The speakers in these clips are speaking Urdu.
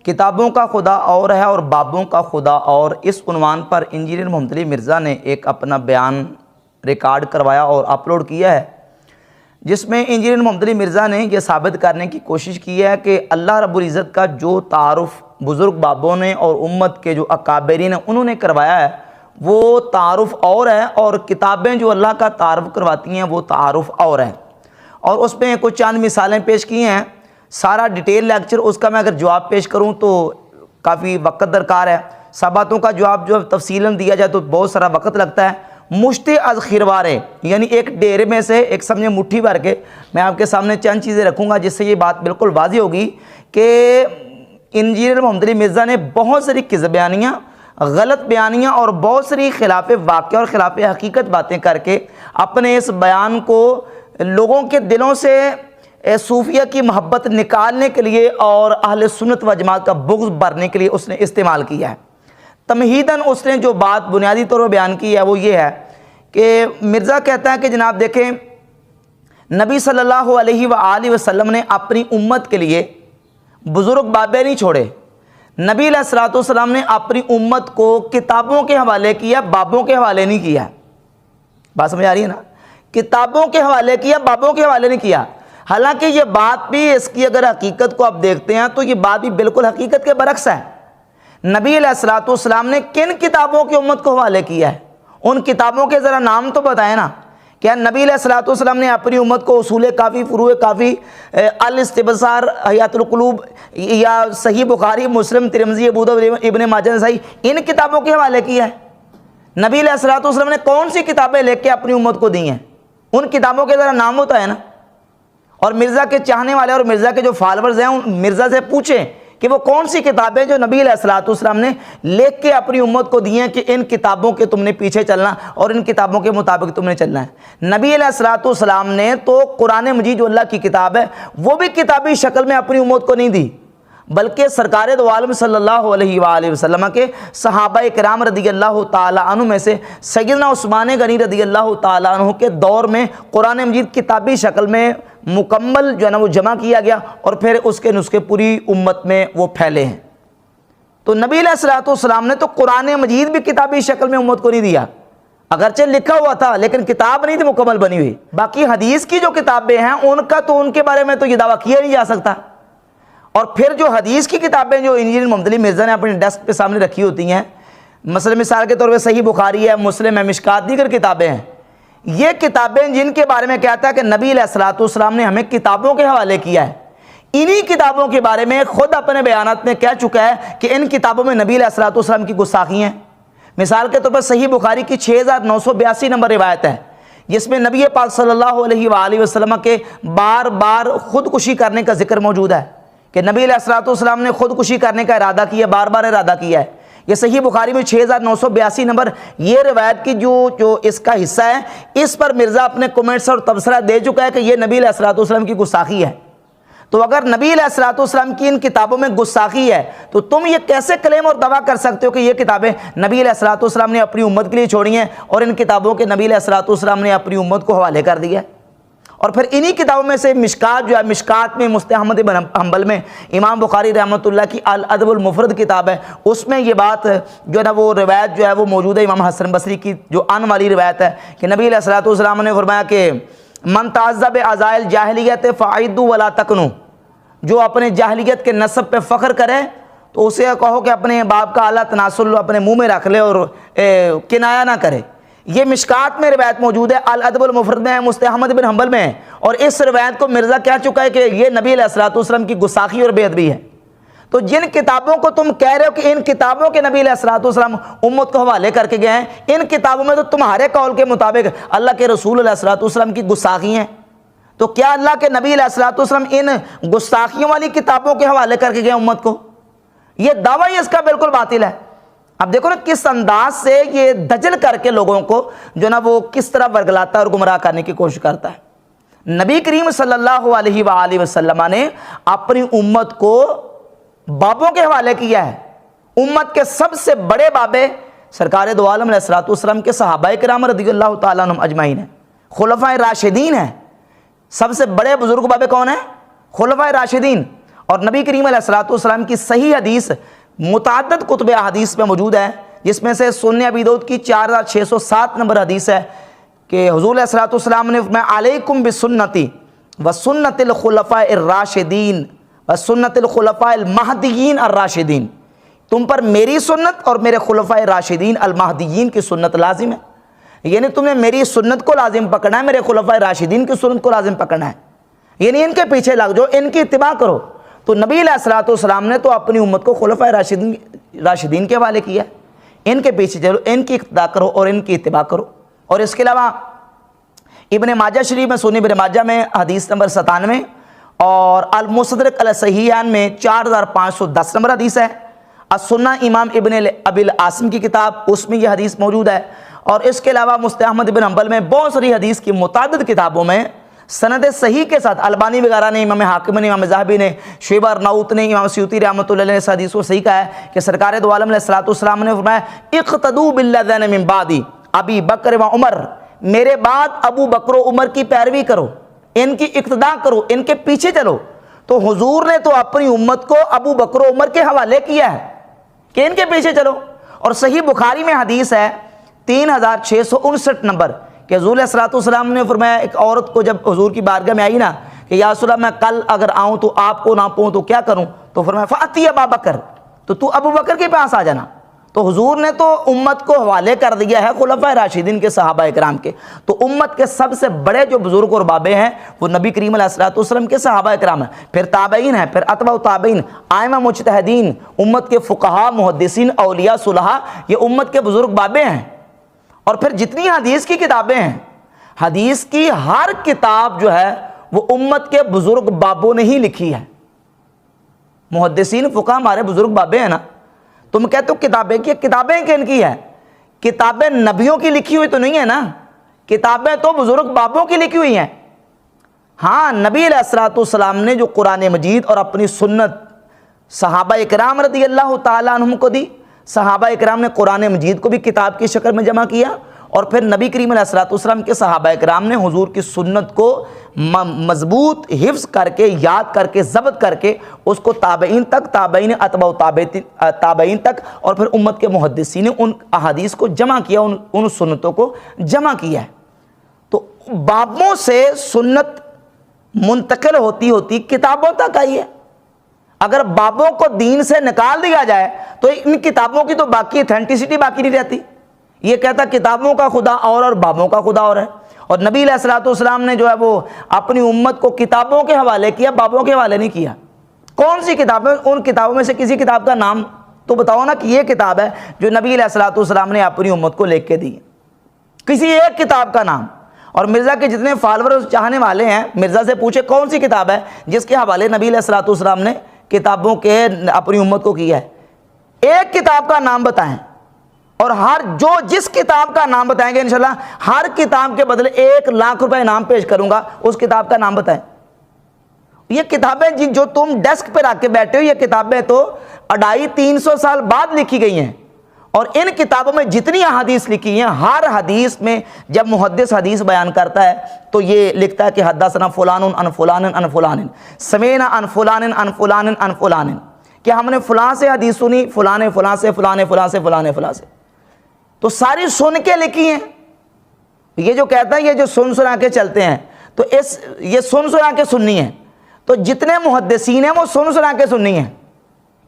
کتابوں کا خدا اور ہے اور بابوں کا خدا اور۔ اس عنوان پر انجینئر محمد علی مرزا نے ایک اپنا بیان ریکارڈ کروایا اور اپلوڈ کیا ہے، جس میں انجینئر محمد علی مرزا نے یہ ثابت کرنے کی کوشش کی ہے کہ اللہ رب العزت کا جو تعارف بزرگ بابوں نے اور امت کے جو اکابرین ہیں انہوں نے کروایا ہے وہ تعارف اور ہے، اور کتابیں جو اللہ کا تعارف کرواتی ہیں وہ تعارف اور ہے۔ اور اس میں کچھ چند مثالیں پیش کی ہیں، سارا ڈیٹیل لیکچر اس کا میں اگر جواب پیش کروں تو کافی وقت درکار ہے، سب باتوں کا جواب جو تفصیلاً دیا جائے تو بہت سارا وقت لگتا ہے۔ مشتی از خروارے، یعنی ایک ڈیرے میں سے ایک سمجھے مٹھی بھر کے میں آپ کے سامنے چند چیزیں رکھوں گا جس سے یہ بات بالکل واضح ہوگی کہ انجینئر محمد علی مرزا نے بہت ساری کذب بیانیاں، غلط بیانیاں اور بہت ساری خلاف واقعہ اور خلاف حقیقت باتیں کر کے اپنے اس بیان کو لوگوں کے دلوں سے صوفیہ کی محبت نکالنے کے لیے اور اہل سنت و جماعت کا بغض بھرنے کے لیے اس نے استعمال کیا ہے۔ تمہیداً اس نے جو بات بنیادی طور پر بیان کی ہے وہ یہ ہے کہ مرزا کہتا ہے کہ جناب دیکھیں، نبی صلی اللہ علیہ وآلہ وسلم نے اپنی امت کے لیے بزرگ بابے نہیں چھوڑے، نبی علیہ الصلوۃ والسلام نے اپنی امت کو کتابوں کے حوالے کیا، بابوں کے حوالے نہیں کیا۔ بات سمجھ آ رہی ہے نا؟ کتابوں کے حوالے کیا، بابوں کے حوالے نہیں کیا۔ حالانکہ یہ بات بھی اس کی اگر حقیقت کو آپ دیکھتے ہیں تو یہ بات بھی بالکل حقیقت کے برعکس ہے۔ نبی علیہ الصلوۃ والسلام نے کن کتابوں کی امت کو حوالے کیا ہے؟ ان کتابوں کے ذرا نام تو بتائیں نا۔ کیا نبی علیہ الصلوۃ والسلام نے اپنی امت کو اصول کافی، فروع کافی، الاستبصار، حیات القلوب یا صحیح بخاری، مسلم، ترمذی، ابو داؤد، ابن ماجہ، نسائی ان کتابوں کے حوالے کیا ہے؟ نبی علیہ الصلوۃ والسلام نے کون سی کتابیں لے کے اپنی امت کو دی ہیں؟ ان کتابوں کے ذرا نام ہوتا ہے نا۔ اور مرزا کے چاہنے والے اور مرزا کے جو فالورز ہیں ان مرزا سے پوچھیں کہ وہ کون سی کتابیں جو نبی علیہ الصلوۃ والسلام نے لکھ کے اپنی امت کو دی ہیں کہ ان کتابوں کے تم نے پیچھے چلنا اور ان کتابوں کے مطابق تم نے چلنا ہے۔ نبی علیہ الصلوۃ والسلام نے تو قرآن مجید جو اللہ کی کتاب ہے وہ بھی کتابی شکل میں اپنی امت کو نہیں دی، بلکہ سرکار دو عالم صلی اللہ علیہ وآلہ وسلم کے صحابہ کرام رضی اللہ تعالی عنہ میں سے سیدنا عثمان غنی رضی اللہ تعالی عنہ کے دور میں قرآن مجید کتابی شکل میں مکمل جو ہے نا وہ جمع کیا گیا اور پھر اس کے نسخے پوری امت میں وہ پھیلے ہیں۔ تو نبی علیہ الصلوۃ والسلام نے تو قرآن مجید بھی کتابی شکل میں امت کو نہیں دیا، اگرچہ لکھا ہوا تھا لیکن کتاب نہیں تھی مکمل بنی ہوئی۔ باقی حدیث کی جو کتابیں ہیں ان کا تو ان کے بارے میں تو یہ دعویٰ کیا نہیں جا سکتا۔ اور پھر جو حدیث کی کتابیں جو انجینئر محمد علی مرزا نے اپنے ڈیسک پہ سامنے رکھی ہوتی ہیں، مثلا مثال کے طور پہ صحیح بخاری ہے، مسلم ہے، مشکات، دیگر کتابیں ہیں، یہ کتابیں جن کے بارے میں کہتا ہے کہ نبی علیہ الصلوۃ والسلام نے ہمیں کتابوں کے حوالے کیا ہے، انہی کتابوں کے بارے میں خود اپنے بیانات میں کہہ چکا ہے کہ ان کتابوں میں نبی علیہ الصلوۃ والسلام کی گستاخی ہیں۔ مثال کے طور پر صحیح بخاری کی 6982 نمبر روایت ہے جس میں نبی پاک صلی اللہ علیہ وآلہ وسلم کے بار بار خودکشی کرنے کا ذکر موجود ہے کہ نبی علیہ الصلوۃ والسلام نے خودکشی کرنے کا ارادہ کیا، بار بار ارادہ کیا ہے۔ یہ صحیح بخاری میں 6982 نمبر یہ روایت کی جو اس کا حصہ ہے، اس پر مرزا اپنے کومنٹس اور تبصرہ دے چکا ہے کہ یہ نبی علیہ الصلوۃ والسلام کی گستاخی ہے۔ تو اگر نبی علیہ الصلوۃ والسلام کی ان کتابوں میں گستاخی ہے تو تم یہ کیسے کلیم اور دعویٰ کر سکتے ہو کہ یہ کتابیں نبی علیہ الصلوۃ والسلام نے اپنی امت کے لیے چھوڑی ہیں اور ان کتابوں کے نبی علیہ الصلوۃ والسلام نے اپنی امت کو حوالے کر دیا ہے؟ اور پھر انہی کتابوں میں سے مشکات جو ہے، مشکات میں مستہ احمد بن حنبل میں امام بخاری رحمۃ اللہ کی الادب المفرد کتاب ہے، اس میں یہ بات جو ہے نا وہ روایت جو ہے وہ موجود ہے، امام حسن بصری کی جو ان والی روایت ہے کہ نبی علیہ الصلوۃ والسلام نے فرمایا کہ من تعزّ بعزائل الجاہلیت فعدوا ولا تکنوا، جو اپنے جاہلیت کے نسب پہ فخر کرے تو اسے کہو کہ اپنے باپ کا اعلیٰ تناسل اپنے منہ میں رکھ لے اور کنایا نہ کرے۔ یہ مشکات میں روایت موجود ہے، الادب المفرد میں ہے، مستہ احمد بن حنبل میں ہے، اور اس روایت کو مرزا کہہ چکا ہے کہ یہ نبی علیہ الصلوۃ والسلام کی گستاخی اور بے ادبی ہے۔ تو جن کتابوں کو تم کہہ رہے ہو کہ ان کتابوں کے نبی علیہ الصلوۃ والسلام امت کو حوالے کر کے گئے ہیں، ان کتابوں میں تو تمہارے قول کے مطابق اللہ کے رسول علیہ الصلوۃ والسلام کی گستاخی ہیں، تو کیا اللہ کے نبی علیہ الصلوۃ والسلام ان گستاخیوں والی کتابوں کے حوالے کر کے گئے امت کو؟ یہ دعویٰ ہی اس کا بالکل باطل ہے۔ اب دیکھو نا کس انداز سے یہ دجل کر کے لوگوں کو جو نا وہ کس طرح ورگلاتا ہے اور گمراہ کرنے کی کوشش کرتا ہے۔ نبی کریم صلی اللہ علیہ وآلہ وسلم نے اپنی امت کو بابوں کے حوالے کیا ہے۔ امت کے سب سے بڑے بابے سرکار دو عالم علیہ الصلوۃ والسلام کے صحابہ کرام رضی اللہ تعالیٰ عنہم اجمعین ہیں، خلفائے راشدین ہیں۔ سب سے بڑے بزرگ بابے کون ہیں؟ خلفائے راشدین۔ اور نبی کریم علیہ الصلوۃ والسلام کی صحیح حدیث متعدد کتب احادیث میں موجود ہے، جس میں سے سنن ابی داؤد کی 4607 نمبر حدیث ہے کہ حضور علیہ الصلوۃ والسلام نے فرمایا علیکم بسنتی وسنت الخلفاء الراشدین وسنت الخلفاء المہدیین الراشدین، تم پر میری سنت اور میرے خلفاء راشدین المہدیین کی سنت لازم ہے، یعنی تمہیں میری سنت کو لازم پکڑنا ہے، میرے خلفاء راشدین کی سنت کو لازم پکڑنا ہے، یعنی ان کے پیچھے لگ جاؤ، ان کی اتباع کرو۔ تو نبی علیہ الصلوۃ والسلام نے تو اپنی امت کو خلفاء راشدین کے حوالے کیا، ان کے پیچھے چلو، ان کی اقتداء کرو اور ان کی اتباع کرو۔ اور اس کے علاوہ ابن ماجہ شریف میں، سنن ابن ماجہ میں حدیث نمبر 97 اور المستدرک علی الصحیحین میں 4510 نمبر حدیث ہے۔ السنہ امام ابن ابی العاصم کی کتاب، اس میں یہ حدیث موجود ہے۔ اور اس کے علاوہ مستہ احمد بن حنبل میں بہت ساری حدیث کی متعدد کتابوں میں سند صحیح کے ساتھ البانی وغیرہ نے، امام حاکم نے، امام ذہبی نے، شعیبہ ارناؤط نے، امام سیوطی رحمۃ اللہ علیہ نے اس حدیث کو صحیح کہا ہے کہ سرکار دو عالم علیہ الصلوۃ والسلام نے فرمایا اقتدوا بالذین من بعدی ابی بکر و عمر، میرے بعد ابو بکر و عمر کی پیروی کرو، ان کی اقتداء کرو، ان کے پیچھے چلو۔ تو حضور نے تو اپنی امت کو ابو بکر و عمر کے حوالے کیا ہے کہ ان کے پیچھے چلو۔ اور صحیح بخاری میں حدیث ہے 3659 نمبر کہ حضور علیہ الصلوۃ والسلام نے فرمایا، ایک عورت کو جب حضور کی بارگاہ میں آئی نا کہ یا رسول اللہ میں کل اگر آؤں تو آپ کو نہ پاؤں تو کیا کروں، تو فرمایا فاتی ابا بکر، تو ابو بکر کے پاس آ جانا۔ تو حضور نے تو امت کو حوالے کر دیا ہے خلفاء راشدین کے، صحابہ اکرام کے۔ تو امت کے سب سے بڑے جو بزرگ اور بابے ہیں وہ نبی کریم علیہ الصلوۃ والسلام کے صحابہ اکرام ہیں، پھر تابعین ہیں، پھر اتباع تابعین، ائمہ مجتہدین، امت کے فقہاء، محدثین، اولیاء، صلحاء، یہ امت کے بزرگ بابے ہیں۔ اور پھر جتنی حدیث کی کتابیں ہیں، حدیث کی ہر کتاب جو ہے وہ امت کے بزرگ بابوں نے ہی لکھی ہے۔ محدثین، فقہاء ہمارے بزرگ بابے ہیں نا۔ تم کہتے ہو کتابیں کی، کتابیں کن کی ہے؟ کتابیں نبیوں کی لکھی ہوئی تو نہیں ہے نا، کتابیں تو بزرگ بابوں کی لکھی ہوئی ہیں۔ ہاں، نبی علیہ الصلوۃ والسلام نے جو قرآن مجید اور اپنی سنت صحابہ اکرام رضی اللہ تعالیٰ عنہم کو دی، صحابہ اکرام نے قرآن مجید کو بھی کتاب کی شکل میں جمع کیا، اور پھر نبی کریم علیہ الصلوۃ والسلام کے صحابہ اکرام نے حضور کی سنت کو مضبوط حفظ کر کے، یاد کر کے، ضبط کر کے اس کو تابعین تک، تابعین اتباع تابعین تک، اور پھر امت کے محدثین نے ان احادیث کو جمع کیا، ان سنتوں کو جمع کیا ہے۔ تو بابوں سے سنت منتقل ہوتی ہوتی کتابوں تک آئی ہے۔ اگر بابوں کو دین سے نکال دیا جائے تو ان کتابوں کی تو باقی اتھینٹسٹی باقی نہیں رہتی۔ یہ کہتا کتابوں کا خدا اور بابوں کا خدا اور ہے۔ اور نبی علیہ الصلوۃ والسلام نے جو ہے وہ اپنی امت کو کتابوں کے حوالے کیا، بابوں کے حوالے نہیں کیا۔ کون سی کتابیں؟ ان کتابوں میں سے کسی کتاب کا نام تو بتاؤ نا کہ یہ کتاب ہے جو نبی علیہ الصلوۃ والسلام نے اپنی امت کو لکھ کے دی، کسی ایک کتاب کا نام۔ اور مرزا کے جتنے فالوور چاہنے والے ہیں، مرزا سے پوچھے کون سی کتاب ہے جس کے حوالے نبی علیہ الصلوۃ والسلام نے کتابوں کے اپنی امت کو کیا ہے، ایک کتاب کا نام بتائیں۔ اور جس کتاب کا نام بتائیں گے انشاءاللہ ہر کتاب کے بدلے 1,00,000 روپے انعام پیش کروں گا، اس کتاب کا نام بتائیں۔ یہ کتابیں جو تم ڈیسک پہ رکھ کے بیٹھے ہو، یہ کتابیں تو 250-300 سال بعد لکھی گئی ہیں۔ اور ان کتابوں میں جتنی احادیث لکھی ہیں، ہر حدیث میں جب محدث حدیث بیان کرتا ہے تو یہ لکھتا ہے کہ حدثنا فلان عن فلان عن فلان، سمعنا عن فلان عن فلان عن فلان، کہ ہم نے فلاں سے حدیث سنی، فلاں فلاں سے، فلاں فلاں سے، فلاں فلاں سے۔ تو ساری سن کے لکھی ہیں۔ یہ جو کہتا ہے یہ جو سنا کے چلتے ہیں، تو یہ سنا کے سننی ہے۔ تو جتنے محدثین ہیں وہ سنا کے سننی ہیں۔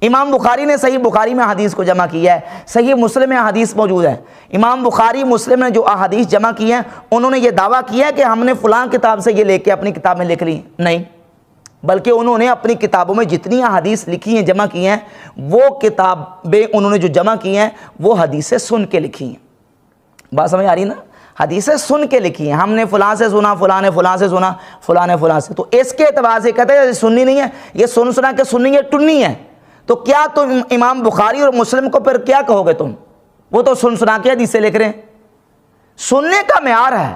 امام بخاری نے صحیح بخاری میں حدیث کو جمع کیا ہے، صحیح مسلم میں حدیث موجود ہے۔ امام بخاری مسلم نے جو احادیث جمع کی ہیں، انہوں نے یہ دعویٰ کیا ہے کہ ہم نے فلاں کتاب سے یہ لے کے اپنی کتاب میں لکھ لی، نہیں، بلکہ انہوں نے اپنی کتابوں میں جتنی احادیث لکھی ہیں، جمع کی ہیں، وہ کتابیں انہوں نے جو جمع کی ہیں وہ حدیثیں سن کے لکھی ہیں۔ بات سمجھ آ رہی نا؟ حدیثیں سن کے لکھی ہیں، ہم نے فلاں سے سنا، فلاں نے فلاں سے سنا، فلاں نے فلاں سے۔ تو اس کے اعتبار سے کہتے ہیں یہ سننی نہیں ہے، یہ سنا کے سننی ہے، ٹننی ہے۔ تو کیا تم امام بخاری اور مسلم کو پھر کیا کہو گے تم؟ وہ تو سنا کے حدیثیں لکھ رہے ہیں۔ سننے کا معیار ہے۔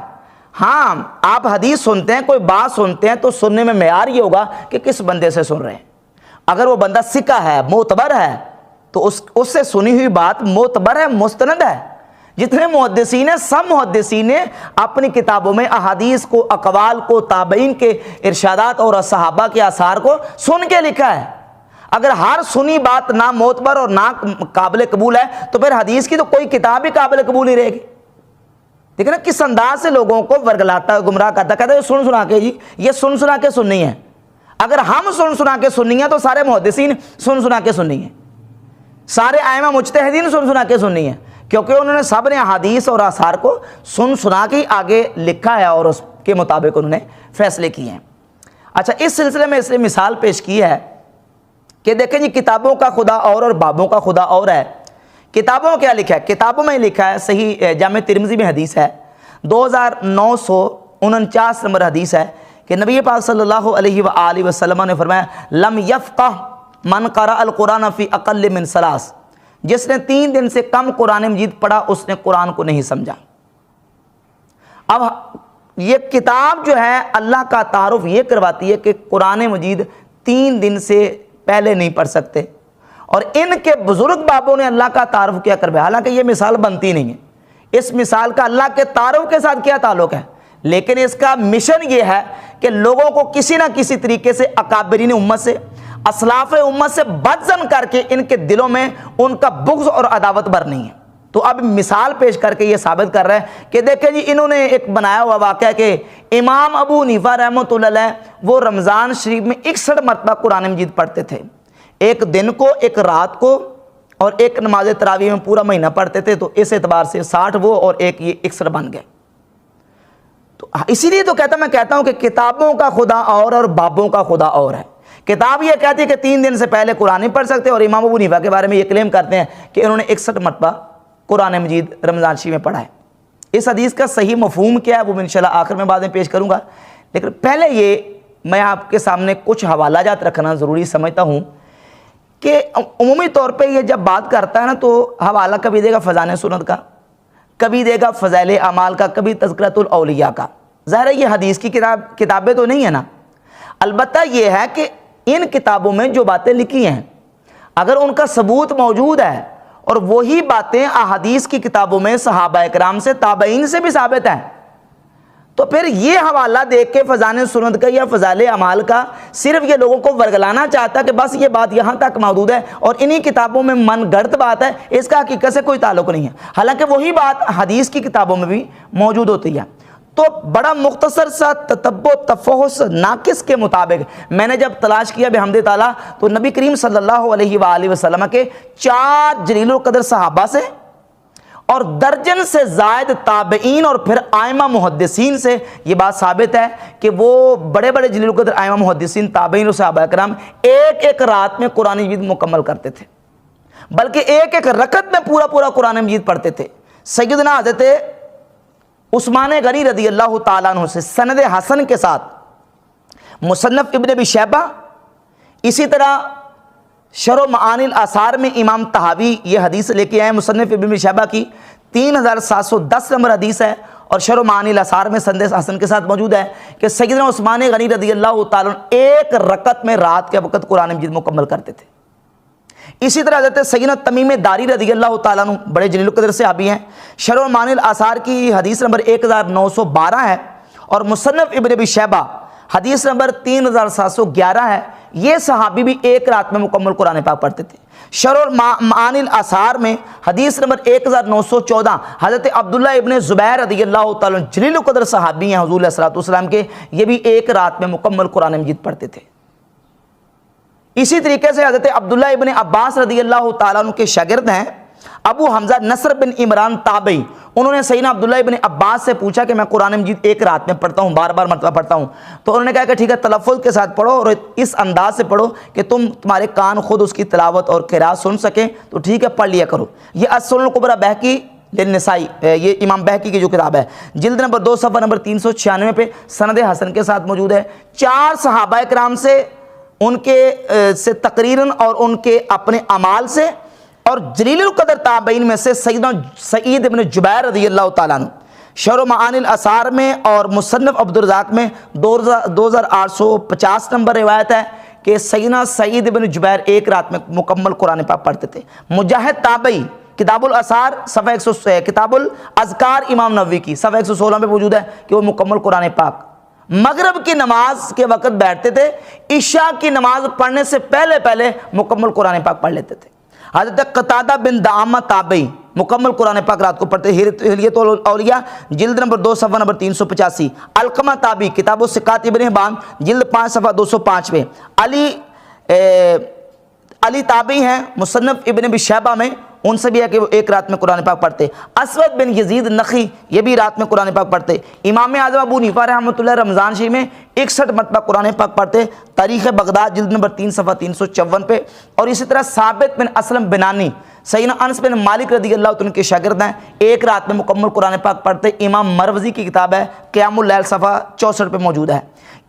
ہاں، آپ حدیث سنتے ہیں، کوئی بات سنتے ہیں تو سننے میں معیار یہ ہوگا کہ کس بندے سے سن رہے ہیں۔ اگر وہ بندہ ثقہ ہے، معتبر ہے، تو اس سے سنی ہوئی بات معتبر ہے، مستند ہے۔ جتنے محدثین ہیں، سب محدثین نے اپنی کتابوں میں احادیث کو، اقوال کو، تابعین کے ارشادات اور صحابہ کے آثار کو سن کے لکھا ہے۔ اگر ہر سنی بات نہ معتبر اور نہ قابل قبول ہے تو پھر حدیث کی تو کوئی کتاب بھی قابل قبول نہیں رہے گی. دیکھیں نا کس انداز سے لوگوں کو ورگلاتا ہے, گمراہ کرتا ہے. کہتا ہے سن سنا کے, جی یہ سن سنا کے سننی ہے. اگر ہم سن سنا کے سننی ہے تو سارے محدثین سن سنا کے سننی ہے, سارے ائمہ مجتہدین سن سنا کے سننی ہے, کیونکہ انہوں نے سب نے حدیث اور آثار کو سن سنا کے آگے لکھا ہے اور اس کے مطابق انہوں نے فیصلے کیے ہیں. اچھا, اس سلسلے میں اس نے مثال پیش کی ہے کہ دیکھیں جی کتابوں کا خدا اور بابوں کا خدا اور ہے. کتابوں کیا لکھا ہے؟ کتابوں میں لکھا ہے, صحیح جامع ترمذی میں حدیث ہے 2949 نمبر حدیث ہے کہ نبی پاک صلی اللہ علیہ وآلہ وسلم نے فرمایا لم یفقہ من قرأ القرآن فی اقل من ثلاث, جس نے 3 دن سے کم قرآن مجید پڑھا اس نے قرآن کو نہیں سمجھا. اب یہ کتاب جو ہے اللہ کا تعارف یہ کرواتی ہے کہ قرآن مجید 3 دن سے پہلے نہیں پڑھ سکتے, اور ان کے بزرگ بابوں نے اللہ کا تعارف کیا کروایا. حالانکہ یہ مثال بنتی نہیں ہے, اس مثال کا اللہ کے تعارف کے ساتھ کیا تعلق ہے, لیکن اس کا مشن یہ ہے کہ لوگوں کو کسی نہ کسی طریقے سے اکابرین امت سے, اسلاف امت سے بدظن کر کے ان کے دلوں میں ان کا بغض اور عداوت برنی ہے. تو اب مثال پیش کر کے یہ ثابت کر رہا ہے کہ دیکھیں جی انہوں نے ایک بنایا ہوا واقعہ کہ امام ابو حنیفہ رحمۃ اللہ علیہ وہ رمضان شریف میں 61 مرتبہ قرآن مجید پڑھتے تھے, ایک دن کو, ایک رات کو, اور ایک نماز تراویح میں پورا مہینہ پڑھتے تھے. تو اس اعتبار سے 60 وہ اور ایک یہ 61 بن گئے. تو اسی لیے تو میں کہتا ہوں کہ کتابوں کا خدا اور بابوں کا خدا اور ہے. کتاب یہ کہتی ہے کہ 3 دن سے پہلے قرآن نہیں پڑھ سکتے, اور امام ابو حنیفہ کے بارے میں یہ کلیم کرتے ہیں کہ انہوں نے 61 مرتبہ قرآن مجید رمضان شریف میں پڑھا ہے. اس حدیث کا صحیح مفہوم کیا ہے وہ میں انشاءاللہ آخر میں بعد میں پیش کروں گا, لیکن پہلے یہ میں آپ کے سامنے کچھ حوالہ جات رکھنا ضروری سمجھتا ہوں کہ عمومی طور پہ یہ جب بات کرتا ہے نا تو حوالہ کبھی دے گا فضائل سنت کا, کبھی دے گا فضائل اعمال کا, کبھی تذکرۃ الاولیاء کا. ظاہر ہے یہ حدیث کی کتابیں تو نہیں ہے نا, البتہ یہ ہے کہ ان کتابوں میں جو باتیں لکھی ہیں اگر ان کا ثبوت موجود ہے اور وہی باتیں احادیث کی کتابوں میں صحابہ کرام سے, تابعین سے بھی ثابت ہیں, تو پھر یہ حوالہ دیکھ کے فضائل سنت کا یا فضائل اعمال کا صرف یہ لوگوں کو ورگلانا چاہتا ہے کہ بس یہ بات یہاں تک محدود ہے اور انہی کتابوں میں من گڑت بات ہے, اس کا حقیقت سے کوئی تعلق نہیں ہے. حالانکہ وہی بات حدیث کی کتابوں میں بھی موجود ہوتی ہے. تو بڑا مختصر سا تتبع تفحص ناقص کے مطابق میں نے جب تلاش کیا بحمد تعالیٰ تو نبی کریم صلی اللہ علیہ وآلہ وسلم کے 4 جلیل القدر صحابہ سے اور درجن سے زائد تابعین اور پھر ائمہ محدثین سے یہ بات ثابت ہے کہ وہ بڑے بڑے جلیل القدر ائمہ محدثین, تابعین اور صحابہ کرام ایک رات میں قرآن مجید مکمل کرتے تھے, بلکہ ایک رکعت میں پورا قرآن مجید پڑھتے تھے. سیدنا حضرت عثمان غنی رضی اللہ تعالیٰ عنہ سے سند حسن کے ساتھ مصنف ابن ابی شیبہ, اسی طرح شرح معانی الاثار میں امام طحاوی یہ حدیث لے کے آئے, مصنف ابن ابی شیبہ کی 3710 نمبر حدیث ہے, اور شرح معانی الاثار میں سند حسن کے ساتھ موجود ہے کہ سیدنا عثمان غنی رضی اللہ تعالیٰ عنہ ایک رکعت میں رات کے وقت قرآن مجید مکمل کرتے تھے. اسی طرح حضرت سیدنا تمیم داری رضی اللہ تعالیٰ عنہ بڑے جلیل القدر صحابی ہیں, شرح معانی الاثار کی حدیث نمبر 1912 ہے, اور مصنف ابن ابی شیبہ حدیث نمبر 3711 ہے. یہ صحابی بھی ایک رات میں مکمل قرآن پاک پڑھتے تھے. شرح معانی الاثار میں حدیث نمبر 1914 حضرت عبداللہ ابن زبیر رضی اللہ تعالیٰ عنہ جلیل القدر صحابی ہیں حضور علیہ السلام کے, یہ بھی ایک رات میں مکمل قرآن مجید پڑھتے تھے. اسی طریقے سے حضرت عبداللہ ابن عباس رضی اللہ تعالیٰ عنہ کے شاگرد ہیں ابو حمزہ نصر بن عمران تابعی, انہوں نے سیدنا عبداللہ ابن عباس سے پوچھا کہ میں قرآن مجید ایک رات میں پڑھتا ہوں, بار مرتبہ پڑھتا ہوں, تو انہوں نے کہا کہ ٹھیک ہے تلفظ کے ساتھ پڑھو اور اس انداز سے پڑھو کہ تمہارے کان خود اس کی تلاوت اور قراءت سن سکیں, تو ٹھیک ہے پڑھ لیا کرو. یہ السنن الکبریٰ بہقی للنسائی, یہ امام بہقی کی جو کتاب ہے, جلد نمبر 2 صفحہ نمبر 396 پہ سند حسن کے ساتھ موجود ہے. 4 صحابہ کرام سے, ان کے سے تقریراً اور ان کے اپنے اعمال سے, اور جلیل القدر تابعین میں سے سیدنا سعید ابن جبیر رضی اللہ تعالیٰ عنہ شرح معانی الاثار میں اور مصنف عبدالرزاق میں 2850 نمبر روایت ہے کہ سیدنا سعید ابن جبیر ایک رات میں مکمل قرآن پاک پڑھتے تھے. مجاہد تابعی کتاب الاثار صفحہ کتاب الاذکار امام نووی کی صفحہ 116 میں موجود ہے کہ وہ مکمل قرآن پاک مغرب کی نماز کے وقت بیٹھتے تھے، عشاء کی نماز پڑھنے سے پہلے پہلے مکمل قرآن پاک پڑھ لیتے تھے۔ حضرت قتادہ بن دعامہ تابعی مکمل قرآن پاک رات کو پڑھتے۔ حلیۃ الاولیاء جلد نمبر 2 صفحہ نمبر 385۔ علقمہ تابعی کتاب الثقات ابن حبان جلد 5 صفحہ 205 میں۔ علی تابعی ہیں مصنف ابن ابی شیبہ میں، ان سے بھی ہے کہ وہ ایک رات میں قرآن پاک پڑھتے۔ اسود بن یزید نخعی یہ بھی رات میں قرآن پاک پڑھتے۔ امام اعظم ابو حنیفہ رحمۃ اللہ رمضان شریف میں 61 مرتبہ قرآن پاک پڑھتے، تاریخ بغداد جلد نمبر 3 صفحہ 354 پہ۔ اور اسی طرح ثابت بن اسلم بنانی سیدنا انس بن مالک رضی اللہ عنہ کے شاگرد ہیں، ایک رات میں مکمل قرآن پاک پڑھتے۔ امام مروزی کی کتاب ہے قیام اللیل صفحہ 64 پہ موجود ہے۔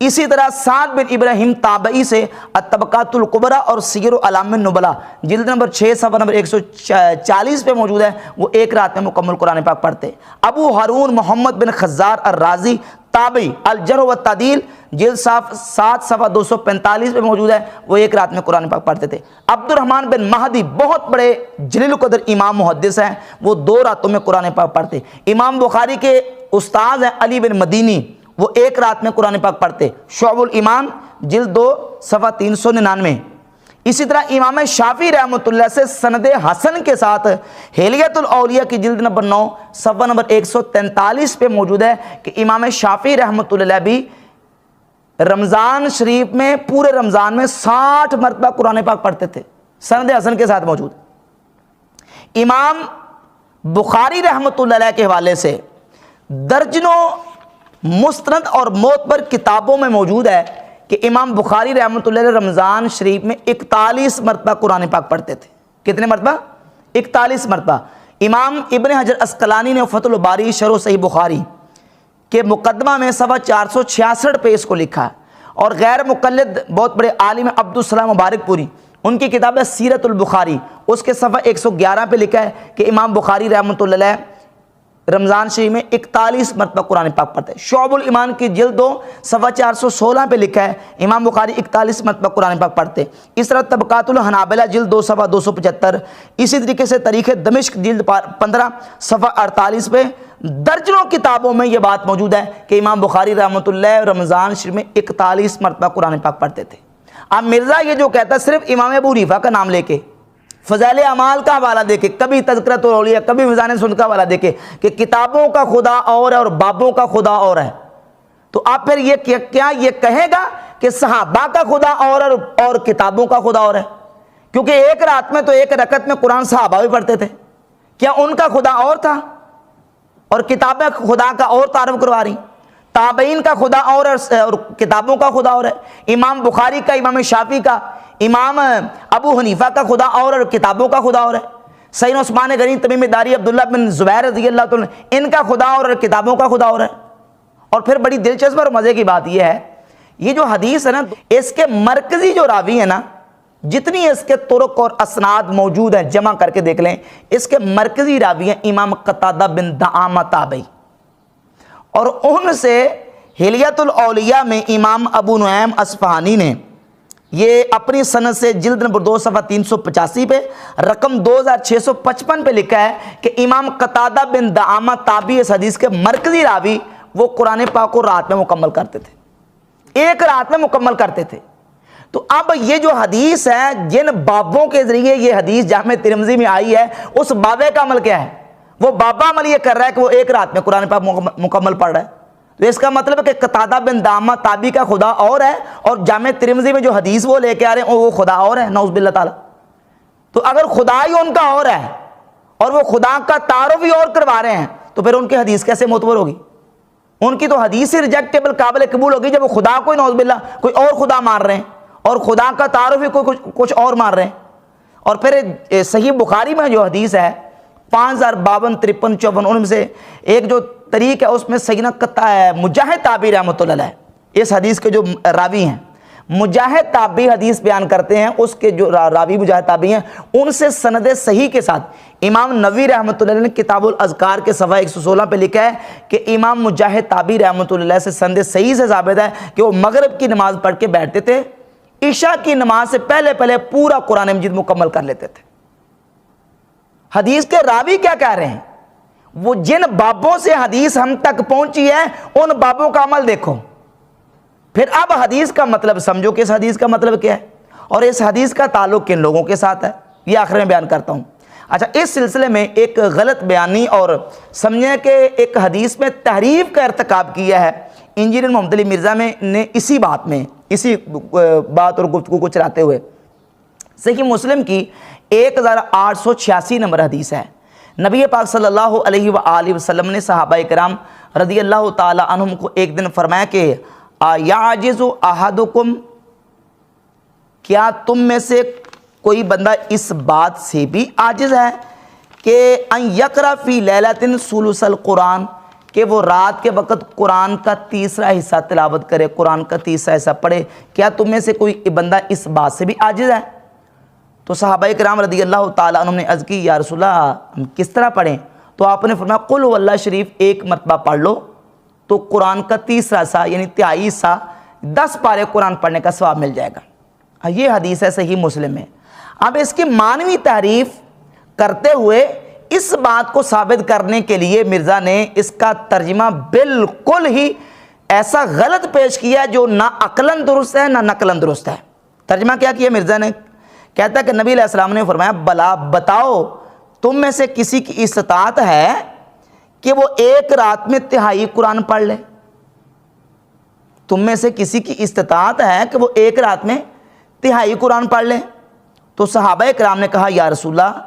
اسی طرح سعد بن ابراہیم تابعی سے الطبقات الکبریٰ اور سیر اعلام النبلاء جلد نمبر 6 صفحہ نمبر 140 پہ موجود ہے، وہ ایک رات میں مکمل قرآن پاک پڑھتے۔ ابو ہارون محمد بن خزار الرازی تابعی الجرح والتعدیل جلد 7 صفحہ 245 پہ موجود ہے، وہ ایک رات میں قرآن پاک پڑھتے تھے۔ عبد الرحمن بن مہدی بہت بڑے جلیل القدر امام محدث ہیں، وہ 2 راتوں میں قرآن پاک پڑھتے۔ امام بخاری کے استاد ہیں علی بن مدینی، وہ ایک رات میں قرآن پاک پڑھتے۔ شعب الایمان جلد 2 صفحہ 399۔ اسی طرح امام شافعی رحمۃ اللہ سے سند حسن کے ساتھ حلیۃ الاولیاء کی جلد نمبر 9 صفحہ نمبر 143 پہ موجود ہے کہ امام شافعی رحمۃ اللہ بھی رمضان شریف میں پورے رمضان میں 60 مرتبہ قرآن پاک پڑھتے تھے، سند حسن کے ساتھ موجود۔ امام بخاری رحمۃ اللہ علیہ کے حوالے سے درجنوں مستند اور معتبر کتابوں میں موجود ہے کہ امام بخاری رحمۃ اللہ علیہ رمضان شریف میں 41 مرتبہ قرآن پاک پڑھتے تھے۔ کتنے مرتبہ؟ 41 مرتبہ۔ امام ابن حجر اسقلانی نے فتح الباری شرح صحیح بخاری کے مقدمہ میں صفحہ 466 پہ اس کو لکھا ہے، اور غیر مقلد بہت بڑے عالم عبدالسلام مبارک پوری، ان کی کتاب ہے سیرت البخاری، اس کے صفحہ 111 پہ لکھا ہے کہ امام بخاری رحمۃ اللہ علیہ رمضان شریف میں 41 مرتبہ قرآن پاک پڑھتے۔ شعب الایمان کی جلد 2 صفحہ 416 پہ لکھا ہے امام بخاری 41 مرتبہ قرآن پاک پڑھتے۔ اس طرح طبقات الحنابلہ جلد 2 صفحہ 275، اسی طریقے سے تاریخ دمشق جلد 15 صفحہ 48 پہ درجنوں کتابوں میں یہ بات موجود ہے کہ امام بخاری رحمۃ اللہ رمضان شریف میں 41 مرتبہ قرآن پاک پڑھتے تھے۔ اب مرزا یہ جو کہتا ہے صرف امام ابو حنیفہ کا نام لے کے، فضائل اعمال کا حوالہ دے کے، کبھی تذکرۃ الاولیاء کبھی میزان سنت کا حوالہ دے کے کہ کتابوں کا خدا اور ہے اور بابوں کا خدا اور ہے، تو آپ پھر یہ کیا یہ کہے گا کہ صحابہ کا خدا اور کتابوں کا خدا اور ہے؟ کیونکہ ایک رات میں تو ایک رکعت میں قرآن صحابہ بھی پڑھتے تھے، کیا ان کا خدا اور تھا اور کتابیں خدا کا اور تعارف کروا رہی؟ تابعین کا خدا اور کتابوں کا خدا اور ہے۔ امام بخاری کا، امام شافعی کا، امام ابو حنیفہ کا خدا اور کتابوں کا خدا اور ہے۔ سیدنا عثمان غنی تمیم داری عبداللہ بن زبیر رضی اللہ عنہ ان کا خدا اور کتابوں کا خدا اور ہے۔ اور پھر بڑی دلچسپ اور مزے کی بات یہ ہے، یہ جو حدیث ہے نا، اس کے مرکزی جو راوی ہے نا، جتنی اس کے طرق اور اسناد موجود ہیں جمع کر کے دیکھ لیں، اس کے مرکزی راوی ہیں امام قتادہ بن دعامہ تابعی، اور ان سے حلیۃ الاولیاء میں امام ابو نعیم اصفہانی نے یہ اپنی سند سے جلد نمبر 2 صفحہ 385 پہ رقم 2655 پہ لکھا ہے کہ امام قتادہ بن دعامہ تابعی اس حدیث کے مرکزی راوی وہ قرآن پاک کو رات میں مکمل کرتے تھے، ایک رات میں مکمل کرتے تھے۔ تو اب یہ جو حدیث ہے، جن بابوں کے ذریعے یہ حدیث جامع ترمذی میں آئی ہے، اس بابے کا عمل کیا ہے؟ وہ بابا عمل یہ کر رہا ہے کہ وہ ایک رات میں قرآن پاک مکمل پڑھ رہا ہے۔ تو اس کا مطلب ہے کہ قتادہ بن دعامہ تابعی کا خدا اور ہے، اور جامع ترمذی میں جو حدیث وہ لے کے آ رہے ہیں وہ خدا اور ہے، نعوذ باللہ تعالی۔ تو اگر خدا ہی ان کا اور ہے اور وہ خدا کا تعارف ہی اور کروا رہے ہیں، تو پھر ان کی حدیث کیسے معتبر ہوگی؟ ان کی تو حدیث ہی ریجیکٹیبل، قابل قبول ہوگی جب وہ خدا کو نعوذ باللہ کوئی اور خدا مان رہے ہیں، اور خدا کا تعارف ہی کوئی کچھ اور مان رہے ہیں۔ اور پھر صحیح بخاری میں جو حدیث ہے 5052 53 54، ان میں سے ایک جو طریق ہے اس میں سیدنا مجاہد تابعی رحمۃ اللہ علیہ اس حدیث کے جو راوی ہیں، مجاہد تابعی حدیث بیان کرتے ہیں، اس کے جو راوی مجاہد تابعی ہیں، ان سے سند صحیح کے ساتھ امام نووی رحمۃ اللہ علیہ نے کتاب الاذکار کے صفحہ 116 پہ لکھا ہے کہ امام مجاہد تابعی رحمۃ اللہ علیہ سے سند صحیح سے ثابت ہے کہ وہ مغرب کی نماز پڑھ کے بیٹھتے تھے، عشاء کی نماز سے پہلے پہلے پورا قرآن مجید مکمل کر لیتے تھے۔ حدیث کے راوی کیا کہہ رہے ہیں؟ وہ جن بابوں سے حدیث ہم تک پہنچی ہے ان بابوں کا عمل دیکھو، پھر اب حدیث کا مطلب سمجھو کہ اس حدیث کا مطلب کیا ہے اور اس حدیث کا تعلق کن لوگوں کے ساتھ ہے، یہ آخر میں بیان کرتا ہوں۔ اچھا، اس سلسلے میں ایک غلط بیانی اور سمجھیں کہ ایک حدیث میں تحریف کا ارتکاب کیا ہے انجینئر محمد علی مرزا نے اسی بات اور گفتگو کو چلاتے ہوئے۔ صحیح مسلم کی 1886 نمبر حدیث ہے، نبی پاک صلی اللہ علیہ وآلہ وسلم نے صحابہ کرام رضی اللہ تعالی عنہم کو ایک دن فرمایا کہ یعجز احدکم، کیا تم میں سے کوئی بندہ اس بات سے بھی عاجز ہے کہ ان یقرأ فی لیلۃ ثلث القرآن، کہ وہ رات کے وقت قرآن کا تیسرا حصہ تلاوت کرے، قرآن کا تیسرا حصہ پڑھے؟ کیا تم میں سے کوئی بندہ اس بات سے بھی عاجز ہے؟ تو صحابہ کرام رضی اللہ تعالیٰ عنہم نے عرض کی یا رسول اللہ ہم کس طرح پڑھیں؟ تو آپ نے فرمایا قل هو اللہ شریف ایک مرتبہ پڑھ لو تو قرآن کا تیسرا حصہ یعنی تہائی حصہ 10 پارے قرآن پڑھنے کا ثواب مل جائے گا۔ یہ حدیث ہے صحیح مسلم میں۔ اب اس کی معنوی تعریف کرتے ہوئے اس بات کو ثابت کرنے کے لیے مرزا نے اس کا ترجمہ بالکل ہی ایسا غلط پیش کیا جو نہ عقلاً درست ہے نہ نقلاً درست ہے۔ ترجمہ کیا کیا مرزا نے؟ کہتا ہے کہ نبی علیہ السلام نے فرمایا بلا بتاؤ تم میں سے کسی کی استطاعت ہے کہ وہ ایک رات میں تہائی قرآن پڑھ لے؟ تم میں سے کسی کی استطاعت ہے کہ وہ ایک رات میں تہائی قرآن پڑھ لے؟ تو صحابہ کرام نے کہا یا رسول اللہ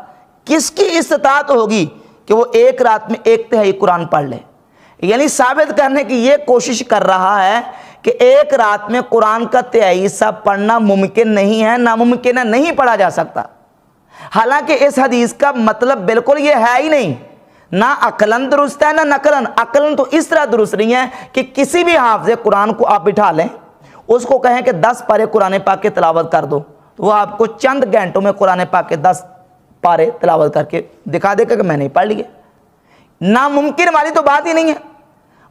کس کی استطاعت ہوگی کہ وہ ایک رات میں ایک تہائی قرآن پڑھ لے؟ یعنی ثابت کرنے کی یہ کوشش کر رہا ہے کہ ایک رات میں قرآن کا تہائی حصہ پڑھنا ممکن نہیں ہے، ناممکن ہے، نہیں پڑھا جا سکتا۔ حالانکہ اس حدیث کا مطلب بالکل یہ ہے ہی نہیں، نہ عقلاً درست ہے نہ نقلاً۔ عقلاً تو اس طرح درست نہیں ہے کہ کسی بھی حافظ قرآن کو آپ بٹھا لیں، اس کو کہیں کہ 10 پارے قرآن پاک کے تلاوت کر دو، تو وہ آپ کو چند گھنٹوں میں قرآن پاک کے 10 پارے تلاوت کر کے دکھا دے گا کہ میں نے پڑھ لیے۔ ناممکن والی تو بات ہی نہیں ہے،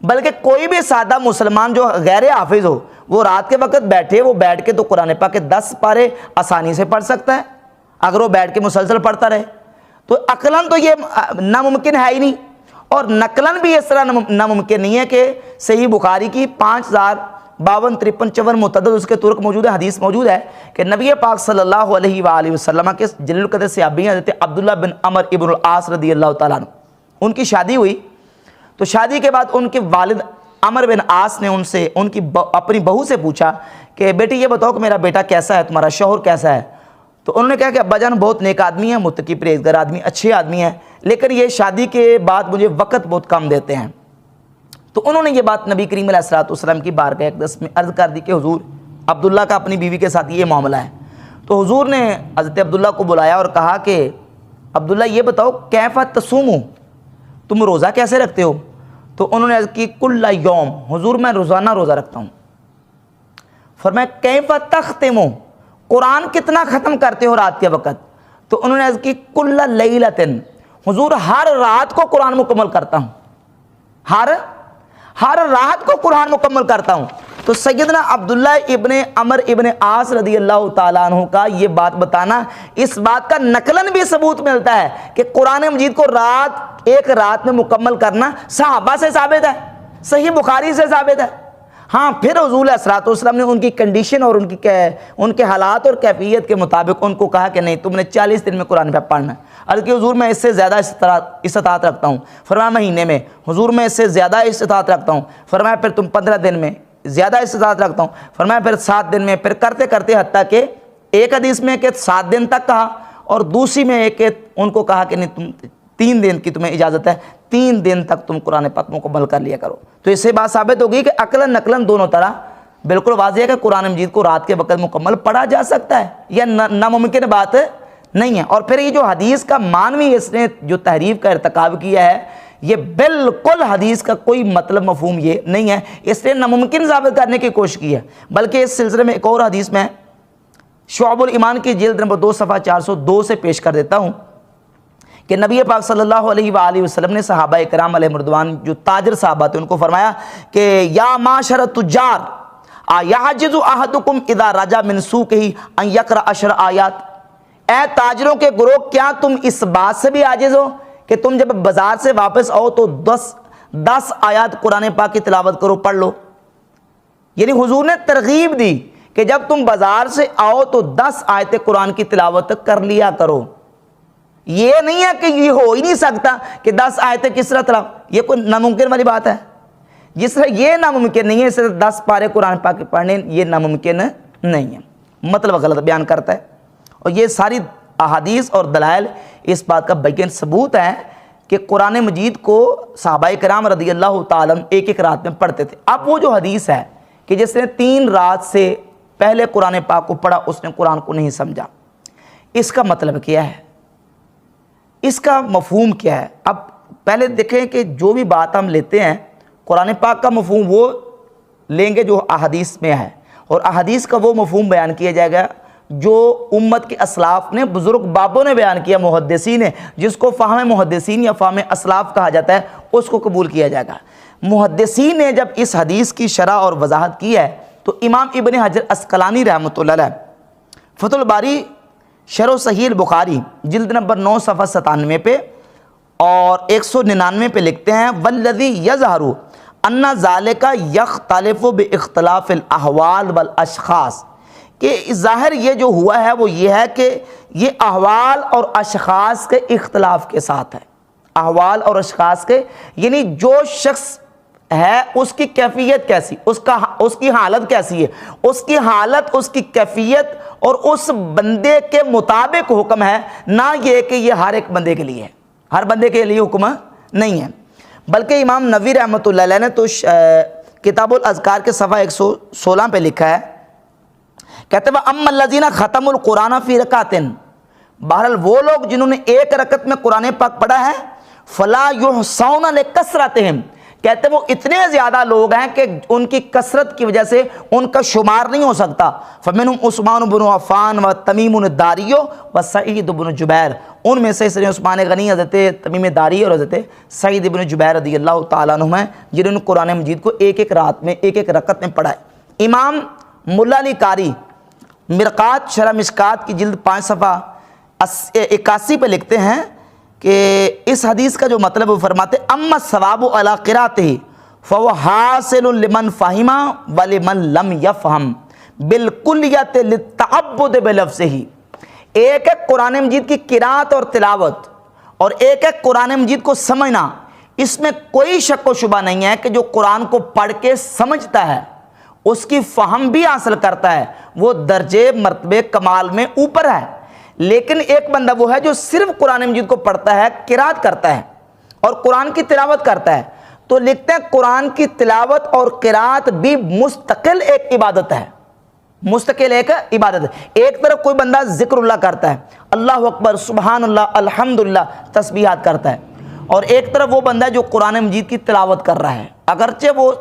بلکہ کوئی بھی سادہ مسلمان جو غیر حافظ ہو وہ رات کے وقت بیٹھ کے تو قرآن پاک کے 10 پارے آسانی سے پڑھ سکتا ہے اگر وہ بیٹھ کے مسلسل پڑھتا رہے۔ تو عقلاً تو یہ ناممکن ہے ہی نہیں، اور نقلاً بھی اس طرح ناممکن نہیں ہے کہ صحیح بخاری کی 5052 53 54 متعدد اس کے طرق موجود ہے، حدیث موجود ہے کہ نبی پاک صلی اللہ علیہ وآلہ وسلم کے جلیل القدر صحابی حضرت عبداللہ بن عمر ابن العاص رضی اللہ تعالیٰ عنہ، ان کی شادی ہوئی تو شادی کے بعد ان کے والد عمر بن عاص نے ان سے اپنی بہو سے پوچھا کہ بیٹی یہ بتاؤ کہ میرا بیٹا کیسا ہے، تمہارا شوہر کیسا ہے؟ تو انہوں نے کہا کہ ابا جان بہت نیک آدمی ہیں، متقی پرہیزگار آدمی، اچھے آدمی ہیں، لیکن یہ شادی کے بعد مجھے وقت بہت کم دیتے ہیں۔ تو انہوں نے یہ بات نبی کریم علیہ الصلوۃ والسلام کی بارگاہ اقدس میں عرض کر دی کہ حضور عبداللہ کا اپنی بیوی کے ساتھ یہ معاملہ ہے۔ تو حضور نے حضرت عبداللہ کو بلایا اور کہا کہ عبداللہ یہ بتاؤ کیف تصوم، تم روزہ کیسے رکھتے ہو؟ تو انہوں نے عرض کی کل یوم، حضور میں روزانہ روزہ رکھتا ہوں۔ فرمایا کیف تختم، قرآن کتنا ختم کرتے ہو رات کے وقت؟ تو انہوں نے عرض کی کل لیلۃ، حضور ہر رات کو قرآن مکمل کرتا ہوں، ہر رات کو قرآن مکمل کرتا ہوں۔ تو سیدنا عبداللہ ابن عمر ابن عاص رضی اللہ تعالیٰ عنہ کا یہ بات بتانا، اس بات کا نقلاً بھی ثبوت ملتا ہے کہ قرآن مجید کو ایک رات میں مکمل کرنا صحابہ سے ثابت ہے، صحیح بخاری سے ثابت ہے۔ ہاں پھر حضور علیہ الصلوۃ والسلام نے ان کی کنڈیشن اور ان کے حالات اور کیفیت کے مطابق ان کو کہا کہ نہیں تم نے 40 دن میں قرآن پڑھنا ہے۔ عرض کہ حضور میں اس سے زیادہ استطاعت رکھتا ہوں۔ فرمایا مہینے میں، حضور میں اس سے زیادہ استطاعت رکھتا ہوں۔ فرمایا پھر تم 15 دن میں، زیادہ استطاعت رکھتا ہوں۔ فرمایا پھر 7 دن میں، پھر کرتے کرتے حتیٰ کہ ایک حدیث میں کہ 7 دن تک کہا، اور دوسری میں ایک ان کو کہا کہ نہیں تم 3 دن کی تمہیں اجازت ہے، 3 دن تک تم قرآن پاک مکمل کر لیا کرو۔ تو اس سے بات ثابت ہوگی کہ عقلاً نقلاً دونوں طرح بالکل واضح ہے کہ قرآن مجید کو رات کے وقت مکمل پڑھا جا سکتا ہے، یہ ناممکن بات نہیں ہے۔ اور پھر یہ جو حدیث کا معنوی اس نے جو تحریف کا ارتکاب کیا ہے، یہ بالکل حدیث کا کوئی مطلب مفہوم یہ نہیں ہے، اس نے ناممکن ثابت کرنے کی کوشش کی ہے۔ بلکہ اس سلسلے میں ایک اور حدیث میں شعب الایمان کی جلد نمبر 2 صفحہ 402 سے پیش کر دیتا ہوں کہ نبی پاک صلی اللہ علیہ وآلہ وسلم نے صحابہ کرام علیہ مردوان جو تاجر صحابہ تھے ان کو فرمایا کہ یا معاشر التجار ایعجز احدکم اذا رجع من سوقہ ان یقرأ 10 آیات، اے تاجروں کے گروہ کیا تم اس بات سے بھی عاجز ہو کہ تم جب بازار سے واپس آؤ تو 10 آیات قرآن پاک کی تلاوت کرو، پڑھ لو؟ یعنی حضور نے ترغیب دی کہ جب تم بازار سے آؤ تو 10 آیتیں قرآن کی تلاوت کر لیا کرو۔ یہ نہیں ہے کہ یہ ہو ہی نہیں سکتا کہ 10 آیتیں کس طرح تلاوت، یہ کوئی ناممکن والی بات ہے۔ جس طرح یہ ناممکن نہیں ہے اس طرح 10 پارے قرآن پاک کے پڑھنے یہ ناممکن نہیں ہے، مطلب غلط بیان کرتا ہے۔ اور یہ ساری احادیث اور دلائل اس بات کا بیان ثبوت ہے کہ قرآن مجید کو صحابہ کرام رضی اللہ تعالیٰ ایک ایک رات میں پڑھتے تھے۔ اب وہ جو حدیث ہے کہ جس نے 3 رات سے پہلے قرآن پاک کو پڑھا اس نے قرآن کو نہیں سمجھا، اس کا مطلب کیا ہے، اس کا مفہوم کیا ہے؟ اب پہلے دیکھیں کہ جو بھی بات ہم لیتے ہیں قرآن پاک کا مفہوم وہ لیں گے جو احادیث میں ہے، اور احادیث کا وہ مفہوم بیان کیا جائے گا جو امت کے اسلاف نے، بزرگ بابوں نے بیان کیا، محدثین نے، جس کو فہم محدثین یا فہم اسلاف کہا جاتا ہے، اس کو قبول کیا جائے گا۔ محدثین نے جب اس حدیث کی شرح اور وضاحت کی ہے تو امام ابن حجر عسقلانی رحمۃ اللہ علیہ فتح الباری شرح صحیح البخاری جلد نمبر 9 صفحہ 97 پہ اور 199 پہ لکھتے ہیں والذی یظہر ان ذالک یختلف باختلاف الاحوال والاشخاص، کہ ظاہر یہ جو ہوا ہے وہ یہ ہے کہ یہ احوال اور اشخاص کے اختلاف کے ساتھ ہے۔ احوال اور اشخاص کے یعنی جو شخص ہے اس کی کیفیت کیسی، اس کی حالت کیسی ہے، اس کی حالت، اس کی کیفیت اور اس بندے کے مطابق حکم ہے، نہ یہ کہ یہ ہر ایک بندے کے لیے ہے، ہر بندے کے لیے حکم نہیں ہے۔ بلکہ امام نووی رحمۃ اللہ علیہ نے تو کتاب الاذکار کے صفحہ 116 پہ لکھا ہے، کہتے ہیں اما الذین ختموا القرآن فی رکعۃ، بہرحال وہ لوگ جنہوں نے ایک رکعت میں قرآن پاک پڑھا ہے، فلا یحصون لکثرتہم، کہتے ہیں وہ اتنے زیادہ لوگ ہیں کہ ان کی کثرت کی وجہ سے ان کا شمار نہیں ہو سکتا۔ فمنہم عثمان بن عفان و تمیم الداری و سعید بن جبیر، ان میں سے عثمان غنی، حضرت تمیم داری اور حضرت سعید بن جبیر رضی اللہ تعالیٰ عنہ ہیں جنہوں نے قرآن مجید کو ایک ایک رات میں، ایک ایک رکعت میں پڑھا ہے۔ امام ملا علی قاری مرقات شرح مشکات کی جلد 5 صفحہ 81 پہ لکھتے ہیں کہ اس حدیث کا جو مطلب وہ فرماتے اما الثواب علی قراءتہ فهو حاصل لمن فہم ولمن لم یفہم بالکلیت للتعبد بلفظہ، ایک ایک قرآن مجید کی قراءت اور تلاوت اور ایک ایک قرآن مجید کو سمجھنا، اس میں کوئی شک و شبہ نہیں ہے کہ جو قرآن کو پڑھ کے سمجھتا ہے اس کی فہم بھی حاصل کرتا ہے، وہ درجے مرتبے کمال میں اوپر ہے۔ لیکن ایک بندہ وہ ہے جو صرف قرآن مجید کو پڑھتا ہے، قرات کرتا ہے اور قرآن کی تلاوت کرتا ہے، تو لکھتے ہیں قرآن کی تلاوت اور قرات بھی مستقل ایک عبادت ہے، مستقل ایک عبادت ہے۔ ایک طرف کوئی بندہ ذکر اللہ کرتا ہے، اللہ اکبر، سبحان اللہ، الحمدللہ، تسبیحات کرتا ہے، اور ایک طرف وہ بندہ جو قرآن مجید کی تلاوت کر رہا ہے، اگرچہ وہ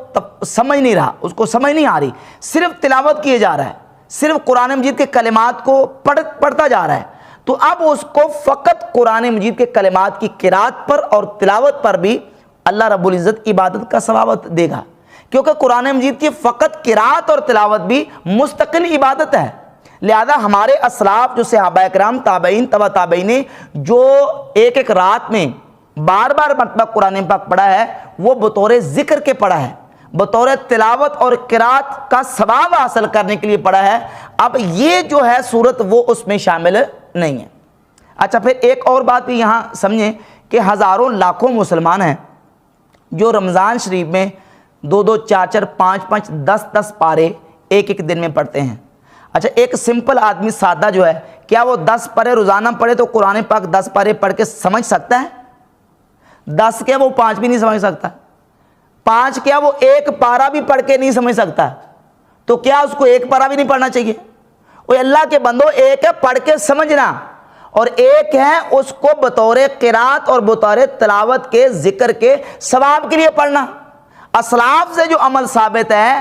سمجھ نہیں رہا، اس کو سمجھ نہیں آ رہی، صرف تلاوت کیے جا رہا ہے، صرف قرآن مجید کے کلمات کو پڑھتا جا رہا ہے، تو اب اس کو فقط قرآن مجید کے کلمات کی قرات پر اور تلاوت پر بھی اللہ رب العزت عبادت کا ثواب دے گا، کیونکہ قرآن مجید کی فقط قرات اور تلاوت بھی مستقل عبادت ہے۔ لہذا ہمارے اسلاف جو صحابہ کرام، تابعین، تبع تابعین، جو ایک ایک رات میں بار بار مرتبہ قرآن پاک پڑھا ہے، وہ بطور ذکر کے پڑھا ہے، بطور تلاوت اور قرات کا ثواب حاصل کرنے کے لیے پڑھا ہے۔ اب یہ جو ہے صورت وہ اس میں شامل نہیں ہے۔ اچھا، پھر ایک اور بات بھی یہاں سمجھیں کہ ہزاروں لاکھوں مسلمان ہیں جو رمضان شریف میں 2 4 5 10 پارے ایک ایک دن میں پڑھتے ہیں۔ اچھا، ایک سمپل آدمی سادہ جو ہے، کیا وہ 10 پارے روزانہ پڑھے تو قرآن پاک 10 پارے پڑھ کے سمجھ سکتا ہے؟ 10 کیا وہ 5 بھی نہیں سمجھ سکتا؟ 5 کیا وہ 1 پارہ بھی پڑھ کے نہیں سمجھ سکتا؟ تو کیا اس کو 1 پارہ بھی نہیں پڑھنا چاہیے؟ وہ اللہ کے بندو، ایک ہے پڑھ کے سمجھنا اور ایک ہے اس کو بطور قرات اور بطور تلاوت کے ذکر کے ثواب کے لیے پڑھنا۔ اسلاف سے جو عمل ثابت ہے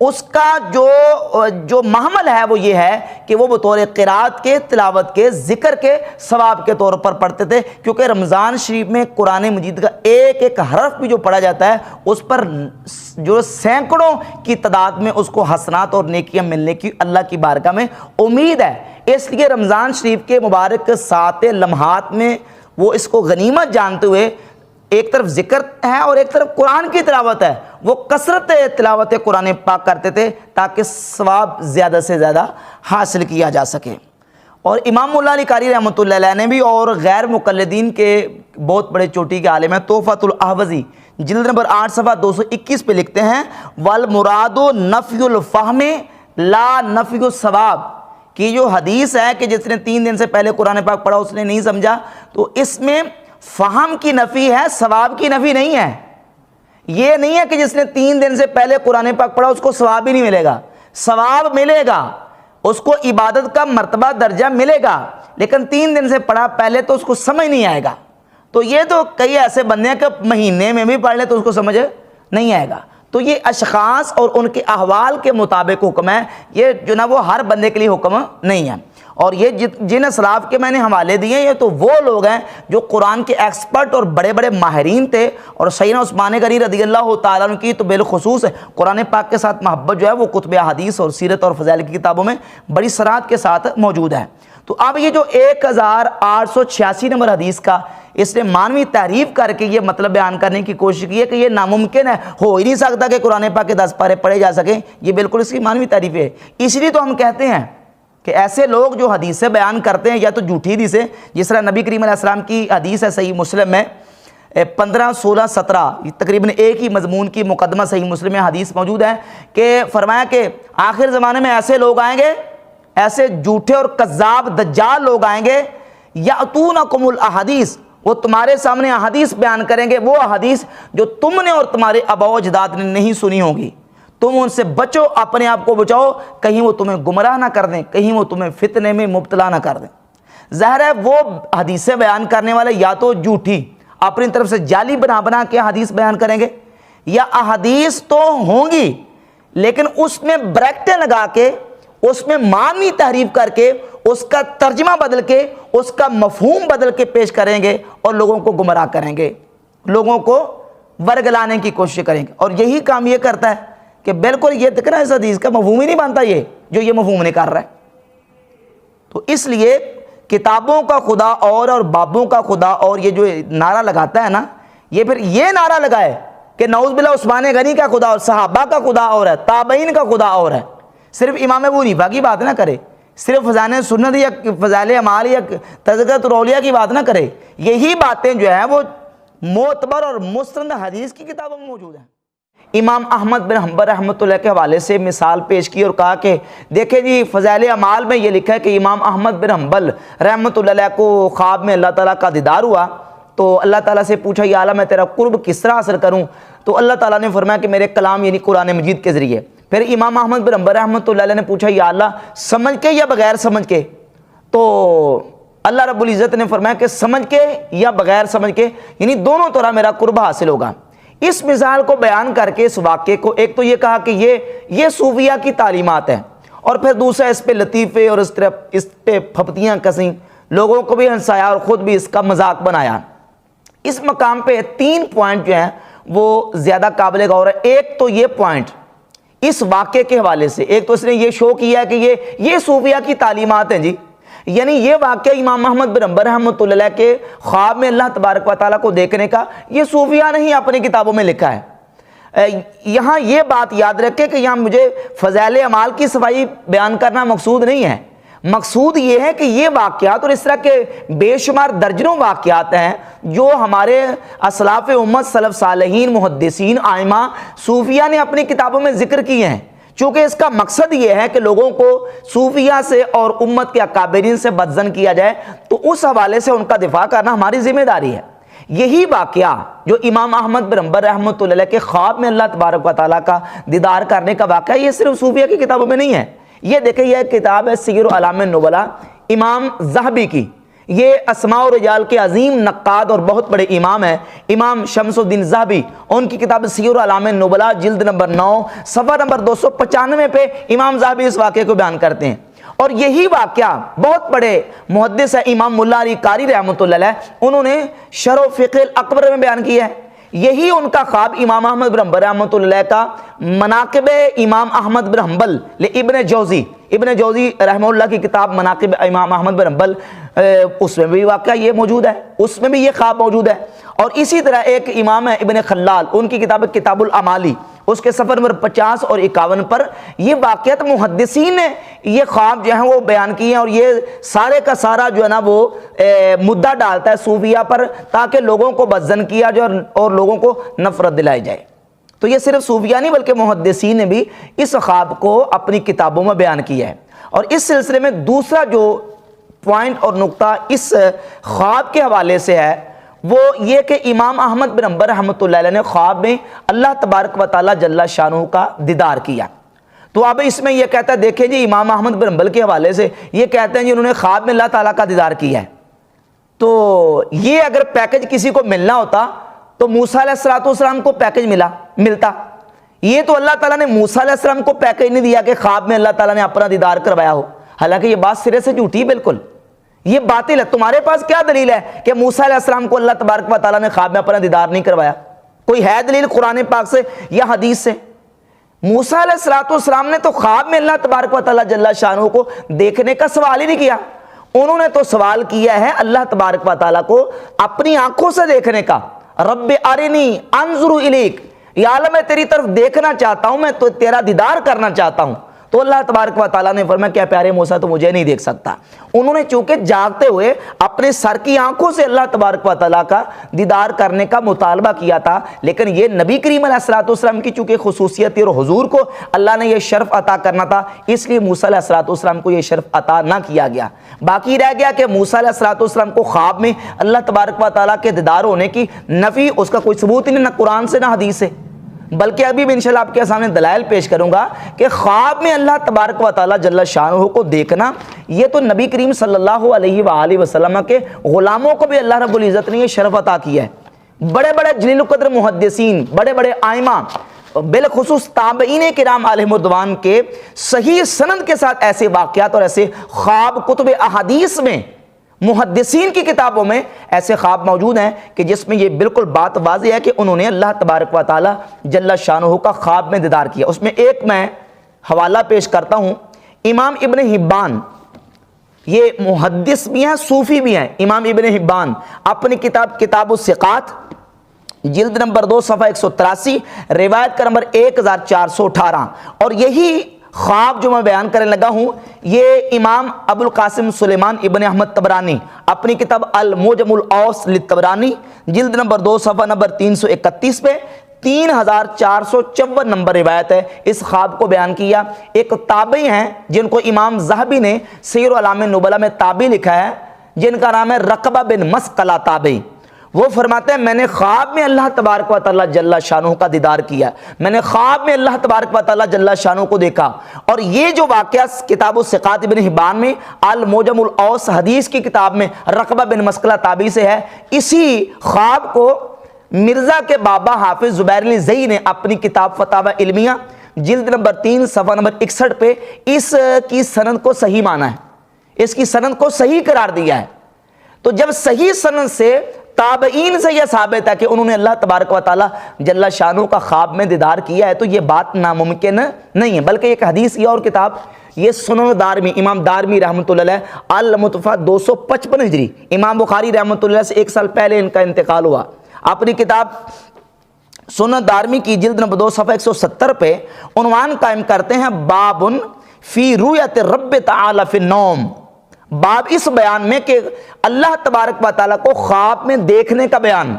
اس کا جو محمل ہے وہ یہ ہے کہ وہ بطور قرات کے، تلاوت کے، ذکر کے ثواب کے طور پر پڑھتے تھے، کیونکہ رمضان شریف میں قرآن مجید کا ایک ایک حرف بھی جو پڑھا جاتا ہے اس پر جو سینکڑوں کی تعداد میں اس کو حسنات اور نیکیاں ملنے کی اللہ کی بارگاہ میں امید ہے۔ اس لیے رمضان شریف کے مبارک 7 لمحات میں وہ اس کو غنیمت جانتے ہوئے ایک طرف ذکر ہے اور ایک طرف قرآن کی تلاوت ہے، وہ کثرت تلاوت قرآن پاک کرتے تھے تاکہ ثواب زیادہ سے زیادہ حاصل کیا جا سکے۔ اور امام مولا علی قاری رحمۃ اللہ علیہ نے بھی اور غیر مقلدین کے بہت بڑے چوٹی کے عالم ہیں، تحفۃ الاحوذی جلد نمبر 8 صفحہ 221 پہ لکھتے ہیں والمراد نفی الفہم لا نفی الثواب، کہ جو حدیث ہے کہ جس نے 3 دن سے پہلے قرآن پاک پڑھا اس نے نہیں سمجھا، تو اس میں فہم کی نفی ہے، ثواب کی نفی نہیں ہے۔ یہ نہیں ہے کہ جس نے 3 دن سے پہلے قرآن پاک پڑھا اس کو ثواب ہی نہیں ملے گا، ثواب ملے گا، اس کو عبادت کا مرتبہ درجہ ملے گا، لیکن 3 دن سے پڑھا پہلے تو اس کو سمجھ نہیں آئے گا۔ تو یہ تو کئی ایسے بندے ہیں کہ مہینے میں بھی پڑھ لے تو اس کو سمجھ نہیں آئے گا۔ تو یہ اشخاص اور ان کے احوال کے مطابق حکم ہے، یہ جو نا وہ ہر بندے کے لیے حکم نہیں ہے۔ اور یہ جن اسلاف کے میں نے حوالے دیے یہ تو وہ لوگ ہیں جو قرآن کے ایکسپرٹ اور بڑے بڑے ماہرین تھے، اور سیدنا عثمان غنی رضی اللہ تعالیٰ عنہ کی تو بالخصوص قرآن پاک کے ساتھ محبت جو ہے وہ کتب حدیث اور سیرت اور فضائل کی کتابوں میں بڑی صراحت کے ساتھ موجود ہے۔ تو اب یہ جو 1886 نمبر حدیث کا اس نے مانوی تعریف کر کے یہ مطلب بیان کرنے کی کوشش کی ہے کہ یہ ناممکن ہے، ہو ہی نہیں سکتا کہ قرآن پاک کے 10 پارے پڑھے جا سکیں، یہ بالکل اس کی مانوی تعریف ہے۔ اس لیے تو ہم کہتے ہیں کہ ایسے لوگ جو حدیثیں بیان کرتے ہیں یا تو جھوٹی حدیثیں، جس طرح نبی کریم علیہ السلام کی حدیث ہے صحیح مسلم میں 15، 16، 17 تقریباً ایک ہی مضمون کی مقدمہ صحیح مسلم میں حدیث موجود ہے کہ فرمایا کہ آخر زمانے میں ایسے لوگ آئیں گے، ایسے جھوٹے اور کذاب دجال لوگ آئیں گے، یاتونکم الاحادیث، وہ تمہارے سامنے احادیث بیان کریں گے، وہ احادیث جو تم نے اور تمہارے آباء و اجداد نے نہیں سنی ہوگی، تم ان سے بچو، اپنے آپ کو بچاؤ، کہیں وہ تمہیں گمراہ نہ کر دیں، کہیں وہ تمہیں فتنے میں مبتلا نہ کر دیں۔ ظاہر ہے وہ حدیثیں بیان کرنے والے یا تو جھوٹی اپنی طرف سے جعلی بنا کے حدیث بیان کریں گے، یا احادیث تو ہوں گی لیکن اس میں بریکٹیں لگا کے، اس میں معنی تحریف کر کے، اس کا ترجمہ بدل کے، اس کا مفہوم بدل کے پیش کریں گے اور لوگوں کو گمراہ کریں گے، لوگوں کو ورگلانے کی کوشش کریں گے۔ اور یہی کام یہ کرتا ہے کہ بالکل یہ دیکھ رہا ہے اس حدیث کا مفہوم ہی نہیں بنتا، یہ جو یہ مفہوم نکال رہا ہے۔ تو اس لیے کتابوں کا خدا اور بابوں کا خدا اور یہ جو نعرہ لگاتا ہے نا، یہ پھر یہ نعرہ لگائے کہ نعوذ باللہ عثمان غنی کا خدا اور صحابہ کا خدا اور ہے، تابعین کا خدا اور ہے، صرف امام ابو حنیفہ کی بات نہ کرے، صرف فضائل سنت یا فضائل اعمال یا تذکرۃ الاولیاء کی بات نہ کرے، یہی باتیں جو ہیں وہ معتبر اور مستند حدیث کی کتابوں میں موجود ہیں۔ امام احمد بن حنبل رحمۃ اللہ کے حوالے سے مثال پیش کی اور کہا کہ دیکھیں جی فضائل اعمال میں یہ لکھا ہے کہ امام احمد بن حنبل رحمۃ اللہ علیہ کو خواب میں اللہ تعالیٰ کا دیدار ہوا، تو اللہ تعالیٰ سے پوچھا یا اللہ میں تیرا قرب کس طرح حاصل کروں، تو اللہ تعالیٰ نے فرمایا کہ میرے کلام یعنی قرآن مجید کے ذریعے۔ پھر امام احمد بن حنبل رحمۃ اللہ علیہ نے پوچھا یا اللہ سمجھ کے یا بغیر سمجھ کے، تو اللہ رب العزت نے فرمایا کہ سمجھ کے یا بغیر سمجھ کے، یعنی دونوں طرح میرا قرب حاصل ہوگا۔ اس مثال کو بیان کر کے اس واقعے کو ایک تو یہ کہا کہ یہ صوفیہ کی تعلیمات ہیں، اور پھر دوسرا اس پہ لطیفے اور اس پہ پھپتیاں کسیں، لوگوں کو بھی ہنسایا اور خود بھی اس کا مذاق بنایا۔ اس مقام پہ 3 پوائنٹ جو ہیں وہ زیادہ قابل غور ہے۔ ایک تو یہ پوائنٹ اس واقعے کے حوالے سے، ایک تو اس نے یہ شو کیا ہے کہ یہ صوفیہ کی تعلیمات ہیں جی، یعنی یہ واقعہ امام احمد بن حنبل رحمۃ اللہ علیہ کے خواب میں اللہ تبارک و تعالیٰ کو دیکھنے کا یہ صوفیہ نے ہی اپنی کتابوں میں لکھا ہے۔ یہاں یہ بات یاد رکھے کہ یہاں مجھے فضائل اعمال کی صفائی بیان کرنا مقصود نہیں ہے، مقصود یہ ہے کہ یہ واقعات اور اس طرح کے بے شمار درجنوں واقعات ہیں جو ہمارے اسلاف امت سلف صالحین محدثین ائمہ صوفیہ نے اپنی کتابوں میں ذکر کیے ہیں، چونکہ اس کا مقصد یہ ہے کہ لوگوں کو صوفیہ سے اور امت کے اکابرین سے بدظن کیا جائے، تو اس حوالے سے ان کا دفاع کرنا ہماری ذمہ داری ہے۔ یہی واقعہ جو امام احمد بن حنبل رحمۃ اللہ علیہ کے خواب میں اللہ تبارک و تعالیٰ کا دیدار کرنے کا واقعہ، یہ صرف صوفیہ کی کتابوں میں نہیں ہے۔ یہ دیکھیں یہ کتاب ہے سیر اعلام النبلاء امام ذہبی کی، یہ اسماء و رجال کے عظیم نقاد اور بہت بڑے امام ہیں امام شمس الدین ذہبی، ان کی کتاب سیر اعلام النبلاء جلد نمبر 9 صفحہ نمبر 295 پہ امام ذہبی اس واقعے کو بیان کرتے ہیں۔ اور یہی واقعہ بہت بڑے محدث ہے امام مولا علی قاری رحمۃ اللہ علیہ، انہوں نے شرح فقہ الاکبر میں بیان کیا ہے۔ یہی ان کا خواب امام احمد بن حنبل رحمۃ اللہ کا مناقب امام احمد بن حنبل لابن جوزی، ابن جوزی رحمہ اللہ کی کتاب مناقب امام احمد بن حنبل، اس میں بھی واقعہ یہ موجود ہے، اس میں بھی یہ خواب موجود ہے۔ اور اسی طرح ایک امام ہے ابن خلال، ان کی کتاب کتاب الامالی، اس کے صفحہ نمبر 50 اور 51 پر یہ واقعات محدثین نے یہ خواب جو ہیں وہ بیان کیے ہیں، اور یہ سارے کا سارا جو ہے نا وہ مدعا ڈالتا ہے صوفیہ پر، تاکہ لوگوں کو بدظن کیا جائے اور لوگوں کو نفرت دلائی جائے۔ تو یہ صرف صوفیہ نہیں بلکہ محدثین نے بھی اس خواب کو اپنی کتابوں میں بیان کیا ہے۔ اور اس سلسلے میں دوسرا جو پوائنٹ اور نقطہ اس خواب کے حوالے سے ہے وہ یہ کہ امام احمد بن حنبل رحمۃ اللہ علیہ نے خواب میں اللہ تبارک و تعالیٰ جل شانہ کا دیدار کیا۔ تو اب اس میں یہ کہتا ہے، دیکھیں جی امام احمد بن حنبل کے حوالے سے یہ کہتے ہیں جی انہوں نے خواب میں اللہ تعالیٰ کا دیدار کیا ہے، تو یہ اگر پیکج کسی کو ملنا ہوتا تو موسیٰ علیہ السلام کو پیکج ملتا۔ یہ تو اللہ تعالیٰ نے موسیٰ علیہ السلام کو پیکج نہیں دیا کہ خواب میں اللہ تعالیٰ نے اپنا دیدار کروایا ہو، حالانکہ یہ بات سرے سے جھوٹی، بالکل یہ باطل ہے۔ تمہارے پاس کیا دلیل ہے کہ موسیٰ علیہ السلام کو اللہ تبارک و تعالیٰ نے خواب میں اپنا دیدار نہیں کروایا؟ کوئی ہے دلیل قرآن پاک سے یا حدیث سے؟ موسیٰ علیہ السلام نے تو خواب میں اللہ تبارک و تعالیٰ جل شانہ کو دیکھنے کا سوال ہی نہیں کیا، انہوں نے تو سوال کیا ہے اللہ تبارک و تعالیٰ کو اپنی آنکھوں سے دیکھنے کا۔ رب ارنی انظر الیک، یا اللہ میں تیری طرف دیکھنا چاہتا ہوں، میں تو تیرا دیدار کرنا چاہتا ہوں۔ تو اللہ تبارک و تعالیٰ نے فرمایا کیا پیارے موسیٰ تو مجھے نہیں دیکھ سکتا۔ انہوں نے چونکہ جاگتے ہوئے اپنے سر کی آنکھوں سے اللہ تبارک و تعالیٰ کا دیدار کرنے کا مطالبہ کیا تھا، لیکن یہ نبی کریم علیہ السلام کی چونکہ خصوصیت تھی اور حضور کو اللہ نے یہ شرف عطا کرنا تھا، اس لیے موسیٰ علیہ السلام کو یہ شرف عطا نہ کیا گیا۔ باقی رہ گیا کہ موسیٰ علیہ السلام کو خواب میں اللہ تبارک و تعالیٰ کے دیدار ہونے کی نفی، اس کا کوئی ثبوت ہی نہیں، نہ قرآن سے نہ حدیث سے، بلکہ ابھی بھی انشاءاللہ آپ کے سامنے دلائل پیش کروں گا کہ خواب میں اللہ تبارک و تعالیٰ جل شانہ کو دیکھنا یہ تو نبی کریم صلی اللہ علیہ وآلہ وسلم کے غلاموں کو بھی اللہ رب العزت نے یہ شرف عطا کیا ہے۔ بڑے بڑے جلیل القدر محدثین، بڑے بڑے ائمہ، بالخصوص تابعین کرام علیہم الرضوان کے صحیح سند کے ساتھ ایسے واقعات اور ایسے خواب کتب احادیث میں، محدثین کی کتابوں میں ایسے خواب موجود ہیں کہ جس میں یہ بالکل بات واضح ہے کہ انہوں نے اللہ تبارک و تعالیٰ جل شانہ کا خواب میں دیدار کیا۔ اس میں ایک میں حوالہ پیش کرتا ہوں، امام ابن حبان، یہ محدث بھی ہیں صوفی بھی ہیں، امام ابن حبان اپنی کتاب کتاب الثقات جلد نمبر 2 صفحہ 183 روایت کا نمبر 1418، اور یہی خواب جو میں بیان کرنے لگا ہوں یہ امام ابو القاسم سلیمان ابن احمد طبرانی اپنی کتاب المعجم الاوسط للطبرانی جلد نمبر 2 صفحہ نمبر 331 پہ 3454 نمبر روایت ہے، اس خواب کو بیان کیا۔ ایک تابعی ہیں جن کو امام ذہبی نے سیر اعلام نبلا میں تابعی لکھا ہے، جن کا نام ہے رقبہ بن مسقلہ تابعی۔ وہ فرماتے ہیں میں نے خواب میں اللہ تبارک و تعالیٰ جل شانہ کا دیدار کیا، میں نے خواب میں اللہ تبارک و تعالیٰ جل شانہ کو دیکھا۔ اور یہ جو واقعہ کتاب الثقات ابن حبان میں، المعجم الاوسط حدیث کی کتاب میں رقبہ بن مسقلہ تابعی سے ہے، اسی خواب کو مرزا کے بابا حافظ زبیر علی زئی نے اپنی کتاب فتاوی علمیہ جلد نمبر 3 صفحہ نمبر 61 پہ اس کی سند کو صحیح مانا ہے، اس کی سند کو صحیح قرار دیا ہے۔ تو جب صحیح سند سے تابعین سے یہ ثابت ہے کہ انہوں نے اللہ تبارک و تعالیٰ جل شانہ کا خواب میں دیدار کیا ہے، تو یہ بات ناممکن نہیں ہے، بلکہ ایک حدیث یہ اور کتاب یہ سنن دارمی، امام دارمی رحمۃ اللہ علیہ المتوفیٰ 255 ہجری، امام بخاری رحمۃ اللہ سے 1 سال پہلے ان کا انتقال ہوا، اپنی کتاب سنن دارمی کی جلد نمبر 2 صفحہ 170 پہ عنوان قائم کرتے ہیں بابن فی رؤیت رب تعالی فی النوم، باب اس بیان میں کہ اللہ تبارک و تعالیٰ کو خواب میں دیکھنے کا بیان،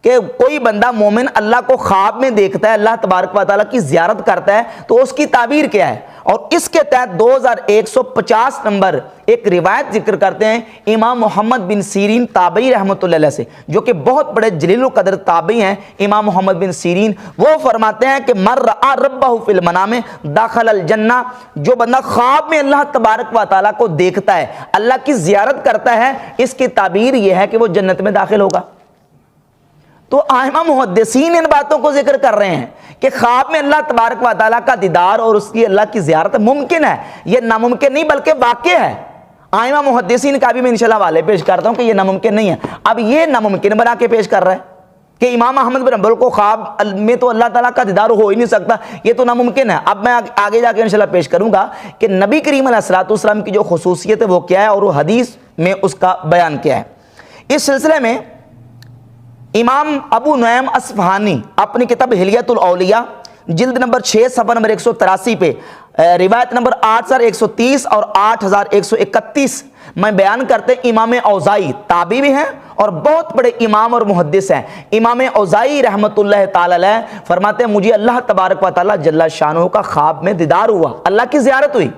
کہ کوئی بندہ مومن اللہ کو خواب میں دیکھتا ہے، اللہ تبارک و تعالیٰ کی زیارت کرتا ہے تو اس کی تعبیر کیا ہے۔ اور اس کے تحت 2150 نمبر ایک روایت ذکر کرتے ہیں امام محمد بن سیرین تابعی رحمۃ اللہ علیہ سے، جو کہ بہت بڑے جلیل القدر تابعی ہیں امام محمد بن سیرین۔ وہ فرماتے ہیں کہ من رأى ربہ فی المنام داخل الجنہ، جو بندہ خواب میں اللہ تبارک و تعالیٰ کو دیکھتا ہے، اللہ کی زیارت کرتا ہے، اس کی تعبیر یہ ہے کہ وہ جنت میں داخل ہوگا۔ تو ائمہ محدثین ان باتوں کو ذکر کر رہے ہیں کہ خواب میں اللہ تبارک و تعالیٰ کا دیدار اور اس کی اللہ کی زیارت ممکن ہے، یہ ناممکن نہیں بلکہ واقع ہے۔ ائمہ محدثین کا بھی میں انشاءاللہ حوالے پیش کرتا ہوں کہ یہ ناممکن نہیں ہے، اب یہ ناممکن بنا کے پیش کر رہا ہے۔ کہ امام احمد بن حنبل کو خواب میں تو اللہ تعالیٰ کا دیدار ہو ہی نہیں سکتا، یہ تو ناممکن ہے۔ اب میں آگے جا کے انشاءاللہ پیش کروں گا کہ نبی کریم علیہ الصلوۃ والسلام کی جو خصوصیت ہے وہ کیا ہے اور وہ حدیث میں اس کا بیان کیا ہے۔ اس سلسلے میں امام ابو نعیم اصفہانی اپنی کتاب حلیۃ الاولیاء جلد نمبر 6 صفحہ نمبر 183 پہ روایت نمبر 8130 اور 8131 میں بیان کرتے ہیں، امام اوزاعی تابعی بھی ہیں اور بہت بڑے امام اور محدث ہیں۔ امام اوزاعی رحمۃ اللہ تعالی علیہ فرماتے ہیں مجھے اللہ تبارک و تعالی جل شانہ کا خواب میں دیدار ہوا، اللہ کی زیارت ہوئی،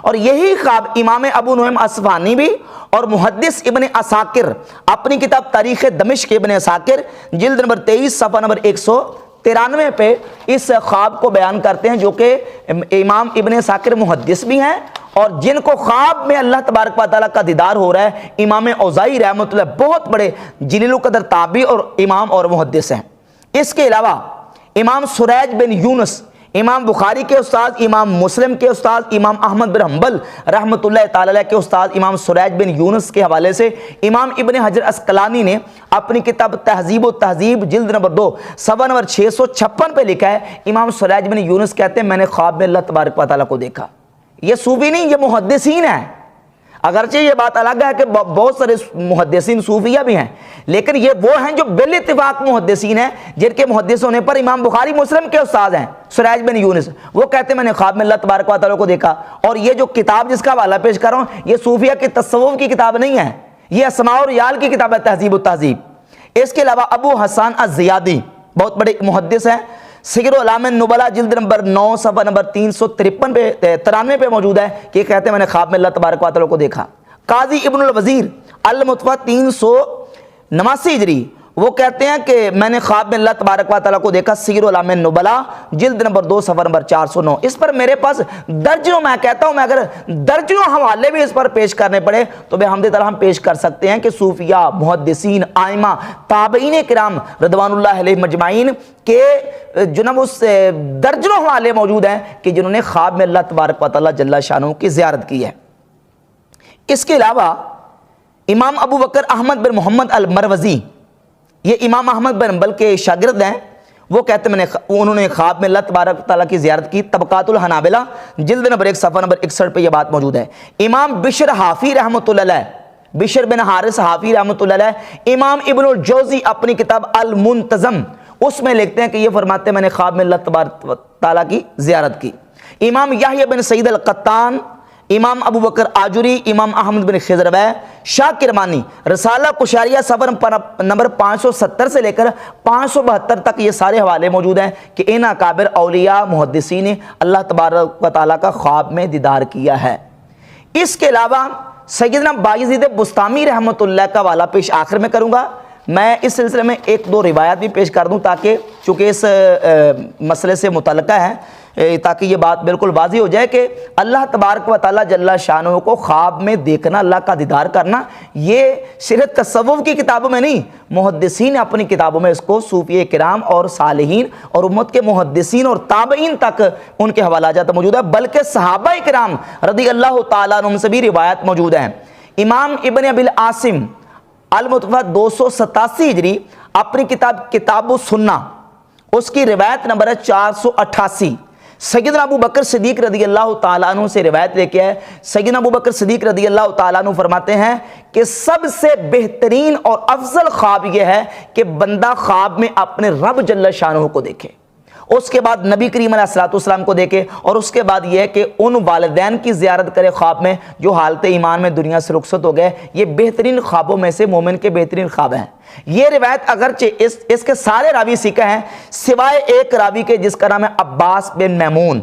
اور یہی خواب امام ابو نعیم اصفہانی بھی اور محدث ابن عساکر اپنی کتاب تاریخ دمشق ابن عساکر جلد نمبر 23 صفحہ نمبر 193 پہ اس خواب کو بیان کرتے ہیں، جو کہ امام ابن عساکر محدث بھی ہیں اور جن کو خواب میں اللہ تبارک و تعالیٰ کا دیدار ہو رہا ہے۔ امام اوزاعی رحمۃ اللہ بہت بڑے جلیل القدر تابعی اور امام اور محدث ہیں۔ اس کے علاوہ امام سریج بن یونس، امام بخاری کے استاد، امام مسلم کے استاد، امام احمد بن حنبل رحمۃ اللہ تعالی علیہ کے استاد امام سریج بن یونس کے حوالے سے امام ابن حجر اسقلانی نے اپنی کتاب تہذیب و تہذیب جلد نمبر 2 صفحہ نمبر 656 پہ لکھا ہے، امام سریج بن یونس کہتے ہیں میں نے خواب میں اللہ تبارک و تعالیٰ کو دیکھا۔ یہ صوفی نہیں، یہ محدثین ہیں۔ اگرچہ یہ بات الگ ہے کہ بہت سارے محدثین صوفیہ بھی ہیں، لیکن یہ وہ ہیں جو بال اتفاق محدثین ہیں، جن کے محدث ہونے پر امام بخاری مسلم کے استاد ہیں سریج بن یونس۔ وہ کہتے ہیں میں نے خواب میں اللہ تبارک و تعالیٰ کو دیکھا، اور یہ جو کتاب جس کا حوالہ پیش کر رہا ہوں یہ صوفیہ کی تصوف کی کتاب نہیں ہے، یہ اسماء و رجال کی کتاب ہے تہذیب و تہذیب۔ اس کے علاوہ ابو حسان الزیادی بہت بڑے محدث ہیں، سیر اعلام النبلاء جلد نمبر 9 صفحہ نمبر 353 پہ موجود ہے کہ کہتے ہیں میں نے خواب میں اللہ تبارک و تعالیٰ کو دیکھا۔ قاضی ابن الوزیر المتوفی 389 ہجری وہ کہتے ہیں کہ میں نے خواب میں اللہ تبارک و تعالیٰ کو دیکھا، سیر اعلام النبلاء جلد نمبر 2 صفحہ نمبر 409۔ اس پر میرے پاس درجنوں، میں کہتا ہوں میں اگر درجنوں حوالے بھی اس پر پیش کرنے پڑے تو بحمد تعالیٰ ہم پیش کر سکتے ہیں کہ صوفیہ، محدثین، ائمہ، تابعین کرام رضوان اللہ علیہ مجمعین کے جناب اس درجنوں حوالے موجود ہیں کہ جنہوں نے خواب میں اللہ تبارک و تعالیٰ جل شانہ کی زیارت کی ہے۔ اس کے علاوہ امام ابو بکر احمد بن محمد المروزی، یہ امام احمد بن حنبل کے شاگرد ہیں، وہ کہتے ہیں انہوں نے خواب میں اللہ تبارک تعالیٰ کی زیارت کی۔ طبقات الحنابلہ جلد نمبر 1 صفحہ نمبر 61 پہ یہ بات موجود ہے۔ امام بشر حافی رحمۃ اللہ علیہ، بشر بن حارث حافی رحمۃ اللہ علیہ، امام ابن الجوزی اپنی کتاب المنتظم اس میں لکھتے ہیں کہ یہ فرماتے ہیں میں نے خواب میں اللہ تبارک تعالیٰ کی زیارت کی۔ امام یحییٰ بن سعید القطان، امام ابو بکر آجری، امام احمد بن خضروی، شاہ کرمانی رسالہ کشاریہ صفحہ نمبر 570 سے لے کر 572 تک یہ سارے حوالے موجود ہیں کہ ان اکابر اولیاء محدثین نے اللہ تبارک و تعالیٰ کا خواب میں دیدار کیا ہے۔ اس کے علاوہ سیدنا بایزید بسطامی رحمۃ اللہ کا حوالہ پیش آخر میں کروں گا۔ میں اس سلسلے میں 1-2 روایات بھی پیش کر دوں تاکہ چونکہ اس مسئلے سے متعلقہ ہے، تاکہ یہ بات بالکل واضح ہو جائے کہ اللہ تبارک و تعالیٰ جل شانہ کو خواب میں دیکھنا، اللہ کا دیدار کرنا، یہ صرف تصوف کی کتابوں میں نہیں، محدثین نے اپنی کتابوں میں اس کو صوفیہ کرام اور صالحین اور امت کے محدثین اور تابعین تک ان کے حوالات موجود ہے، بلکہ صحابہ کرام رضی اللہ تعالیٰ عنہم سے بھی روایت موجود ہیں۔ امام ابن ابی العاصم المتوفی 287 ہجری اپنی کتاب السنہ اس کی روایت نمبر ہے 488۔ سیدنا ابو بکر صدیق رضی اللہ تعالیٰ عنہ سے روایت لے کے ہے، سیدنا ابو بکر صدیق رضی اللہ تعالیٰ عنہ فرماتے ہیں کہ سب سے بہترین اور افضل خواب یہ ہے کہ بندہ خواب میں اپنے رب جل شانہ کو دیکھے، اس کے بعد نبی کریم علیہ الصلوۃ والسلام کو دیکھے، اور اس کے بعد یہ ہے کہ ان والدین کی زیارت کرے خواب میں جو حالت ایمان میں دنیا سے رخصت ہو گئے۔ یہ بہترین خوابوں میں سے مومن کے بہترین خواب ہیں۔ یہ روایت اگرچہ اس کے سارے راوی ثقہ ہیں سوائے ایک راوی کے جس کا نام ہے عباس بن میمون۔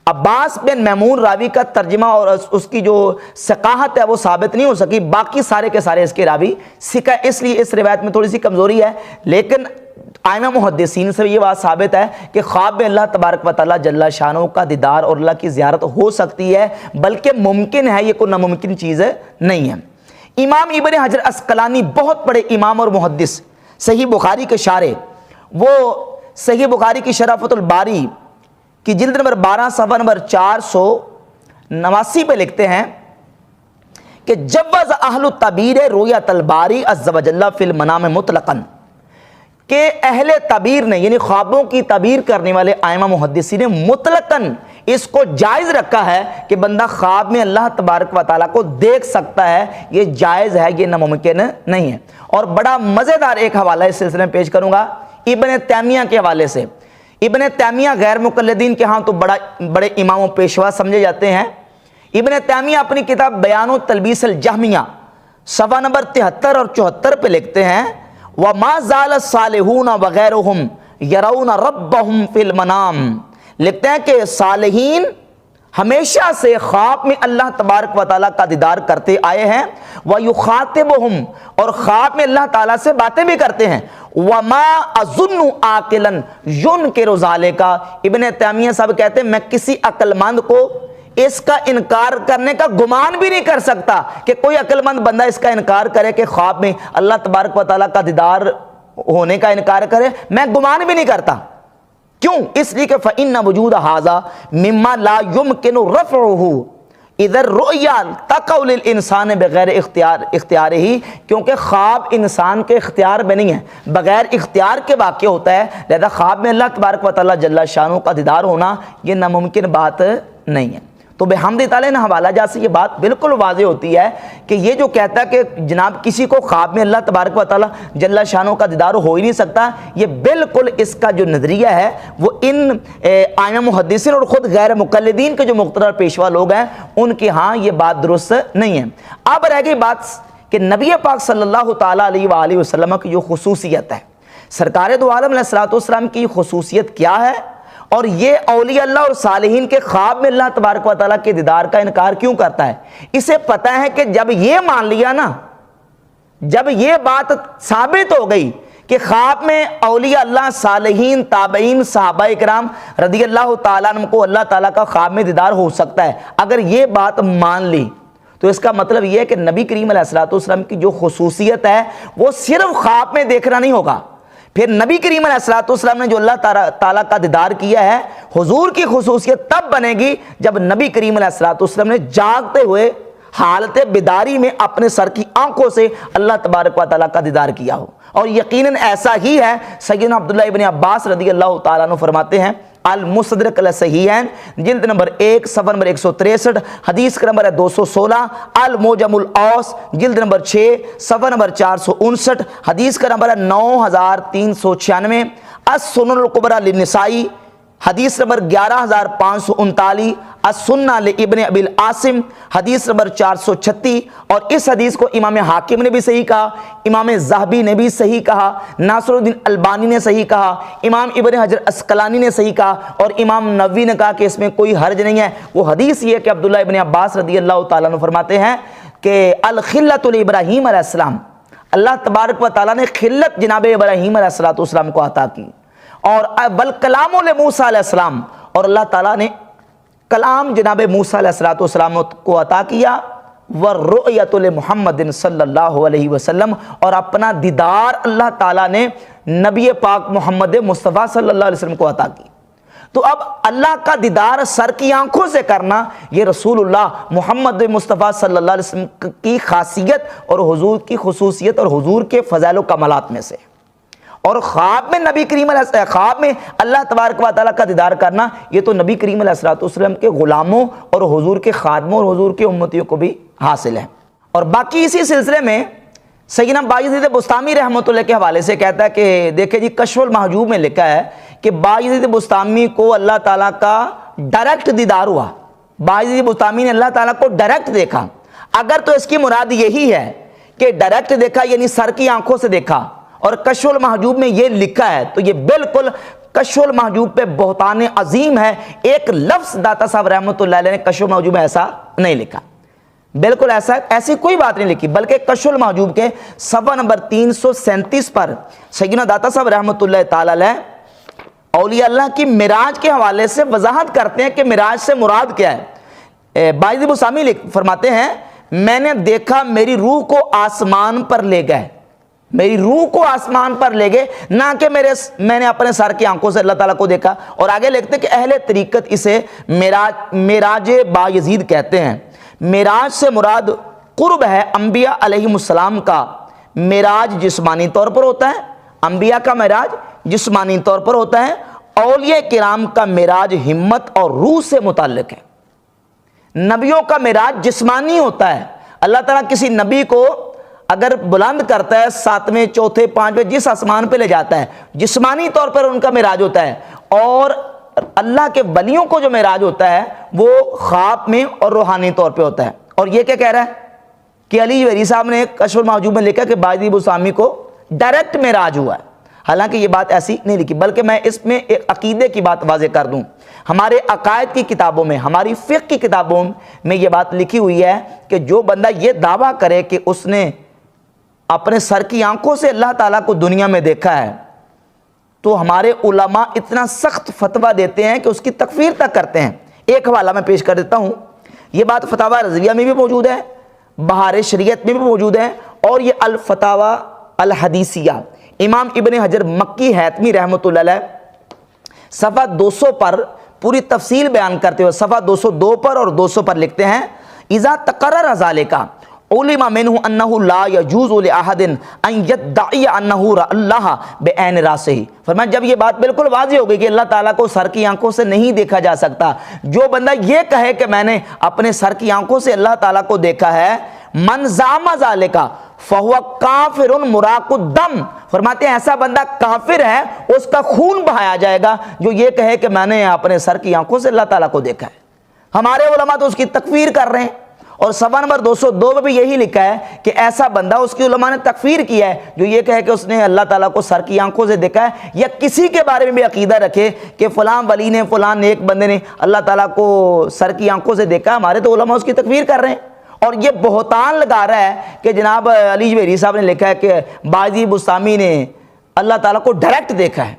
عباس بن میمون راوی کا ترجمہ اور اس کی جو ثقاہت ہے وہ ثابت نہیں ہو سکی، باقی سارے کے سارے اس کے راوی ثقہ، اس لیے اس روایت میں تھوڑی سی کمزوری ہے، لیکن ائمہ محدثین سے یہ بات ثابت ہے کہ خواب میں اللہ تبارک و تعالیٰ جل شانہ کا دیدار اور اللہ کی زیارت ہو سکتی ہے، بلکہ ممکن ہے، یہ کوئی ناممکن چیز نہیں ہے۔ امام ابن حجر اسقلانی بہت بڑے امام اور محدث، صحیح بخاری کے شارح، وہ صحیح بخاری کی شرح فتح الباری کی جلد نمبر 12 صفحہ نمبر 489 پہ لکھتے ہیں کہ جوز اہل التعبیر رؤیت الباری عز وجل فی المنام مطلقاً، کہ اہل تعبیر نے یعنی خوابوں کی تعبیر کرنے والے ائمہ محدثین نے مطلقاً اس کو جائز رکھا ہے کہ بندہ خواب میں اللہ تبارک و تعالیٰ کو دیکھ سکتا ہے، یہ جائز ہے، یہ ناممکن نہیں ہے۔ اور بڑا مزیدار ایک حوالہ اس سلسلے میں پیش کروں گا ابن تیمیہ کے حوالے سے۔ ابن تیمیہ غیر مقلدین کے ہاں تو بڑے امام و پیشوا سمجھے جاتے ہیں۔ ابن تیمیہ اپنی کتاب بیان و تلبیس الجہمیہ صفحہ نمبر 73 اور 74 پہ لکھتے ہیں وَمَا زَالَ الصَّالِحُونَ وَغَيْرُهُمْ يَرَوْنَ رَبَّهُمْ فِي الْمَنَامِ، لکھتے ہیں کہ صالحین ہمیشہ سے خواب میں اللہ تبارک و تعالیٰ کا دیدار کرتے آئے ہیں، وَيُخَاطِبُهُمْ اور خواب میں اللہ تعالیٰ سے باتیں بھی کرتے ہیں، وَمَا أَظُنُّ عَاقِلًا يُنْكِرُ ذَلِكَ، ابن تیمیہ صاحب کہتے ہیں میں کسی عقل مند کو اس کا انکار کرنے کا گمان بھی نہیں کر سکتا کہ کوئی عقل مند بندہ اس کا انکار کرے کہ خواب میں اللہ تبارک و تعالیٰ کا دیدار ہونے کا انکار کرے، میں گمان بھی نہیں کرتا۔ کیوں؟ اس لیے کہ فَإِنَّ وُجُودَ هَذَا مِمَّا لَا يُمْكِنُ رَفْعُهُ اِذَا الرُّؤْيَا تَقَعُ لِلْإِنسَانِ بغیر اختیارِهِ، کیونکہ خواب انسان کے اختیار میں نہیں ہے، بغیر اختیار کے واقع ہوتا ہے، لہذا خواب میں اللہ تبارک و تعالیٰ جل شانہ کا دیدار ہونا یہ ناممکن بات نہیں ہے۔ تو بحمد تعالیٰ نے حوالہ جات سے یہ بات بالکل واضح ہوتی ہے کہ یہ جو کہتا ہے کہ جناب کسی کو خواب میں اللہ تبارک و تعالیٰ جل شانہ کا دیدار ہو ہی نہیں سکتا، یہ بالکل اس کا جو نظریہ ہے وہ ان ائمہ محدثین اور خود غیر مقلدین کے جو مقتدر پیشوا لوگ ہیں ان کے ہاں یہ بات درست نہیں ہے۔ اب رہ گئی بات کہ نبی پاک صلی اللہ تعالیٰ علیہ وآلہ وسلم کی جو خصوصیت ہے، سرکار دو عالم علیہ الصلوۃ والسلام کی خصوصیت کیا ہے، اور یہ اولیاء اللہ اور صالحین کے خواب میں اللہ تبارک و تعالیٰ کے دیدار کا انکار کیوں کرتا ہے؟ اسے پتہ ہے کہ جب یہ مان لیا نا، جب یہ بات ثابت ہو گئی کہ خواب میں اولیاء اللہ، صالحین، تابعین، صحابہ اکرام رضی اللہ تعالیٰ عنہ کو اللہ تعالیٰ کا خواب میں دیدار ہو سکتا ہے، اگر یہ بات مان لی تو اس کا مطلب یہ ہے کہ نبی کریم علیہ الصلوۃ والسلام کی جو خصوصیت ہے وہ صرف خواب میں دیکھنا نہیں ہوگا۔ پھر نبی کریم علیہ الصلوۃ والسلام نے جو اللہ تعالیٰ کا دیدار کیا ہے، حضور کی خصوصیت تب بنے گی جب نبی کریم علیہ الصلوۃ والسلام نے جاگتے ہوئے حالت بیداری میں اپنے سر کی آنکھوں سے اللہ تبارک و تعالیٰ کا دیدار کیا ہو، اور یقیناً ایسا ہی ہے۔ سیدنا عبداللہ ابن عباس رضی اللہ تعالیٰ عنہ فرماتے ہیں المستدرک علی الصحیحین جلد نمبر 1 صفحہ نمبر 163 حدیث کا نمبر ہے 216، المعجم الاوس جلد نمبر 6 صفحہ نمبر 459 حدیث کا نمبر ہے 9396، السنن الکبریٰ للنسائی حدیث نمبر 11539، السنہ لابن ابی العاصم حدیث نمبر 436، اور اس حدیث کو امام حاکم نے بھی صحیح کہا، امام ذہبی نے بھی صحیح کہا، ناصر الدین البانی نے صحیح کہا، امام ابن حجر عسقلانی نے صحیح کہا، اور امام نووی نے کہا کہ اس میں کوئی حرج نہیں ہے۔ وہ حدیث یہ ہے کہ عبداللہ ابن عباس رضی اللہ تعالیٰ عنہ فرماتے ہیں کہ الخلۃ لابراہیم علیہ السلام، اللہ تبارک و تعالیٰ نے خلت جناب ابراہیم علیہ السلام کو عطا کی، اور بل کلام لموسیٰ علیہ السلام، اور اللہ تعالیٰ نے کلام جناب موسیٰ علیہ السلام کو عطا کیا، والرؤیت لمحمد صلی اللہ علیہ وسلم، اور اپنا دیدار اللہ تعالیٰ نے نبی پاک محمد مصطفیٰ صلی اللہ علیہ وسلم کو عطا کی۔ تو اب اللہ کا دیدار سر کی آنکھوں سے کرنا یہ رسول اللہ محمد مصطفیٰ صلی اللہ علیہ وسلم کی خاصیت اور حضور کی خصوصیت اور حضور کے فضائل و کمالات میں سے، اور خواب میں نبی کریم خواب میں اللہ تبارک و تعالیٰ کا دیدار کرنا یہ تو نبی کریم علیہ الصلوۃ والسلام کے غلاموں اور حضور کے خادموں اور حضور کے امتیوں کو بھی حاصل ہے۔ اور باقی اسی سلسلے میں سیدنا بایزید بسطامی رحمۃ اللہ کے حوالے سے کہتا ہے کہ دیکھیں جی کشف المحجوب میں لکھا ہے کہ بایزید بسطامی کو اللہ تعالیٰ کا ڈائریکٹ دیدار ہوا، بایزید بسطامی نے اللہ تعالیٰ کو ڈائریکٹ دیکھا۔ اگر تو اس کی مراد یہی ہے کہ ڈائریکٹ دیکھا یعنی سر کی آنکھوں سے دیکھا، اور کشف المحجوب میں یہ لکھا ہے، تو یہ بالکل کشف المحجوب پہ بہتان عظیم ہے۔ ایک لفظ داتا صاحب رحمۃ اللہ علیہ نے کشف المحجوب میں ایسا نہیں لکھا، بالکل ایسی کوئی بات نہیں لکھی، بلکہ کشف المحجوب کے صفحہ نمبر 337 پر سیدنا داتا صاحب رحمۃ اللہ تعالی علیہ اولیاء اللہ کی معراج کے حوالے سے وضاحت کرتے ہیں کہ معراج سے مراد کیا ہے۔ بایزید بسطامی فرماتے ہیں میں نے دیکھا میری روح کو آسمان پر لے گئے، میری روح کو آسمان پر لے گئے، نہ کہ میں نے اپنے سر کی آنکھوں سے اللہ تعالیٰ کو دیکھا۔ اور آگے لکھتے ہیں کہ اہل طریقت اسے معراج بایزید کہتے ہیں۔ معراج سے مراد قرب ہے انبیاء علیہم السلام کا۔ معراج جسمانی طور پر ہوتا ہے انبیاء کا معراج جسمانی طور پر ہوتا ہے، اولیاء کرام کا معراج ہمت اور روح سے متعلق ہے۔ نبیوں کا معراج جسمانی ہوتا ہے، اللہ تعالیٰ کسی نبی کو اگر بلند کرتا ہے 7ویں 4تھے 5ویں جس آسمان پہ لے جاتا ہے، جسمانی طور پر ان کا معراج ہوتا ہے، اور اللہ کے ولیوں کو جو معراج ہوتا ہے وہ خواب میں اور روحانی طور پہ ہوتا ہے۔ اور یہ کیا کہہ رہا ہے کہ علی جوہری صاحب نے کشف المحجوب میں لکھا کہ باجی بسامی کو ڈائریکٹ معراج ہوا ہے، حالانکہ یہ بات ایسی نہیں لکھی، بلکہ میں اس میں ایک عقیدے کی بات واضح کر دوں۔ ہمارے عقائد کی کتابوں میں، ہماری فقہ کی کتابوں میں یہ بات لکھی ہوئی ہے کہ جو بندہ یہ دعویٰ کرے کہ اس نے اپنے سر کی آنکھوں سے اللہ تعالیٰ کو دنیا میں دیکھا ہے، تو ہمارے علماء اتنا سخت فتویٰ دیتے ہیں کہ اس کی تکفیر تک کرتے ہیں۔ ایک حوالہ میں پیش کر دیتا ہوں، یہ بات فتاوی رضویہ میں بھی موجود ہے، بہار شریعت میں بھی موجود ہے، اور یہ الفتاوی الحدیثیہ امام ابن حجر مکی حیتمی رحمۃ اللہ علیہ صفحہ 200 پر پوری تفصیل بیان کرتے ہوئے صفحہ 202 پر اور 200 پر لکھتے ہیں، اذا تقرر ذالک علم منہ انہ لا یجوز لأحد ان یدعی انہ اللہ بعین راسہ۔ فرمایا جب یہ بات بالکل واضح ہو گئی کہ اللہ تعالیٰ کو سر کی آنکھوں سے نہیں دیکھا جا سکتا، جو بندہ یہ کہے کہ میں نے اپنے سر کی آنکھوں سے اللہ تعالیٰ کو دیکھا ہے، من زعم ذالک فہو کافر مراق الدم، فرماتے ہیں ایسا بندہ کافر ہے، اس کا خون بہایا جائے گا جو یہ کہے کہ میں نے اپنے سر کی آنکھوں سے اللہ تعالیٰ کو دیکھا ہے۔ ہمارے علماء تو اس کی تکفیر کر رہے ہیں، اور صفحہ نمبر 202 میں بھی یہی لکھا ہے کہ ایسا بندہ، اس کی علماء نے تکفیر کیا ہے جو یہ کہے کہ اس نے اللہ تعالیٰ کو سر کی آنکھوں سے دیکھا ہے، یا کسی کے بارے میں بھی عقیدہ رکھے کہ فلاں ولی نے، فلاں نیک بندے نے اللہ تعالیٰ کو سر کی آنکھوں سے دیکھا، ہمارے تو علماء اس کی تکفیر کر رہے ہیں۔ اور یہ بہتان لگا رہا ہے کہ جناب علی جوہری صاحب نے لکھا ہے کہ باجی بسامی نے اللہ تعالیٰ کو ڈائریکٹ دیکھا ہے،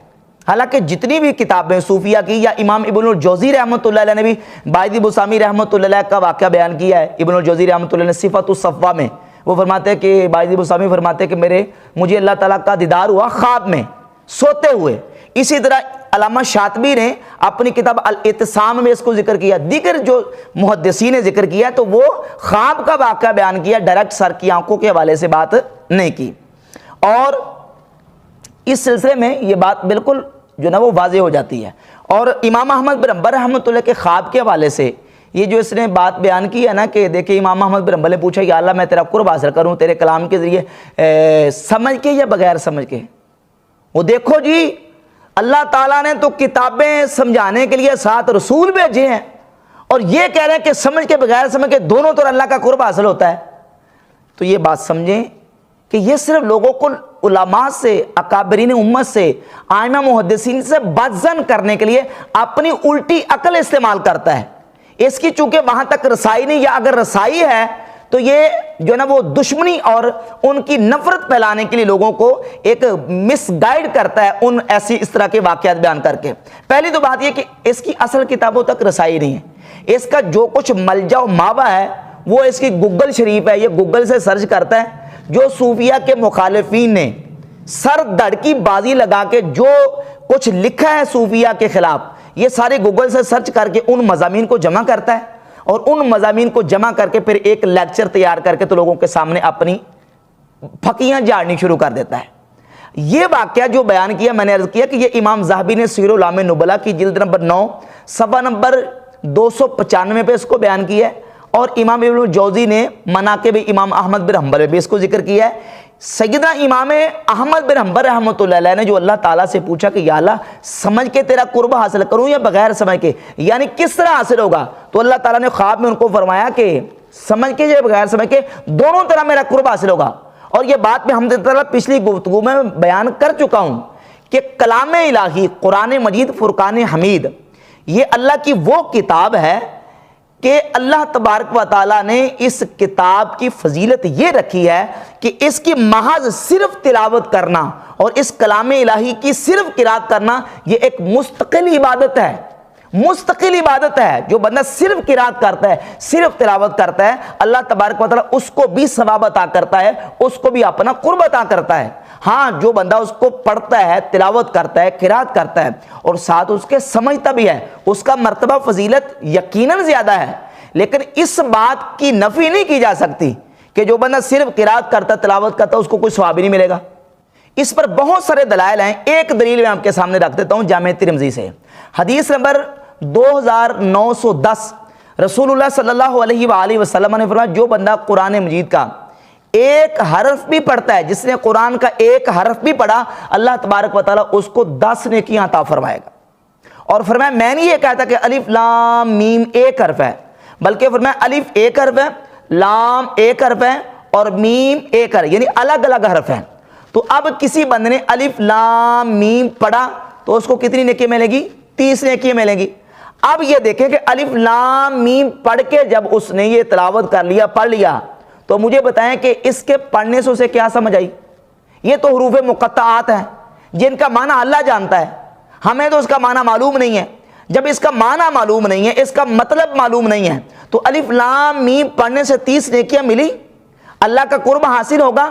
حالانکہ جتنی بھی کتابیں صوفیہ کی، یا امام ابن الجوزی رحمۃ اللہ علیہ نے بھی باجی بسامی رحمۃ اللہ علیہ کا واقعہ بیان کیا ہے۔ ابن الجوزی رحمۃ اللہ نے صفۃ الصفوہ میں وہ فرماتے ہیں کہ باجی بسامی فرماتے ہیں کہ مجھے اللہ تعالیٰ کا دیدار ہوا خواب میں سوتے ہوئے۔ اسی طرح علامہ شاطبی نے اپنی کتاب الاعتصام میں اس کو ذکر کیا، دیگر جو محدثین نے ذکر کیا تو وہ خواب کا واقعہ بیان کیا، ڈائریکٹ سر کی آنکھوں کے حوالے سے بات نہیں کی۔ اور اس سلسلے میں یہ بات بالکل جو نا وہ واضح ہو جاتی ہے۔ اور امام احمد بن حنبل رحمۃ اللہ کے خواب کے حوالے سے یہ جو اس نے بات بیان کی ہے نا کہ دیکھیں امام احمد بن حنبل نے پوچھا یا اللہ میں تیرا قرب حاصل کروں تیرے کلام کے ذریعے، سمجھ کے یا بغیر سمجھ کے؟ وہ دیکھو جی، اللہ تعالیٰ نے تو کتابیں سمجھانے کے لیے 7 رسول بھیجے ہیں، اور یہ کہہ رہے ہیں کہ سمجھ کے بغیر سمجھ کے دونوں طرح اللہ کا قرب حاصل ہوتا ہے۔ تو یہ بات سمجھیں کہ یہ صرف لوگوں کو علماء سے، اکابرین امت سے، ائمہ محدثین سے بدظن کرنے کے لیے اپنی الٹی عقل استعمال کرتا ہے۔ اس کی چونکہ وہاں تک رسائی نہیں، یا اگر رسائی ہے تو یہ جو نا وہ دشمنی اور ان کی نفرت پھیلانے کے لیے لوگوں کو ایک مس گائیڈ کرتا ہے ان اس طرح کے واقعات بیان کر کے۔ پہلی تو بات یہ کہ اس کی اصل کتابوں تک رسائی نہیں ہے، اس کا جو کچھ ملجا و ماوا ہے وہ اس کی گوگل شریف ہے، یہ گوگل سے سرچ کرتا ہے۔ جو صوفیہ کے مخالفین نے سر دڑ کی بازی لگا کے جو کچھ لکھا ہے صوفیہ کے خلاف، یہ سارے گوگل سے سرچ کر کے ان مضامین کو جمع کرتا ہے، اور ان مضامین کو جمع کر کے پھر ایک لیکچر تیار کر کے تو لوگوں کے سامنے اپنی پھکیاں جھاڑنی شروع کر دیتا ہے۔ یہ واقعہ جو بیان کیا میں نے عرض کیا کہ یہ امام ذہبی نے سیر اعلام نبلاء کی جلد نمبر 9 صفحہ نمبر 295 پہ اس کو بیان کیا ہے، اور امام ابن الجوزی نے مناقب امام احمد بن حنبل میں بھی اس کو ذکر کیا ہے۔ سیدنا امام احمد بن حنبل رحمۃ اللہ علیہ نے جو اللہ تعالیٰ سے پوچھا کہ یا اللہ سمجھ کے تیرا قرب حاصل کروں یا بغیر سمجھ کے، یعنی کس طرح حاصل ہوگا، تو اللہ تعالیٰ نے خواب میں ان کو فرمایا کہ سمجھ کے یا بغیر سمجھ کے دونوں طرح میرا قرب حاصل ہوگا۔ اور یہ بات میں حمد تعالیٰ پچھلی گفتگو میں بیان کر چکا ہوں کہ کلام الہی قرآن مجید فرقان حمید یہ اللہ کی وہ کتاب ہے کہ اللہ تبارک و تعالیٰ نے اس کتاب کی فضیلت یہ رکھی ہے کہ اس کی محض صرف تلاوت کرنا اور اس کلام الہی کی صرف قرات کرنا یہ ایک مستقل عبادت ہے، مستقل عبادت ہے۔ جو بندہ صرف قرات کرتا ہے، صرف تلاوت کرتا ہے، اللہ تبارک و تعالیٰ اس کو بھی ثواب عطا کرتا ہے، اس کو بھی اپنا قرب عطا کرتا ہے۔ ہاں جو بندہ اس کو پڑھتا ہے، تلاوت کرتا ہے، قرات کرتا ہے اور ساتھ اس کے سمجھتا بھی ہے، اس کا مرتبہ فضیلت یقیناً زیادہ ہے۔ لیکن اس بات کی نفی نہیں کی جا سکتی کہ جو بندہ صرف قرات کرتا، تلاوت کرتا، اس کو کوئی ثواب ہی نہیں ملے گا۔ اس پر بہت سارے دلائل ہیں. ایک دلیل میں آپ کے سامنے رکھ دیتا ہوں جامع ترمذی سے. حدیث نمبر 2910 رسول اللہ صلی اللہ علیہ وآلہ وسلم نے فرمایا جو بندہ قرآن مجید کا ایک حرف بھی پڑھتا ہے, جس نے قرآن کا ایک حرف بھی پڑھا, اللہ تبارک و تعالیٰ اس کو 10 نیکیاں عطا فرمائے گا. اور فرمایا میں نہیں یہ کہتا کہ الف لام میم ایک حرف ہے, بلکہ فرمایا الف ایک حرف ہے, لام ایک حرف ہے اور میم ایک حرف, یعنی الگ الگ حرف ہیں. تو اب کسی بندے نے الف لام میم پڑھا تو اس کو کتنی نیکیاں ملے گی؟ 30 نیکیاں ملیں گی. اب یہ دیکھیں کہ الف لام میم پڑھ کے جب اس نے یہ تلاوت کر لیا, پڑھ لیا, تو مجھے بتائیں کہ اس کے پڑھنے سے اسے کیا سمجھ آئی؟ یہ تو حروف مقطعات ہیں جن کا معنی اللہ جانتا ہے, ہمیں تو اس کا معنی معلوم نہیں ہے. جب اس کا معنی معلوم نہیں ہے, اس کا مطلب معلوم نہیں ہے, تو الف لام میم پڑھنے سے 30 نیکیاں ملی, اللہ کا قرب حاصل ہوگا؟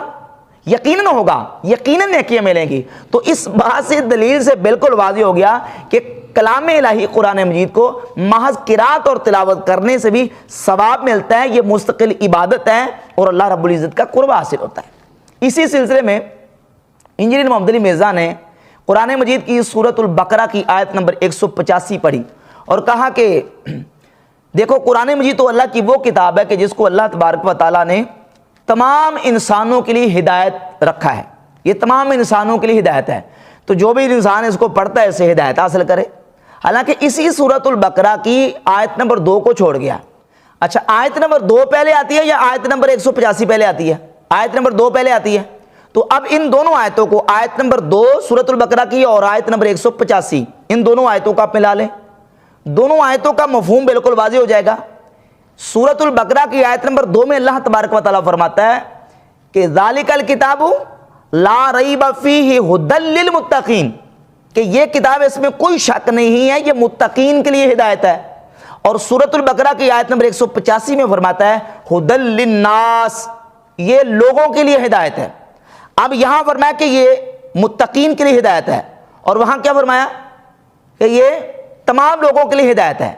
یقیناً ہوگا, یقیناً نیکیاں ملیں گی. تو اس بات سے دلیل سے بالکل واضح ہو گیا کہ کلام الہی قرآن مجید کو محض قرات اور تلاوت کرنے سے بھی ثواب ملتا ہے, یہ مستقل عبادت ہے اور اللہ رب العزت کا قرب حاصل ہوتا ہے. اسی سلسلے میں انجینئر محمد علی مرزا نے قرآن مجید کی سورۃ البقرہ کی آیت نمبر 185 پڑھی اور کہا کہ دیکھو قرآن مجید تو اللہ کی وہ کتاب ہے کہ جس کو اللہ تبارک و تعالیٰ نے تمام انسانوں کے لیے ہدایت رکھا ہے. یہ تمام انسانوں کے لیے ہدایت ہے, تو جو بھی انسان اس کو پڑھتا ہے اسے ہدایت حاصل کرے. حالانکہ اسی سورۃ البقرہ کی آیت نمبر 2 کو چھوڑ گیا. اچھا, آیت نمبر 2 پہلے آتی ہے یا آیت نمبر 185 پہلے آتی ہے؟ آیت نمبر 2 پہلے آتی ہے. تو اب ان دونوں آیتوں کو, آیت نمبر 2 سورۃ البقرہ کی اور آیت نمبر 185, ان دونوں آیتوں کو آپ ملا لیں, دونوں آیتوں کا مفہوم بالکل واضح ہو جائے گا. سورۃ البقرہ کی آیت نمبر 2 میں اللہ تبارک و تعالیٰ فرماتا ہے کہ ذالک الکتاب لا ریب فیہ ھدی للمتقین, کہ یہ کتاب اس میں کوئی شک نہیں ہے, یہ متقین کے لیے ہدایت ہے. اور سورۃ البقرہ کی آیت نمبر 185 میں فرماتا ہے ھدی للناس, یہ لوگوں کے لیے ہدایت ہے. اب یہاں فرمایا کہ یہ متقین کے لیے ہدایت ہے, اور وہاں کیا فرمایا کہ یہ تمام لوگوں کے لیے ہدایت ہے.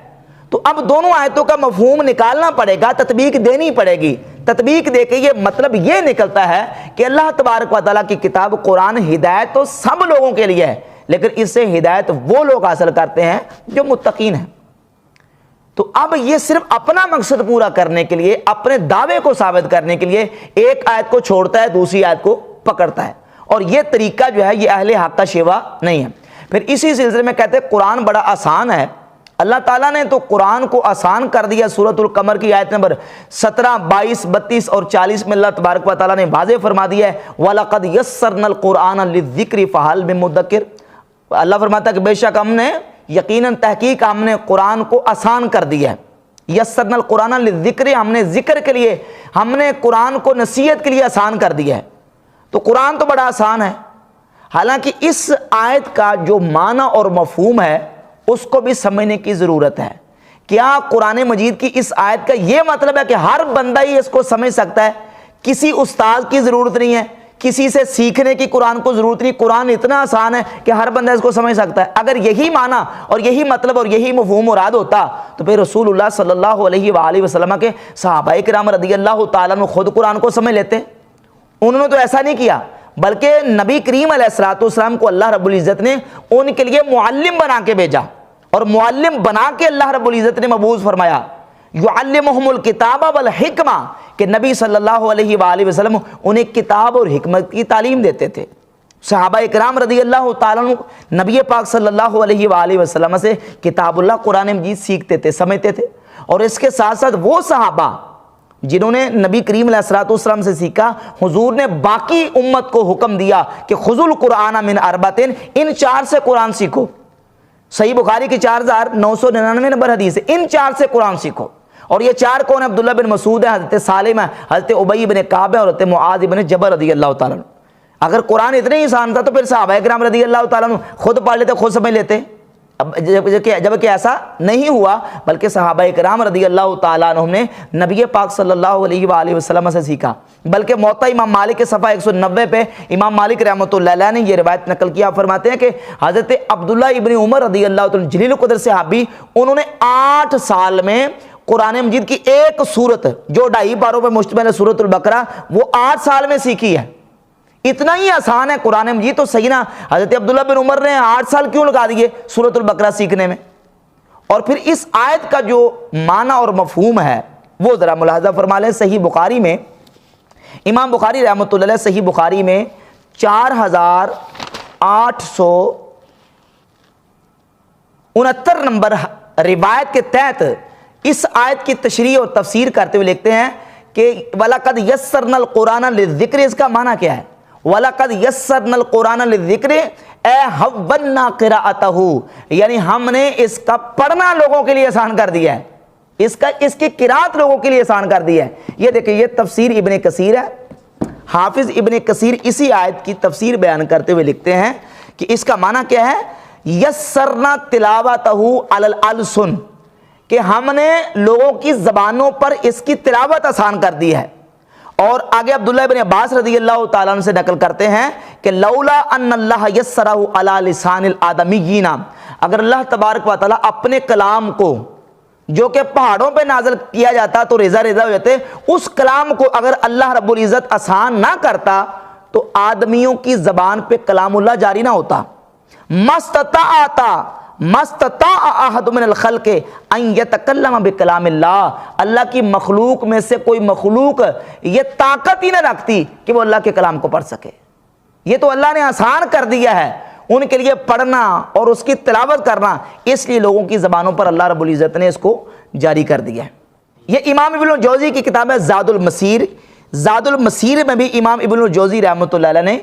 تو اب دونوں آیتوں کا مفہوم نکالنا پڑے گا, تطبیق دینی پڑے گی. تطبیق دے کے یہ مطلب یہ نکلتا ہے کہ اللہ تبارک و تعالیٰ کی کتاب قرآن ہدایت تو سب لوگوں کے لیے ہے, لیکن اس سے ہدایت وہ لوگ حاصل کرتے ہیں جو متقین ہیں. تو اب یہ صرف اپنا مقصد پورا کرنے کے لیے, اپنے دعوے کو ثابت کرنے کے لیے ایک آیت کو چھوڑتا ہے, دوسری آیت کو پکڑتا ہے, اور یہ طریقہ جو ہے یہ اہل حق کا شیوا نہیں ہے. پھر اسی سلسلے میں کہتے ہیں قرآن بڑا آسان ہے. اللہ تعالیٰ نے تو قرآن کو آسان کر دیا. سورۃ القمر کی آیت نمبر 17, 22, 32 اور 40 میں اللہ تبارک و تعالیٰ نے واضح فرما دیا ہے وَلَقَدْ يَسَّرْنَا الْقُرْآنَ لِلذِّكْرِ فَهَلْ مِن مُدَّكِرٍ. اللہ فرماتا ہے کہ بے شک ہم نے یقیناً تحقیق ہم نے قرآن کو آسان کر دیا ہے. یسرنا القرآن للذکر, ہم نے ذکر کے لیے, ہم نے قرآن کو نصیحت کے لیے آسان کر دیا ہے. تو قرآن تو بڑا آسان ہے. حالانکہ اس آیت کا جو معنی اور مفہوم ہے اس کو بھی سمجھنے کی ضرورت ہے. کیا قرآن مجید کی اس آیت کا یہ مطلب ہے کہ ہر بندہ ہی اس کو سمجھ سکتا ہے, کسی استاد کی ضرورت نہیں ہے, کسی سے سیکھنے کی قرآن کو ضرورت نہیں, قرآن اتنا آسان ہے کہ ہر بندہ اس کو سمجھ سکتا ہے؟ اگر یہی معنی اور یہی مطلب اور یہی مفہوم مراد ہوتا تو پھر رسول اللہ صلی اللہ علیہ وآلہ وسلم کے صحابہ کرام رضی اللہ تعالیٰ عنہ خود قرآن کو سمجھ لیتے. انہوں نے تو ایسا نہیں کیا, بلکہ نبی کریم علیہ السلام کو اللہ رب العزت نے ان کے لیے معلم بنا کے بھیجا, اور معلم بنا کے اللہ رب العزت نے مبعوث فرمایا یعلمہم الکتاب والحکمہ, کہ نبی صلی اللہ علیہ وآلہ وسلم انہیں کتاب اور حکمت کی تعلیم دیتے تھے. صحابہ اکرام رضی اللہ تعالیٰ عنہ نبی پاک صلی اللہ علیہ وآلہ وسلم سے کتاب اللہ قرآن مجید سیکھتے تھے, سمجھتے تھے. اور اس کے ساتھ ساتھ وہ صحابہ جنہوں نے نبی کریم علیہ السلام سے سیکھا, حضور نے باقی امت کو حکم دیا کہ خذوا القرآن من اربعۃ, ان 4 سے قرآن سیکھو. صحیح بخاری کی 4999 نمبر حدیث ہے, ان 4 سے قرآن سیکھو. اور یہ 4 کون ہیں؟ عبداللہ بن مسعود ہے, حضرت سالم ہے, حضرت ابی بن کعب ہے, اور حضرت معاذ بن جبل رضی اللہ تعالیٰ عنہ. اگر قرآن اتنے ہی آسان تھا تو پھر صحابہ کرام رضی اللہ تعالیٰ عنہ خود پڑھ لیتے, خود سمجھ لیتے. اب جب کہ ایسا نہیں ہوا, بلکہ صحابہ کرام رضی اللہ تعالیٰ عنہ نے نبی پاک صلی اللہ علیہ وآلہ وسلم سے سیکھا. بلکہ موطا امام مالک کے صفحہ 190 پہ امام مالک رحمۃ اللہ علیہ نے یہ روایت نقل کیا. فرماتے ہیں کہ حضرت عبداللہ ابن عمر رضی اللہ تعالیٰ جلیل القدر صحابی, انہوں نے 8 سال میں قرآن مجید کی ایک سورت جو 2.5 پاروں پہ مشتمل ہے سورۃ البقرہ, وہ 8 سال میں سیکھی ہے. اتنا ہی آسان ہے قرآن مجید تو صحیح نا، حضرت عبداللہ بن عمر نے 8 سال کیوں لگا دیے سورۃ البقرہ سیکھنے میں؟ اور پھر اس آیت کا جو معنی اور مفہوم ہے وہ ذرا ملاحظہ فرما لیں۔ صحیح بخاری میں امام بخاری رحمۃ اللہ علیہ صحیح بخاری میں 4869 نمبر روایت کے تحت اس آیت کی تشریح اور تفسیر کرتے ہوئے لکھتے ہیں کہ وَلَقَدْ يَسَّرْنَا الْقُرْآنَ لِلذِّكْرِ، اس کا معنی کیا ہے؟ وَلَقَدْ يَسَّرْنَا الْقُرْآنَ لِلذِّكْرِ اے حَوَّلْنَا قِرَاءَتَهُ، یعنی ہم نے اس کا پڑھنا لوگوں کے لیے آسان کر دیا ہے، اس کی قرات لوگوں کے لیے آسان کر دی ہے۔ یہ دیکھیں یہ تفسیر ابن کثیر ہے، حافظ ابن کثیر اسی آیت کی تفسیر بیان کرتے ہوئے لکھتے ہیں کہ اس کا معنی کیا ہے؟ یسرنا تلاوتہ علی الالسن، کہ ہم نے لوگوں کی زبانوں پر اس کی تلاوت آسان کر دی ہے۔ اور آگے عبداللہ ابن عباس رضی اللہ تعالیٰ عنہ سے نقل کرتے ہیں کہ لولا ان اللہ یسرہ علی لسان الآدمیین، اگر اللہ تبارک و تعالیٰ اپنے کلام کو جو کہ پہاڑوں پہ نازل کیا جاتا تو ریزہ ریزہ ہو جاتے، اس کلام کو اگر اللہ رب العزت آسان نہ کرتا تو آدمیوں کی زبان پہ کلام اللہ جاری نہ ہوتا۔ مستطاع احد من الخلق ان یتکلم بکلام اللہ، اللہ کی مخلوق میں سے کوئی مخلوق یہ طاقت ہی نہ رکھتی کہ وہ اللہ کے کلام کو پڑھ سکے۔ یہ تو اللہ نے آسان کر دیا ہے ان کے لیے پڑھنا اور اس کی تلاوت کرنا، اس لیے لوگوں کی زبانوں پر اللہ رب العزت نے اس کو جاری کر دیا ہے۔ یہ امام ابن الجوزی کی کتاب ہے زاد المسیر، زاد المسیر میں بھی امام ابن الجوزی رحمۃ اللہ علیہ نے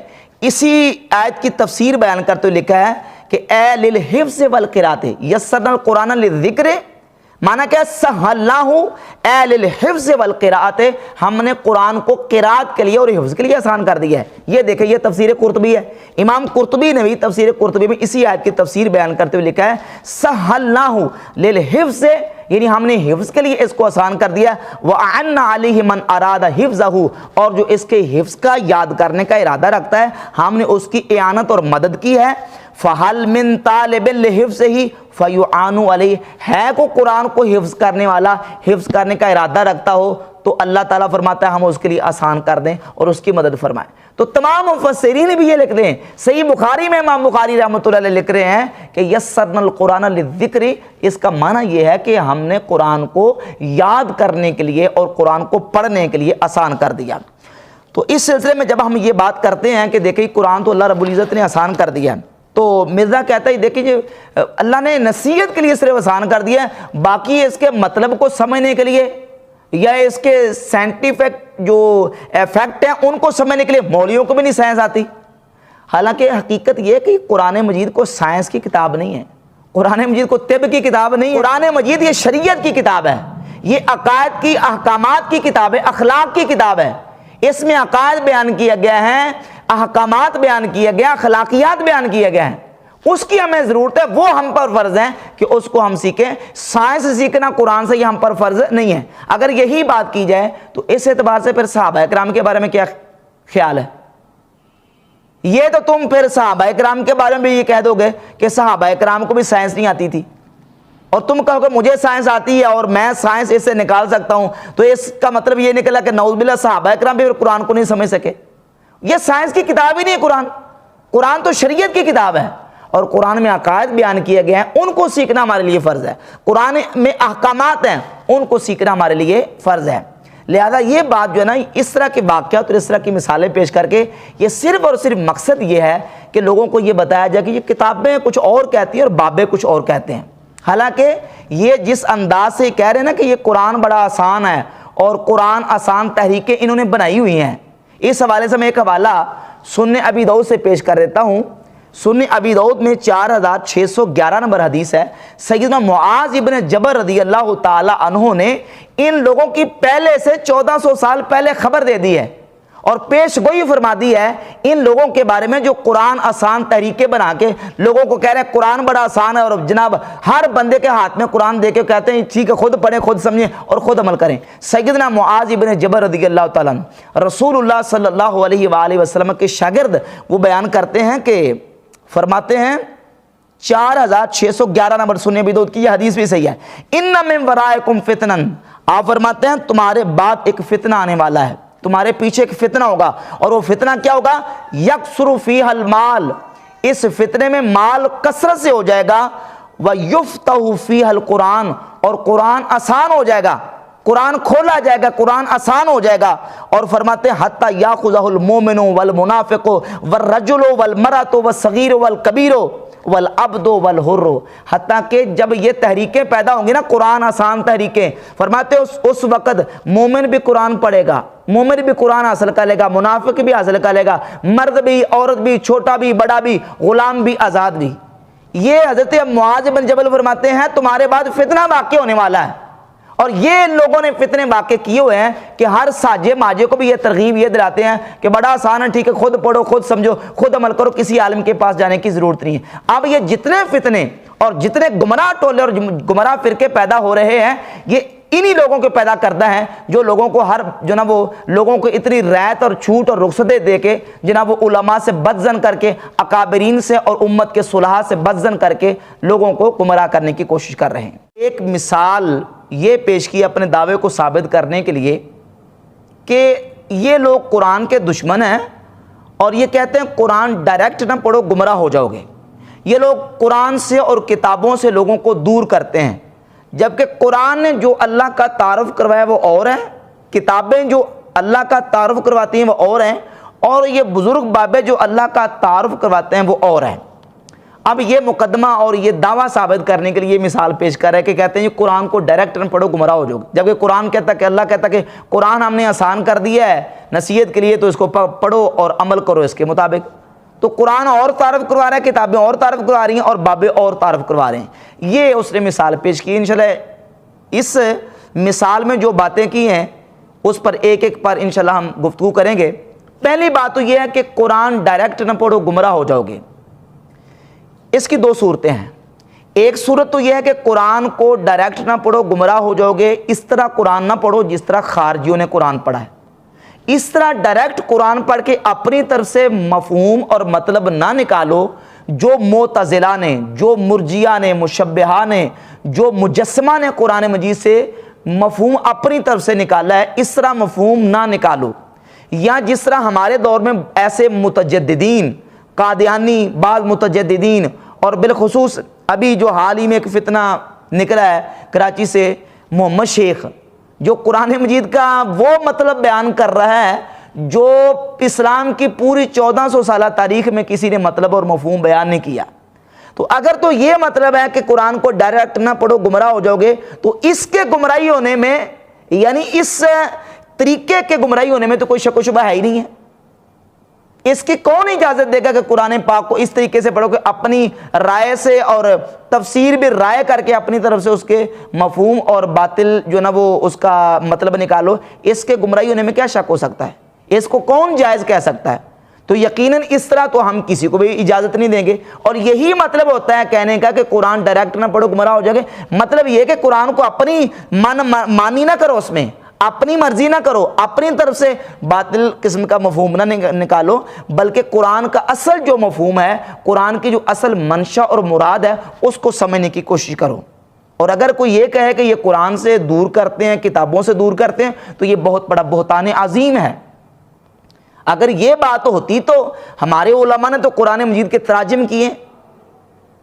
اسی آیت کی تفسیر بیان کرتے ہوئے لکھا ہے کہ اے للحفظ والقراءۃ یسرنا القرآن للذکر، معنی کیا ہے؟ سہلناہ اے للحفظ والقراءۃ، ہم نے قرآن کو قرات کے لیے اور حفظ کے لیے آسان کر دیا ہے۔ یہ دیکھیں یہ تفسیر قرطبی ہے، امام قرطبی نے بھی تفسیر قرطبی میں اسی آیت کی تفسیر بیان کرتے ہوئے لکھا ہے سہلناہ للحفظ، یعنی ہم نے حفظ کے لیے اس کو آسان کر دیا۔ وَأَعَنَّ عَلَيْهِ مَنْ أَرَادَ حِفْظَهُ، اور جو اس کے حفظ کا یاد کرنے کا ارادہ رکھتا ہے ہم نے اس کی اعانت اور مدد کی ہے۔ فَهَلْ مِن طَالِبٍ لِحِفْظِهِ فَيُعَانُ عَلَيْهِ، ہے کو قرآن کو حفظ کرنے والا، حفظ کرنے کا ارادہ رکھتا ہو تو اللہ تعالیٰ فرماتا ہے ہم اس کے لیے آسان کر دیں اور اس کی مدد فرمائیں۔ تو تمام مفسرین بھی یہ لکھ دیں، صحیح بخاری میں امام بخاری رحمۃ اللہ علیہ لکھ رہے ہیں کہ یسرنا القرآن للذکر، اس کا معنی یہ ہے کہ ہم نے قرآن کو یاد کرنے کے لیے اور قرآن کو پڑھنے کے لیے آسان کر دیا۔ تو اس سلسلے میں جب ہم یہ بات کرتے ہیں کہ دیکھیں قرآن تو اللہ رب العزت نے آسان کر دیا ہے، تو مرزا کہتا ہے دیکھیے اللہ نے نصیحت کے لیے صرف آسان کر دیا ہے، باقی اس کے مطلب کو سمجھنے کے لیے یا اس کے سائنٹیفک جو ایفیکٹ ہیں ان کو سمجھنے کے لیے مولویوں کو بھی نہیں سائنس آتی۔ حالانکہ حقیقت یہ ہے کہ قرآن مجید کو سائنس کی کتاب نہیں ہے، قرآن مجید کو طب کی کتاب نہیں ہے، قرآن مجید یہ شریعت کی کتاب ہے، یہ عقائد کی احکامات کی کتاب ہے، اخلاق کی کتاب ہے۔ اس میں عقائد بیان کیا گیا ہے، احکامات بیان کیا گیا، اخلاقیات بیان کیا گیا ہے، اس کی ہمیں ضرورت ہے، وہ ہم پر فرض ہے کہ اس کو ہم سیکھیں۔ سائنس سیکھنا قرآن سے یہ ہم پر فرض نہیں ہے۔ اگر یہی بات کی جائے تو اس اعتبار سے پھر صحابہ کرام کے بارے میں کیا خیال ہے؟ یہ تو تم پھر صحابہ کرام کے بارے میں بھی یہ کہہ دو گے کہ صحابہ کرام کو بھی سائنس نہیں آتی تھی، اور تم کہو کہ مجھے سائنس آتی ہے اور میں سائنس اس سے نکال سکتا ہوں، تو اس کا مطلب یہ نکلا کہ نعوذ باللہ صحابہ کرام بھی قرآن کو نہیں سمجھ سکے۔ یہ سائنس کی کتاب ہی نہیں ہے قرآن، قرآن تو شریعت کی کتاب ہے، اور قرآن میں عقائد بیان کیے گئے ہیں ان کو سیکھنا ہمارے لیے فرض ہے، قرآن میں احکامات ہیں ان کو سیکھنا ہمارے لیے فرض ہے۔ لہذا یہ بات جو ہے نا، اس طرح کے واقعات اور اس طرح کی مثالیں پیش کر کے یہ صرف اور صرف مقصد یہ ہے کہ لوگوں کو یہ بتایا جائے کہ یہ کتابیں کچھ اور کہتی ہیں اور بابیں کچھ اور کہتے ہیں۔ حالانکہ یہ جس انداز سے کہہ رہے ہیں نا کہ یہ قرآن بڑا آسان ہے اور قرآن آسان تحریکیں انہوں نے بنائی ہوئی ہیں، اس حوالے سے میں ایک حوالہ سنن ابی داؤد سے پیش کر دیتا ہوں۔ سنن ابی داؤد میں 4611 نمبر حدیث ہے، سیدنا معاذ ابن جبل رضی اللہ تعالی عنہ نے ان لوگوں کی پہلے سے 1400 سال پہلے خبر دے دی ہے اور پیش گوئی فرما دی ہے ان لوگوں کے بارے میں جو قرآن آسان طریقے بنا کے لوگوں کو کہہ رہے ہیں قرآن بڑا آسان ہے، اور جناب ہر بندے کے ہاتھ میں قرآن دے کے کہتے ہیں ٹھیک ہے خود پڑھیں، خود سمجھیں اور خود عمل کریں۔ سیدنا معاذ ابن جبل رضی اللہ تعالیٰ عنہ رسول اللہ صلی اللہ علیہ وآلہ وسلم کے شاگرد، وہ بیان کرتے ہیں کہ فرماتے ہیں 4611 نمبر سنن ابی داؤد کی یہ حدیث بھی صحیح ہے، ان من ورائکم فتنن، آپ فرماتے ہیں تمہارے بعد ایک فتنہ آنے والا ہے، تمہارے پیچھے ایک فتنہ ہوگا، اور وہ فتنہ کیا ہوگا؟ یکثر فیہ المال، اس فتنے میں مال کثرت سے ہو جائے گا، وَيُفْتَحُ فِيهَا الْقُرْآنُ، اور قرآن آسان ہو جائے گا، قرآن کھولا جائے گا، قرآن آسان ہو جائے گا۔ اور فرماتے ہیں حَتَّى يَأْخُذَهُ الْمُؤْمِنُ وَالْمُنَافِقُ وَالرَّجُلُ وَالْمَرْأَةُ وَالصَّغِيرُ وَالْكَبِيرُ وَالْعَبْدُ وَالْحُرُّ، حتیٰ کہ جب یہ تحریکیں پیدا ہوں گی نا، قرآن آسان تحریکیں، فرماتے ہیں اس وقت مومن بھی قرآن پڑھے گا، مومن بھی قرآن حاصل کر لے گا، منافق بھی حاصل کر لے گا، مرد بھی، عورت بھی، چھوٹا بھی، بڑا بھی، غلام بھی، آزاد بھی۔ یہ حضرت معاذ بن جبل فرماتے ہیں تمہارے بعد فتنہ واقع ہونے والا ہے، اور یہ لوگوں نے فتنے واقع کیے ہوئے ہیں کہ ہر ساجے ماجے کو بھی یہ ترغیب یہ دلاتے ہیں کہ بڑا آسان ہے، ٹھیک ہے، خود پڑھو، خود سمجھو، خود عمل کرو، کسی عالم کے پاس جانے کی ضرورت نہیں ہے۔ اب یہ جتنے فتنے اور جتنے گمراہ ٹولے اور گمراہ فرقے پیدا ہو رہے ہیں، یہ انہی لوگوں کو پیدا کرتا ہے جو لوگوں کو جناب وہ لوگوں کو اتنی رعایت اور چھوٹ اور رخصتیں دے کے جناب وہ علماء سے بدظن کر کے، اکابرین سے اور امت کے صلحاء سے بدظن کر کے لوگوں کو گمراہ کرنے کی کوشش کر رہے ہیں۔ ایک مثال یہ پیش کی اپنے دعوے کو ثابت کرنے کے لیے کہ یہ لوگ قرآن کے دشمن ہیں اور یہ کہتے ہیں قرآن ڈائریکٹ نہ پڑھو گمراہ ہو جاؤ گے۔ یہ لوگ قرآن سے اور کتابوں سے لوگوں کو دور کرتے ہیں، جبکہ قرآن نے جو اللہ کا تعارف کروایا وہ اور ہیں، کتابیں جو اللہ کا تعارف کرواتی ہیں وہ اور ہیں، اور یہ بزرگ بابے جو اللہ کا تعارف کرواتے ہیں وہ اور ہیں۔ اب یہ مقدمہ اور یہ دعویٰ ثابت کرنے کے لیے یہ مثال پیش کر رہے ہیں کہ کہتے ہیں یہ قرآن کو ڈائریکٹ نہ پڑھو گمراہ ہو جاؤ گے، جبکہ قرآن کہتا ہے کہ اللہ کہتا ہے کہ قرآن ہم نے آسان کر دیا ہے نصیحت کے لیے، تو اس کو پڑھو اور عمل کرو اس کے مطابق۔ تو قرآن اور تعارف کروا رہا ہے، کتابیں اور تعارف کروا رہی ہیں، اور بابے اور تعارف کروا رہے ہیں۔ یہ اس نے مثال پیش کی۔ انشاءاللہ اس مثال میں جو باتیں کی ہیں اس پر ایک ایک پر انشاءاللہ ہم گفتگو کریں گے۔ پہلی بات تو یہ ہے کہ قرآن ڈائریکٹ نہ پڑھو گمراہ ہو جاؤ گے۔ اس کی دو صورتیں ہیں۔ ایک صورت تو یہ ہے کہ قرآن کو ڈائریکٹ نہ پڑھو گمراہ ہو جاؤ گے، اس طرح قرآن نہ پڑھو جس طرح خارجیوں نے قرآن پڑھا ہے۔ اس طرح ڈائریکٹ قرآن پڑھ کے اپنی طرف سے مفہوم اور مطلب نہ نکالو جو معتزلہ نے، جو مرجیہ نے، مشبہہ نے، جو مجسمہ نے قرآن مجید سے مفہوم اپنی طرف سے نکالا ہے، اس طرح مفہوم نہ نکالو۔ یا جس طرح ہمارے دور میں ایسے متجددین، قادیانی، بعض متجددین، اور بالخصوص ابھی جو حال ہی میں ایک فتنہ نکلا ہے کراچی سے، محمد شیخ، جو قرآن مجید کا وہ مطلب بیان کر رہا ہے جو اسلام کی پوری 1400 سالہ تاریخ میں کسی نے مطلب اور مفہوم بیان نہیں کیا۔ تو اگر تو یہ مطلب ہے کہ قرآن کو ڈائریکٹ نہ پڑھو گمراہ ہو جاؤ گے، تو اس کے گمراہی ہونے میں، یعنی اس طریقے کے گمراہی ہونے میں تو کوئی شک و شبہ ہے ہی نہیں ہے۔ اس کی کون اجازت دے گا کہ قرآن پاک کو اس طریقے سے پڑھو کہ اپنی رائے سے اور تفسیر بھی رائے کر کے اپنی طرف سے اس کے مفہوم اور باطل جو نا وہ اس کا مطلب نکالو؟ اس کے گمراہی ہونے میں کیا شک ہو سکتا ہے؟ اس کو کون جائز کہہ سکتا ہے؟ تو یقیناً اس طرح تو ہم کسی کو بھی اجازت نہیں دیں گے۔ اور یہی مطلب ہوتا ہے کہنے کا کہ قرآن ڈائریکٹ نہ پڑھو گمراہ ہو جائے گے۔ مطلب یہ کہ قرآن کو اپنی مانی نہ کرو، اس میں اپنی مرضی نہ کرو، اپنی طرف سے باطل قسم کا مفہوم نہ نکالو، بلکہ قرآن کا اصل جو مفہوم ہے، قرآن کی جو اصل منشا اور مراد ہے، اس کو سمجھنے کی کوشش کرو۔ اور اگر کوئی یہ کہے کہ یہ قرآن سے دور کرتے ہیں، کتابوں سے دور کرتے ہیں، تو یہ بہت بڑا بہتان عظیم ہے۔ اگر یہ بات ہوتی تو ہمارے علماء نے تو قرآن مجید کے تراجم کیے۔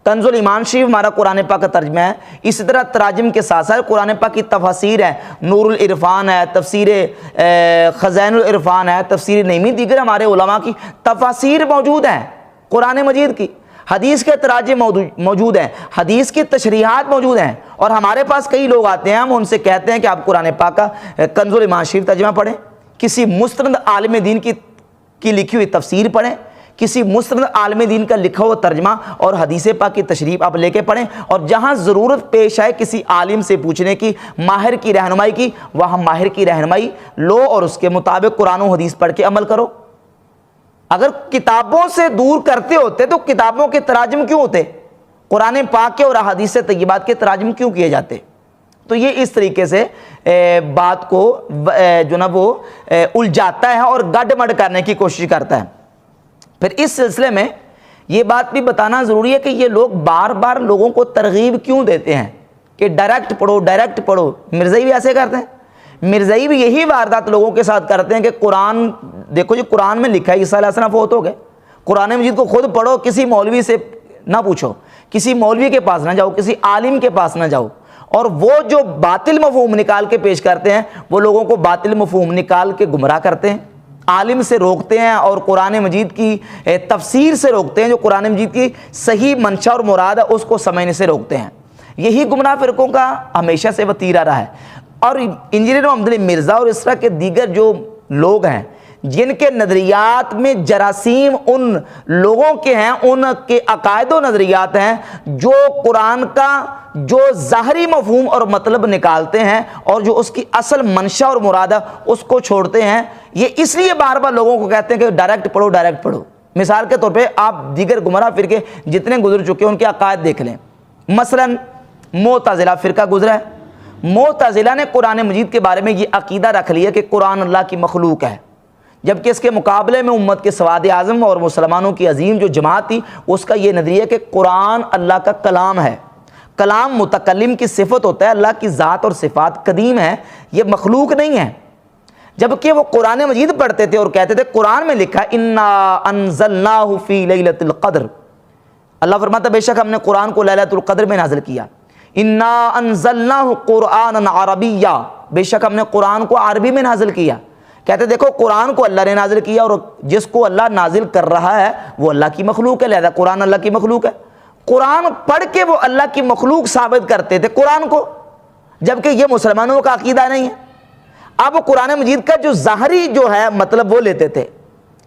کنز الایمان شریف ہمارا قرآن پاک کا ترجمہ ہے، اسی طرح تراجم کے ساتھ ساتھ قرآن پاک کی تفاسیر ہے، نور العرفان ہے، تفسیر خزائن العرفان ہے، تفسیر نعیمی، دیگر ہمارے علماء کی تفاسیر موجود ہیں قرآن مجید کی، حدیث کے تراجم موجود ہیں، حدیث کی تشریحات موجود ہیں۔ اور ہمارے پاس کئی لوگ آتے ہیں، ہم ان سے کہتے ہیں کہ آپ قرآن پاک کا کنز الایمان شریف ترجمہ پڑھیں، کسی مستند عالم دین کی لکھی ہوئی تفسیر پڑھیں، کسی مستند عالم دین کا لکھا ہوا ترجمہ اور حدیث پاک کی تشریح آپ لے کے پڑھیں، اور جہاں ضرورت پیش آئے کسی عالم سے پوچھنے کی، ماہر کی رہنمائی کی، وہاں ماہر کی رہنمائی لو اور اس کے مطابق قرآن و حدیث پڑھ کے عمل کرو۔ اگر کتابوں سے دور کرتے ہوتے تو کتابوں کے تراجم کیوں ہوتے؟ قرآن پاک کے اور احادیث طیبات کے تراجم کیوں کیے جاتے؟ تو یہ اس طریقے سے بات کو جو نا وہ الجھاتا ہے اور گڈ مڈ کرنے کی کوشش کرتا ہے۔ پھر اس سلسلے میں یہ بات بھی بتانا ضروری ہے کہ یہ لوگ بار بار لوگوں کو ترغیب کیوں دیتے ہیں کہ ڈائریکٹ پڑھو، ڈائریکٹ پڑھو۔ مرزائی بھی ایسے کرتے ہیں، مرزائی بھی یہی واردات لوگوں کے ساتھ کرتے ہیں کہ قرآن دیکھو جی، قرآن میں لکھا ہے عیسیٰ علیہ السلام فوت ہو گئے، قرآن مجید کو خود پڑھو، کسی مولوی سے نہ پوچھو، کسی مولوی کے پاس نہ جاؤ، کسی عالم کے پاس نہ جاؤ، اور وہ جو باطل مفہوم نکال کے پیش کرتے ہیں وہ لوگوں کو باطل مفہوم نکال کے گمراہ کرتے ہیں، عالم سے روکتے ہیں اور قرآن مجید کی تفسیر سے روکتے ہیں، جو قرآن مجید کی صحیح منشا اور مراد ہے اس کو سمجھنے سے روکتے ہیں۔ یہی گمراہ فرقوں کا ہمیشہ سے وتیرہ رہا ہے۔ اور انجینئر محمد علی مرزا اور اس طرح کے دیگر جو لوگ ہیں جن کے نظریات میں جراثیم ان لوگوں کے ہیں، ان کے عقائد و نظریات ہیں جو قرآن کا جو ظاہری مفہوم اور مطلب نکالتے ہیں اور جو اس کی اصل منشا اور مراد ہے اس کو چھوڑتے ہیں، یہ اس لیے بار بار لوگوں کو کہتے ہیں کہ ڈائریکٹ پڑھو ڈائریکٹ پڑھو۔ مثال کے طور پہ آپ دیگر گمراہ فرقے جتنے گزر چکے ہیں ان کے عقائد دیکھ لیں۔ مثلا معتزلہ فرقہ گزرا ہے، معتزلہ نے قرآن مجید کے بارے میں یہ عقیدہ رکھ لیا کہ قرآن اللہ کی مخلوق ہے، جبکہ اس کے مقابلے میں امت کے سواد اعظم اور مسلمانوں کی عظیم جو جماعت تھی اس کا یہ نظریہ کہ قرآن اللہ کا کلام ہے، کلام متکلم کی صفت ہوتا ہے، اللہ کی ذات اور صفات قدیم ہے، یہ مخلوق نہیں ہے۔ جبکہ وہ قرآن مجید پڑھتے تھے اور کہتے تھے قرآن میں لکھا ہے انا انزلناہ فی لیلۃ القدر، اللہ فرماتا بے شک ہم نے قرآن کو لیلۃ القدر میں نازل کیا، انا انزلناہ قرآنا عربیا، بے شک ہم نے قرآن کو عربی میں نازل کیا۔ کہتے دیکھو قرآن کو اللہ نے نازل کیا اور جس کو اللہ نازل کر رہا ہے وہ اللہ کی مخلوق ہے، لہذا قرآن اللہ کی مخلوق ہے۔ قرآن پڑھ کے وہ اللہ کی مخلوق ثابت کرتے تھے قرآن کو، جبکہ یہ مسلمانوں کا عقیدہ نہیں ہے۔ اب قرآن مجید کا جو ظاہری جو ہے مطلب وہ لیتے تھے،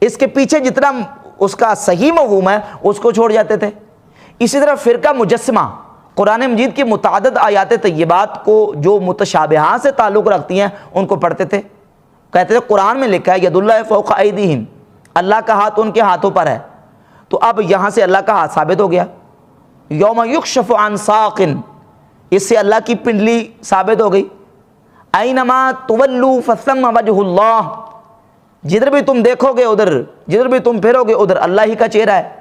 اس کے پیچھے جتنا اس کا صحیح مفہوم ہے اس کو چھوڑ جاتے تھے۔ اسی طرح فرقہ مجسمہ قرآن مجید کی متعدد آیات طیبات کو جو متشابہات سے تعلق رکھتی ہیں ان کو پڑھتے تھے، کہتے تھے قرآن میں لکھا ہے ید اللہ فوق ایدیہم، اللہ کا ہاتھ ان کے ہاتھوں پر ہے، تو اب یہاں سے اللہ کا ہاتھ ثابت ہو گیا۔ یوم یکشف عن ساق، اس سے اللہ کی پنڈلی ثابت ہو گئی۔ اینما تولوا فثم وجہ اللہ، جدھر بھی تم دیکھو گے ادھر، جدھر بھی تم پھرو گے ادھر اللہ ہی کا چہرہ ہے،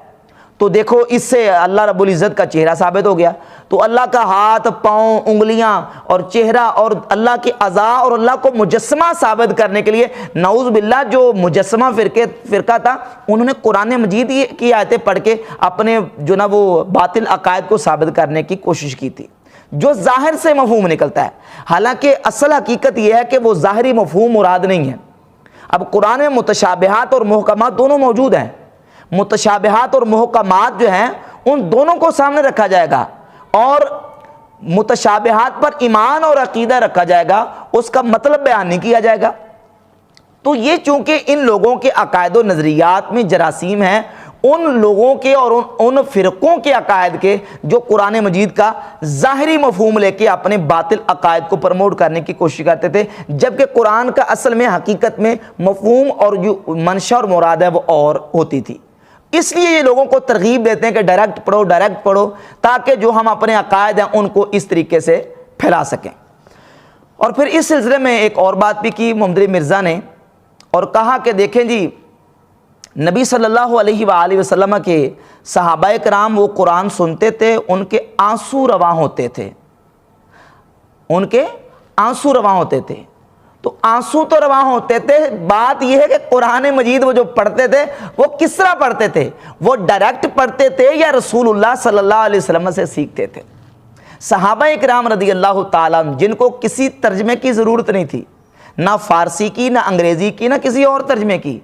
تو دیکھو اس سے اللہ رب العزت کا چہرہ ثابت ہو گیا۔ تو اللہ کا ہاتھ، پاؤں، انگلیاں اور چہرہ اور اللہ کے اعضاء اور اللہ کو مجسمہ ثابت کرنے کے لیے نعوذ باللہ جو مجسمہ فرقہ تھا انہوں نے قرآن مجید کی آیتیں پڑھ کے اپنے جو نا وہ باطل عقائد کو ثابت کرنے کی کوشش کی تھی، جو ظاہر سے مفہوم نکلتا ہے، حالانکہ اصل حقیقت یہ ہے کہ وہ ظاہری مفہوم مراد نہیں ہے۔ اب قرآن میں متشابہات اور محکمات دونوں موجود ہیں، متشابہات اور محکمات جو ہیں ان دونوں کو سامنے رکھا جائے گا اور متشابہات پر ایمان اور عقیدہ رکھا جائے گا، اس کا مطلب بیان نہیں کیا جائے گا۔ تو یہ چونکہ ان لوگوں کے عقائد و نظریات میں جراثیم ہیں، ان لوگوں کے اور ان فرقوں کے عقائد کے جو قرآن مجید کا ظاہری مفہوم لے کے اپنے باطل عقائد کو پروموٹ کرنے کی کوشش کرتے تھے، جبکہ قرآن کا اصل میں حقیقت میں مفہوم اور جو منشا اور مراد ہے وہ اور ہوتی تھی۔ اس لیے یہ لوگوں کو ترغیب دیتے ہیں کہ ڈائریکٹ پڑھو ڈائریکٹ پڑھو، تاکہ جو ہم اپنے عقائد ہیں ان کو اس طریقے سے پھیلا سکیں۔ اور پھر اس سلسلے میں ایک اور بات بھی کی محمد علی مرزا نے، اور کہا کہ دیکھیں جی نبی صلی اللہ علیہ وآلہ وسلم کے صحابہ کرام وہ قرآن سنتے تھے، ان کے آنسو رواں ہوتے تھے، ان کے آنسو رواں ہوتے تھے۔ تو آنسو تو رواں ہوتے تھے، بات یہ ہے کہ قرآن مجید وہ جو پڑھتے تھے وہ کس طرح پڑھتے تھے؟ وہ ڈائریکٹ پڑھتے تھے یا رسول اللہ صلی اللہ علیہ وسلم سے سیکھتے تھے؟ صحابہ کرام رضی اللہ تعالیٰ جن کو کسی ترجمے کی ضرورت نہیں تھی، نہ فارسی کی، نہ انگریزی کی، نہ کسی اور ترجمے کی،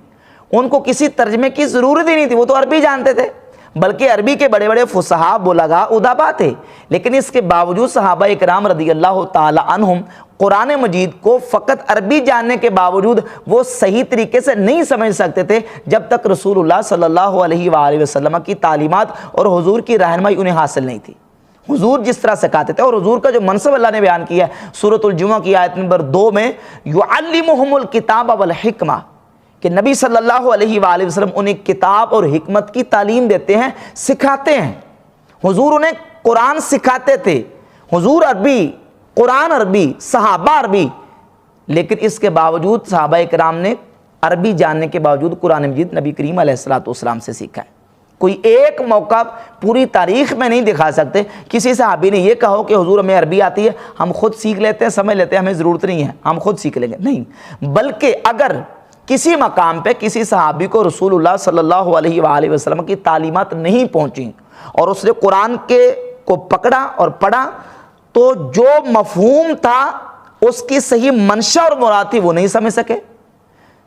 ان کو کسی ترجمے کی ضرورت ہی نہیں تھی، وہ تو عربی جانتے تھے، بلکہ عربی کے بڑے بڑے فصحاء بلغاء ادبا تھے، لیکن اس کے باوجود صحابہ کرام رضی اللہ تعالی عنہم قرآن مجید کو فقط عربی جاننے کے باوجود وہ صحیح طریقے سے نہیں سمجھ سکتے تھے جب تک رسول اللہ صلی اللہ علیہ وآلہ وسلم کی تعلیمات اور حضور کی رہنمائی انہیں حاصل نہیں تھی۔ حضور جس طرح سکھاتے تھے، اور حضور کا جو منصب اللہ نے بیان کیا ہے سورۃ الجمعہ کی آیت نمبر 2 میں، یعلمہم الکتاب والحکمہ، کہ نبی صلی اللہ علیہ وآلہ وسلم انہیں کتاب اور حکمت کی تعلیم دیتے ہیں، سکھاتے ہیں۔ حضور انہیں قرآن سکھاتے تھے، حضور عربی، قرآن عربی، صحابہ عربی، لیکن اس کے باوجود صحابہ کرام نے عربی جاننے کے باوجود قرآن مجید نبی کریم علیہ الصلوۃ والسلام سے سیکھا ہے۔ کوئی ایک موقع پوری تاریخ میں نہیں دکھا سکتے کسی صحابی نے یہ کہو کہ حضور ہمیں عربی آتی ہے، ہم خود سیکھ لیتے ہیں، سمجھ لیتے ہیں، ہمیں ضرورت نہیں ہے، ہم خود سیکھ لیں گے، نہیں، بلکہ اگر کسی مقام پہ کسی صحابی کو رسول اللہ صلی اللہ علیہ وآلہ وسلم کی تعلیمات نہیں پہنچیں اور اس نے قرآن کو پکڑا اور پڑھا، تو جو مفہوم تھا اس کی صحیح منشا اور مراد تھی وہ نہیں سمجھ سکے۔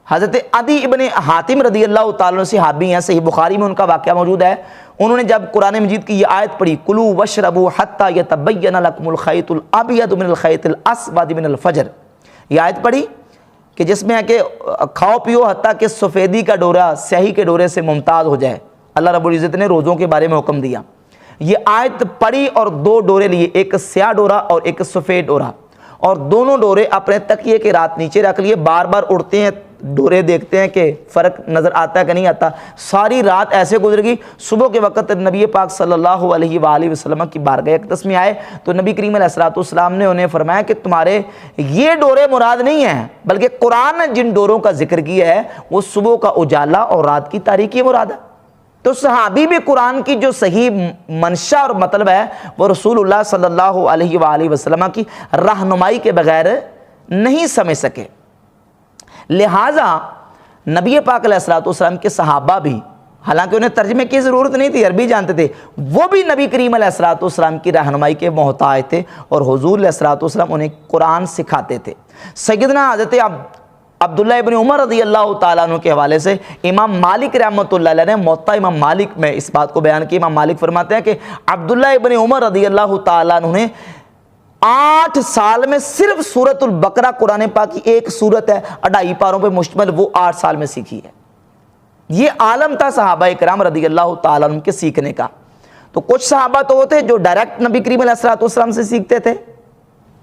حضرت عدی ابن حاتم رضی اللہ تعالیٰ عنہ صحابی ہیں، صحیح بخاری میں ان کا واقعہ موجود ہے، انہوں نے جب قرآن مجید کی یہ آیت پڑھی کلوا واشربوا حتی یتبین لکم الخیط الابیض من الخیط الاسود من الفجر، یہ آیت پڑھی کہ جس میں ہے کہ کھاؤ پیو حتیٰ کہ سفیدی کا ڈورا سیاہی کے ڈورے سے ممتاز ہو جائے۔ اللہ رب العزت نے روزوں کے بارے میں حکم دیا، یہ آیت پڑھی اور دو ڈورے لیے، ایک سیاہ ڈورا اور ایک سفید ڈورا، اور دونوں ڈورے اپنے تکیے کے رات نیچے رکھ لیے، بار بار اڑتے ہیں ڈورے، دیکھتے ہیں کہ فرق نظر آتا ہے کہ نہیں آتا۔ ساری رات ایسے گزر گئی، صبح کے وقت نبی پاک صلی اللہ علیہ وآلہ وسلم کی بارگاہ اقدس میں آئے تو نبی کریم علیہ السلام نے انہیں فرمایا کہ تمہارے یہ ڈورے مراد نہیں ہیں، بلکہ قرآن نے جن ڈوروں کا ذکر کیا ہے وہ صبح کا اجالا اور رات کی تاریکی مراد ہے۔ تو صحابی بھی قرآن کی جو صحیح منشا اور مطلب ہے وہ رسول اللہ صلی اللہ علیہ وآلہ وسلم کی رہنمائی کے بغیر نہیں سمجھ سکے۔ لہٰذا نبی پاک علیہ السلام کے صحابہ بھی، حالانکہ انہیں ترجمے کی ضرورت نہیں تھی، عربی جانتے تھے، وہ بھی نبی کریم علیہ السلام کی رہنمائی کے محتاج تھے اور حضور علیہ السلام انہیں قرآن سکھاتے تھے۔ سیدنا حضرت عبداللہ ابن عمر رضی اللہ تعالیٰ عنہ کے حوالے سے امام مالک رحمۃ اللہ علیہ نے موطا امام مالک میں اس بات کو بیان کیا۔ امام مالک فرماتے ہیں کہ عبداللہ ابن عمر رضی اللہ تعالیٰ عنہ نے 8 سال میں صرف سورۃ البقرہ قرآن پاک کی ایک سورت ہے 2.5 پاروں پہ مشتمل، وہ 8 سال میں سیکھی ہے۔ یہ عالم تھا صحابہ کرام رضی اللہ تعالیٰ عنہ کے سیکھنے کا۔ تو کچھ صحابہ تو وہ تھے جو ڈائریکٹ نبی کریم علیہ السلام سے سیکھتے تھے،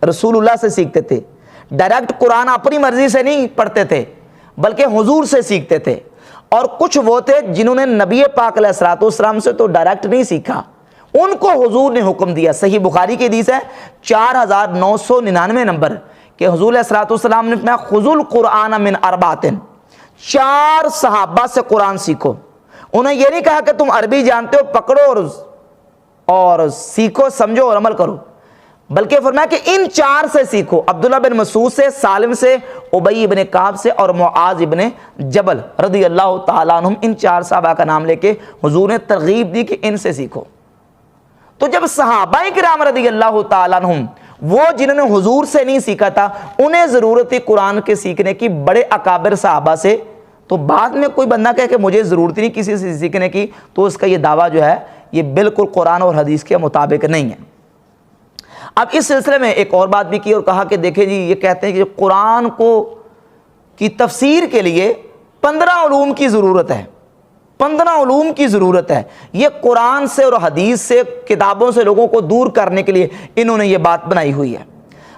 رسول اللہ سے سیکھتے تھے، ڈائریکٹ قرآن اپنی مرضی سے نہیں پڑھتے تھے بلکہ حضور سے سیکھتے تھے، اور کچھ وہ تھے جنہوں نے نبی پاک علیہ السلام سے تو ڈائریکٹ نہیں سیکھا، ان کو حضور نے حکم دیا۔ صحیح بخاری کی حدیث ہے 4999 نمبر کہ حضور علیہ السلام نے فرمایا خذوا القرآن من 4، 4 صحابہ سے قرآن سیکھو۔ انہیں یہ نہیں کہا کہ تم عربی جانتے ہو پکڑو اور سیکھو، سمجھو اور عمل کرو، بلکہ فرمایا کہ ان 4 سے سیکھو، عبداللہ بن مسعود سے، سالم سے، ابی بن کعب سے اور معاذ بن جبل رضی اللہ تعالیٰ عنہم، ان 4 صحابہ کا نام لے کے حضور نے ترغیب دی کہ ان سے سیکھو۔ تو جب صحابہ کرام رضی اللہ تعالیٰ عنہم وہ جنہوں نے حضور سے نہیں سیکھا تھا انہیں ضرورت تھی قرآن کے سیکھنے کی بڑے اکابر صحابہ سے، تو بعد میں کوئی بندہ کہے کہ مجھے ضرورت نہیں کسی سے سیکھنے کی، تو اس کا یہ دعویٰ جو ہے یہ بالکل قرآن اور حدیث کے مطابق نہیں ہے۔ اب اس سلسلے میں ایک اور بات بھی کی اور کہا کہ دیکھیں جی یہ کہتے ہیں کہ قرآن کی تفسیر کے لیے 15 علوم کی ضرورت ہے، 15 علوم کی ضرورت ہے۔ یہ قرآن سے اور حدیث سے، کتابوں سے لوگوں کو دور کرنے کے لیے انہوں نے یہ بات بنائی ہوئی ہے۔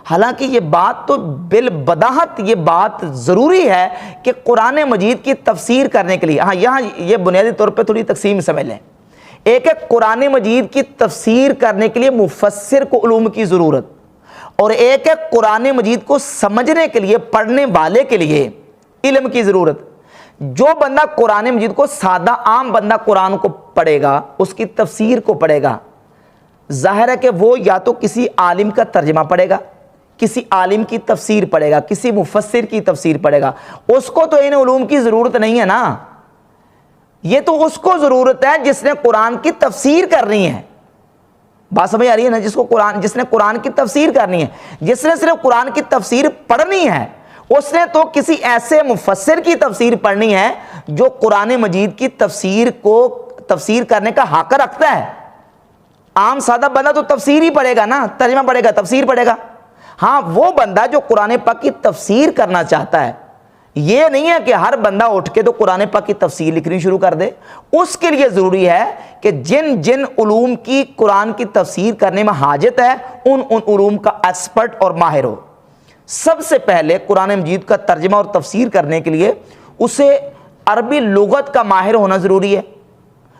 حالانکہ یہ بات تو بالبداہت یہ بات ضروری ہے کہ قرآن مجید کی تفسیر کرنے کے لیے، ہاں یہاں یہ بنیادی طور پہ تھوڑی تقسیم سمجھ لیں، ایک ہے قرآن مجید کی تفسیر کرنے کے لیے مفسر کو علوم کی ضرورت، اور ایک ہے قرآن مجید کو سمجھنے کے لیے پڑھنے والے کے لیے علم کی ضرورت۔ جو بندہ قرآن مجید کو، سادہ عام بندہ قرآن کو پڑھے گا، اس کی تفسیر کو پڑھے گا، ظاہر ہے کہ وہ یا تو کسی عالم کا ترجمہ پڑھے گا، کسی عالم کی تفسیر پڑھے گا، کسی مفسر کی تفسیر پڑھے گا، اس کو تو ان علوم کی ضرورت نہیں ہے نا، یہ تو اس کو ضرورت ہے جس نے قرآن کی تفسیر کرنی ہے۔ بات سمجھ آ رہی ہے نا؟ جس نے قرآن کی تفسیر کرنی ہے، جس نے صرف قرآن کی تفسیر پڑھنی ہے، اس نے تو کسی ایسے مفسر کی تفسیر پڑھنی ہے جو قرآن مجید کی تفسیر کو تفسیر کرنے کا حق رکھتا ہے۔ عام سادہ بندہ تو تفسیر ہی پڑھے گا نا، ترجمہ پڑھے گا، تفسیر پڑھے گا۔ ہاں وہ بندہ جو قرآن پاک کی تفسیر کرنا چاہتا ہے، یہ نہیں ہے کہ ہر بندہ اٹھ کے تو قرآن پاک کی تفسیر لکھنی شروع کر دے، اس کے لیے ضروری ہے کہ جن جن علوم کی قرآن کی تفسیر کرنے میں حاجت ہے ان علوم کا ایکسپرٹ اور ماہر ہو۔ سب سے پہلے قرآن مجید کا ترجمہ اور تفسیر کرنے کے لیے اسے عربی لغت کا ماہر ہونا ضروری ہے۔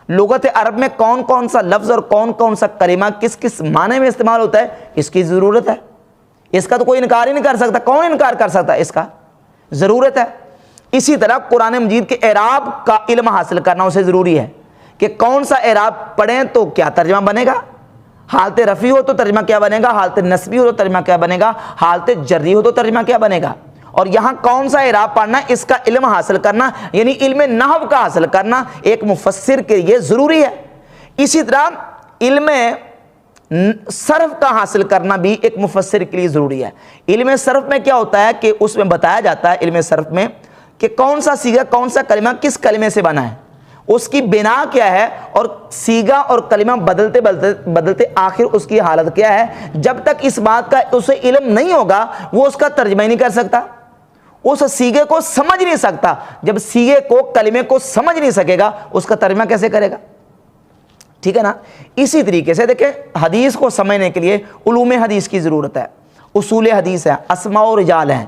لغت عرب میں کون کون سا لفظ اور کون کون سا کلمہ کس کس معنی میں استعمال ہوتا ہے، اس کی ضرورت ہے۔ اس کا تو کوئی انکار ہی نہیں کر سکتا، کون انکار کر سکتا ہے؟ اس کا ضرورت ہے۔ اسی طرح قرآن مجید کے اعراب کا علم حاصل کرنا اسے ضروری ہے۔ کہ کون سا اعراب پڑھیں تو کیا ترجمہ بنے گا، حالت رفع ہو تو ترجمہ کیا بنے گا، حالت نصبی ہو تو ترجمہ کیا بنے گا، حالت جری ہو تو ترجمہ کیا بنے گا، اور یہاں کون سا اعراب پڑھنا ہے اس کا علم حاصل کرنا، یعنی علم نحو کا حاصل کرنا ایک مفسر کے لیے ضروری ہے۔ اسی طرح علم صرف کا حاصل کرنا بھی ایک مفسر کے لیے ضروری ہے۔ علم صرف میں کیا ہوتا ہے کہ اس میں بتایا جاتا ہے علم صرف میں کہ کون سا صیغہ کون سا کلمہ کس کلمے سے بنا ہے، اس کی بنا کیا ہے، اور صیغہ اور کلمہ بدلتے بدلتے آخر اس کی حالت کیا ہے۔ جب تک اس بات کا اسے علم نہیں ہوگا وہ اس کا ترجمہ ہی نہیں کر سکتا، اس صیغے کو سمجھ نہیں سکتا۔ جب صیغے کو کلمے کو سمجھ نہیں سکے گا اس کا ترجمہ کیسے کرے گا، ٹھیک ہے نا۔ اسی طریقے سے دیکھیں حدیث کو سمجھنے کے لیے علوم حدیث کی ضرورت ہے، اصول حدیث ہے، اسماء و رجال ہیں۔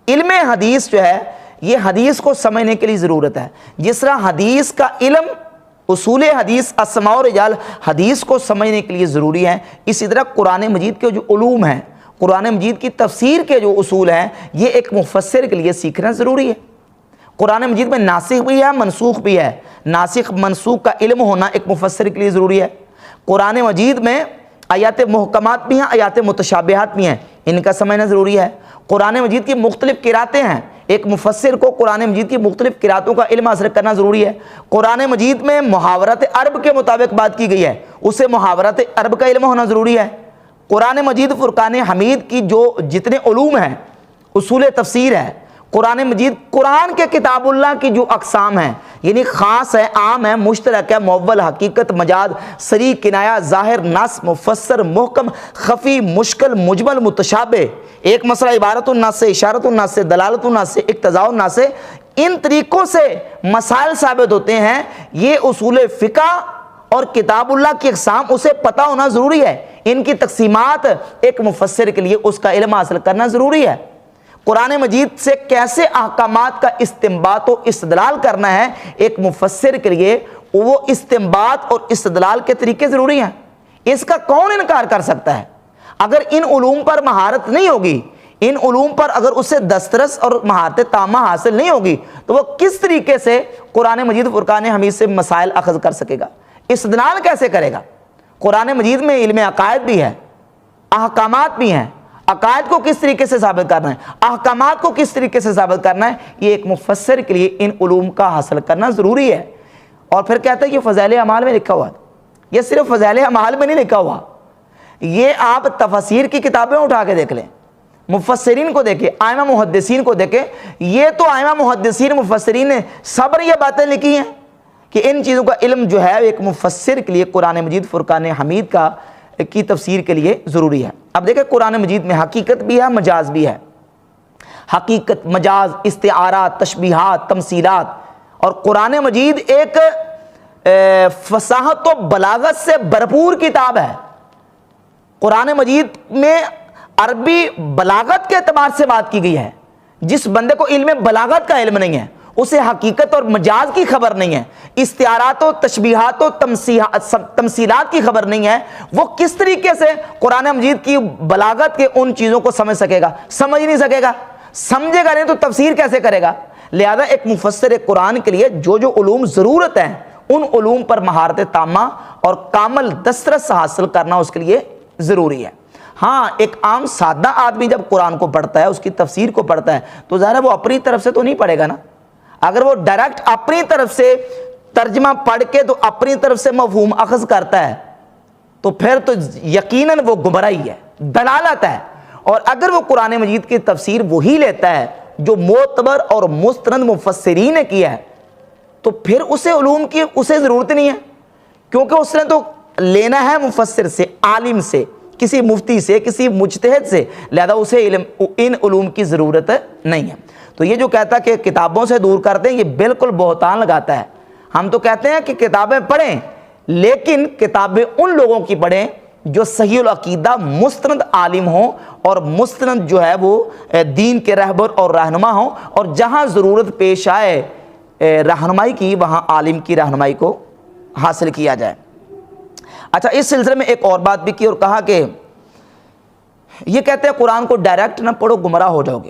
علم حدیث جو ہے یہ حدیث کو سمجھنے کے لیے ضرورت ہے، جس طرح حدیث کا علم اصول حدیث اسماء و رجال حدیث کو سمجھنے کے لیے ضروری ہے، اسی طرح قرآن مجید کے جو علوم ہیں، قرآن مجید کی تفسیر کے جو اصول ہیں یہ ایک مفسر کے لیے سیکھنا ضروری ہے۔ قرآن مجید میں ناسخ بھی ہے منسوخ بھی ہے، ناسخ منسوخ کا علم ہونا ایک مفسر کے لیے ضروری ہے۔ قرآن مجید میں آیات محکمات بھی ہیں، آیات متشابہات بھی ہیں، ان کا سمجھنا ضروری ہے۔ قرآن مجید کی مختلف قراتیں ہیں، ایک مفسر کو قرآن مجید کی مختلف قراتوں کا علم حاصل کرنا ضروری ہے۔ قرآن مجید میں محاورت عرب کے مطابق بات کی گئی ہے، اسے محاورت عرب کا علم ہونا ضروری ہے۔ قرآن مجید فرقان حمید کی جو جتنے علوم ہیں، اصول تفسیر ہے، قرآن مجید قرآن کے کتاب اللہ کی جو اقسام ہیں، یعنی خاص ہے، عام ہے، مشترک ہے، مؤول، حقیقت، مجاز، صریح، کنایہ، ظاہر، نص، مفسر، محکم، خفی، مشکل، مجمل، متشابہ، ایک مسئلہ عبارت الناس سے، اشارت الناس سے، دلالت الناس سے، اقتضاء الناس سے، ان طریقوں سے مسائل ثابت ہوتے ہیں۔ یہ اصول فقہ اور کتاب اللہ کی اقسام اسے پتہ ہونا ضروری ہے، ان کی تقسیمات ایک مفسر کے لیے اس کا علم حاصل کرنا ضروری ہے۔ قرآن مجید سے کیسے احکامات کا استنباط و استدلال کرنا ہے، ایک مفسر کے لیے وہ استنباط اور استدلال کے طریقے ضروری ہیں۔ اس کا کون انکار کر سکتا ہے؟ اگر ان علوم پر مہارت نہیں ہوگی، ان علوم پر اگر اسے دسترس اور مہارت تامہ حاصل نہیں ہوگی تو وہ کس طریقے سے قرآن مجید فرقان حمید سے مسائل اخذ کر سکے گا، استدلال کیسے کرے گا؟ قرآن مجید میں علم عقائد بھی ہے، احکامات بھی ہیں، عقائد کو کس طریقے سے ثابت کرنا ہے، احکامات کو کس طریقے سے ثابت کرنا ہے، یہ ایک مفسر کے لیے ان علوم کا حاصل کرنا ضروری ہے۔ اور پھر کہتا ہے کہ فضائل اعمال میں لکھا ہوا ہے، یہ صرف فضائل اعمال میں نہیں لکھا ہوا، یہ آپ تفاسیر کی کتابیں اٹھا کے دیکھ لیں، مفسرین کو دیکھیں، ائمہ محدثین کو دیکھیں، یہ تو ائمہ محدثین مفسرین نے سب یہ باتیں لکھی ہیں کہ ان چیزوں کا علم جو ہے ایک مفسر کے لیے قرآن مجید فرقان حمید کی تفسیر کے لیے ضروری ہے۔ اب دیکھیں قرآن مجید میں حقیقت بھی ہے، مجاز بھی ہے، حقیقت، مجاز، استعارات، تشبیہات، تمثیلات، اور قرآن مجید ایک فصاحت و بلاغت سے بھرپور کتاب ہے۔ قرآن مجید میں عربی بلاغت کے اعتبار سے بات کی گئی ہے۔ جس بندے کو علم بلاغت کا علم نہیں ہے اسے حقیقت اور مجاز کی خبر نہیں ہے، استعارات و تشبیہات و تمثیلات کی خبر نہیں ہے، وہ کس طریقے سے قرآن مجید کی بلاغت کے ان چیزوں کو سمجھ سکے گا؟ سمجھ نہیں سکے گا، سمجھے گا نہیں تو تفسیر کیسے کرے گا؟ لہذا ایک مفسر قرآن کے لیے جو جو علوم ضرورت ہیں ان علوم پر مہارت تامہ اور کامل دسترس حاصل کرنا اس کے لیے ضروری ہے۔ ہاں، ایک عام سادہ آدمی جب قرآن کو پڑھتا ہے، اس کی تفسیر کو پڑھتا ہے، تو ظاہر ہے وہ اپنی طرف سے تو نہیں پڑھے گا نا۔ اگر وہ ڈائریکٹ اپنی طرف سے ترجمہ پڑھ کے تو اپنی طرف سے مفہوم اخذ کرتا ہے تو پھر تو یقیناً وہ گمراہی ہے، دلالت ہے۔ اور اگر وہ قرآن مجید کی تفسیر وہی لیتا ہے جو معتبر اور مستند مفسرین نے کیا ہے تو پھر اسے علوم کی اسے ضرورت نہیں ہے، کیونکہ اس نے تو لینا ہے مفسر سے، عالم سے، کسی مفتی سے، کسی مجتہد سے، لہذا اسے ان علوم کی ضرورت نہیں ہے۔ تو یہ جو کہتا ہے کہ کتابوں سے دور کرتے ہیں، یہ بالکل بہتان لگاتا ہے۔ ہم تو کہتے ہیں کہ کتابیں پڑھیں، لیکن کتابیں ان لوگوں کی پڑھیں جو صحیح العقیدہ مستند عالم ہوں اور مستند جو ہے وہ دین کے رہبر اور رہنما ہوں، اور جہاں ضرورت پیش آئے رہنمائی کی وہاں عالم کی رہنمائی کو حاصل کیا جائے۔ اچھا، اس سلسلے میں ایک اور بات بھی کی اور کہا کہ یہ کہتے ہیں قرآن کو ڈائریکٹ نہ پڑھو گمراہ ہو جاؤ گے۔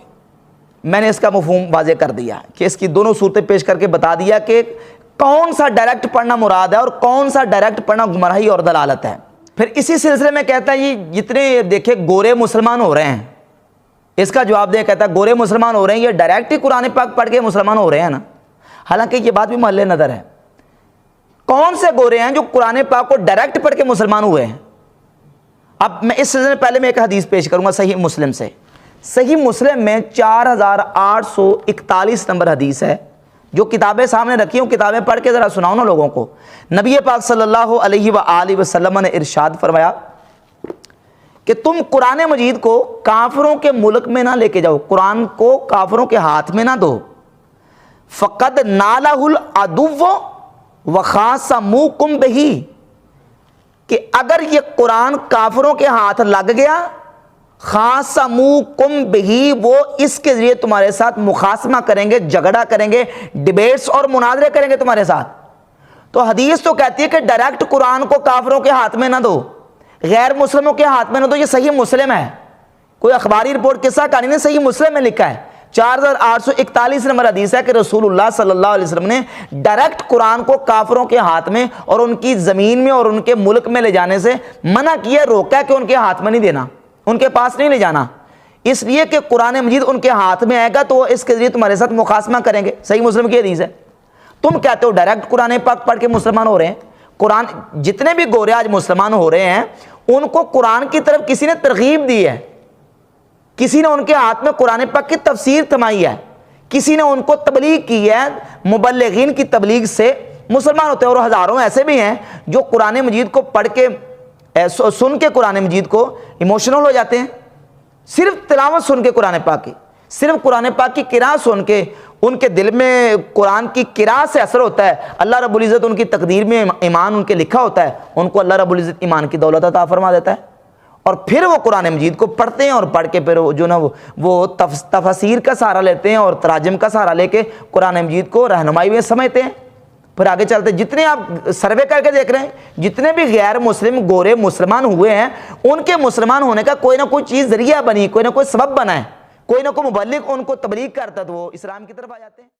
میں نے اس کا مفہوم واضح کر دیا کہ اس کی دونوں صورتیں پیش کر کے بتا دیا کہ کون سا ڈائریکٹ پڑھنا مراد ہے اور کون سا ڈائریکٹ پڑھنا گمراہی اور دلالت ہے؟ پھر اسی سلسلے میں کہتا ہے یہ جتنے دیکھے گورے مسلمان ہو رہے ہیں، اس کا جواب دے کہتا ہے گورے مسلمان ہو رہے ہیں، یہ ڈائریکٹ ہی قرآن پاک پڑھ کے مسلمان ہو رہے ہیں نا۔ حالانکہ یہ بات بھی محل نظر ہے، کون سے گورے ہیں جو قرآن پاک کو ڈائریکٹ پڑھ کے مسلمان ہوئے ہیں؟ اب میں اس سلسلے میں پہلے میں ایک حدیث پیش کروں گا صحیح مسلم سے۔ صحیح مسلم میں 4841 نمبر حدیث ہے، جو کتابیں سامنے رکھی ہوں، کتابیں پڑھ کے ذرا سناؤ نا لوگوں کو۔ نبی پاک صلی اللہ علیہ وآلہ وسلم نے ارشاد فرمایا کہ تم قرآن مجید کو کافروں کے ملک میں نہ لے کے جاؤ، قرآن کو کافروں کے ہاتھ میں نہ دو۔ فقد نالہ العدو وخاصموکم بہ، کہ اگر یہ قرآن کافروں کے ہاتھ لگ گیا، خاصموکم بہ، وہ اس کے ذریعے تمہارے ساتھ مخاصمہ کریں گے، جھگڑا کریں گے، ڈیبیٹس اور مناظرے کریں گے تمہارے ساتھ۔ تو حدیث تو کہتی ہے کہ ڈائریکٹ قرآن کو کافروں کے ہاتھ میں نہ دو، غیر مسلموں کے ہاتھ میں نہ دو۔ یہ صحیح مسلم ہے، کوئی اخباری رپورٹ قصہ کہانی نہیں، صحیح مسلم میں لکھا ہے۔ 4841 نمبر حدیث ہے کہ رسول اللہ صلی اللہ علیہ وسلم نے ڈائریکٹ قرآن کو کافروں کے ہاتھ میں اور ان کی زمین میں اور ان کے ملک میں لے جانے سے منع کیا، روکا کہ ان کے ہاتھ میں نہیں دینا، ان کے پاس نہیں لے جانا، اس لیے کہ قرآن مجید ان کے ہاتھ میں آئے گا تو وہ اس کے ذریعے تمہارے ساتھ مخاصمہ کریں گے۔ صحیح مسلم کی حدیث ہے۔ تم کہتے ہو ڈائریکٹ قرآن پاک پڑھ کے مسلمان ہو رہے ہیں۔ قرآن جتنے بھی گورے آج مسلمان ہو رہے ہیں ان کو قرآن کی طرف کسی نے ترغیب دی ہے، کسی نے ان کے ہاتھ میں قرآن پاک کی تفسیر تھمائی ہے، کسی نے ان کو تبلیغ کی ہے، مبلغین کی تبلیغ سے مسلمان ہوتے ہیں۔ اور ہزاروں ایسے بھی ہیں جو قرآن مجید کو پڑھ کے سن کے قرآن مجید کو ایموشنل ہو جاتے ہیں، صرف تلاوت سن کے قرآن پاک کی، صرف قرآن پاک کی قراءت سن کے ان کے دل میں قرآن کی قراءت سے اثر ہوتا ہے۔ اللہ رب العزت ان کی تقدیر میں ایمان ان کے لکھا ہوتا ہے، ان کو اللہ رب العزت ایمان کی دولت عطا فرما دیتا ہے، اور پھر وہ قرآن مجید کو پڑھتے ہیں اور پڑھ کے پھر جو نا وہ تفسیر کا سہارا لیتے ہیں اور تراجم کا سہارا لے کے قرآن مجید کو رہنمائی میں سمجھتے ہیں۔ پھر آگے چلتے جتنے آپ سروے کر کے دیکھ رہے ہیں، جتنے بھی غیر مسلم گورے مسلمان ہوئے ہیں، ان کے مسلمان ہونے کا کوئی نہ کوئی چیز ذریعہ بنی، کوئی نہ کوئی سبب بنا ہے، کوئی نہ کوئی مبلغ ان کو تبلیغ کرتا تو وہ اسلام کی طرف آ جاتے ہیں۔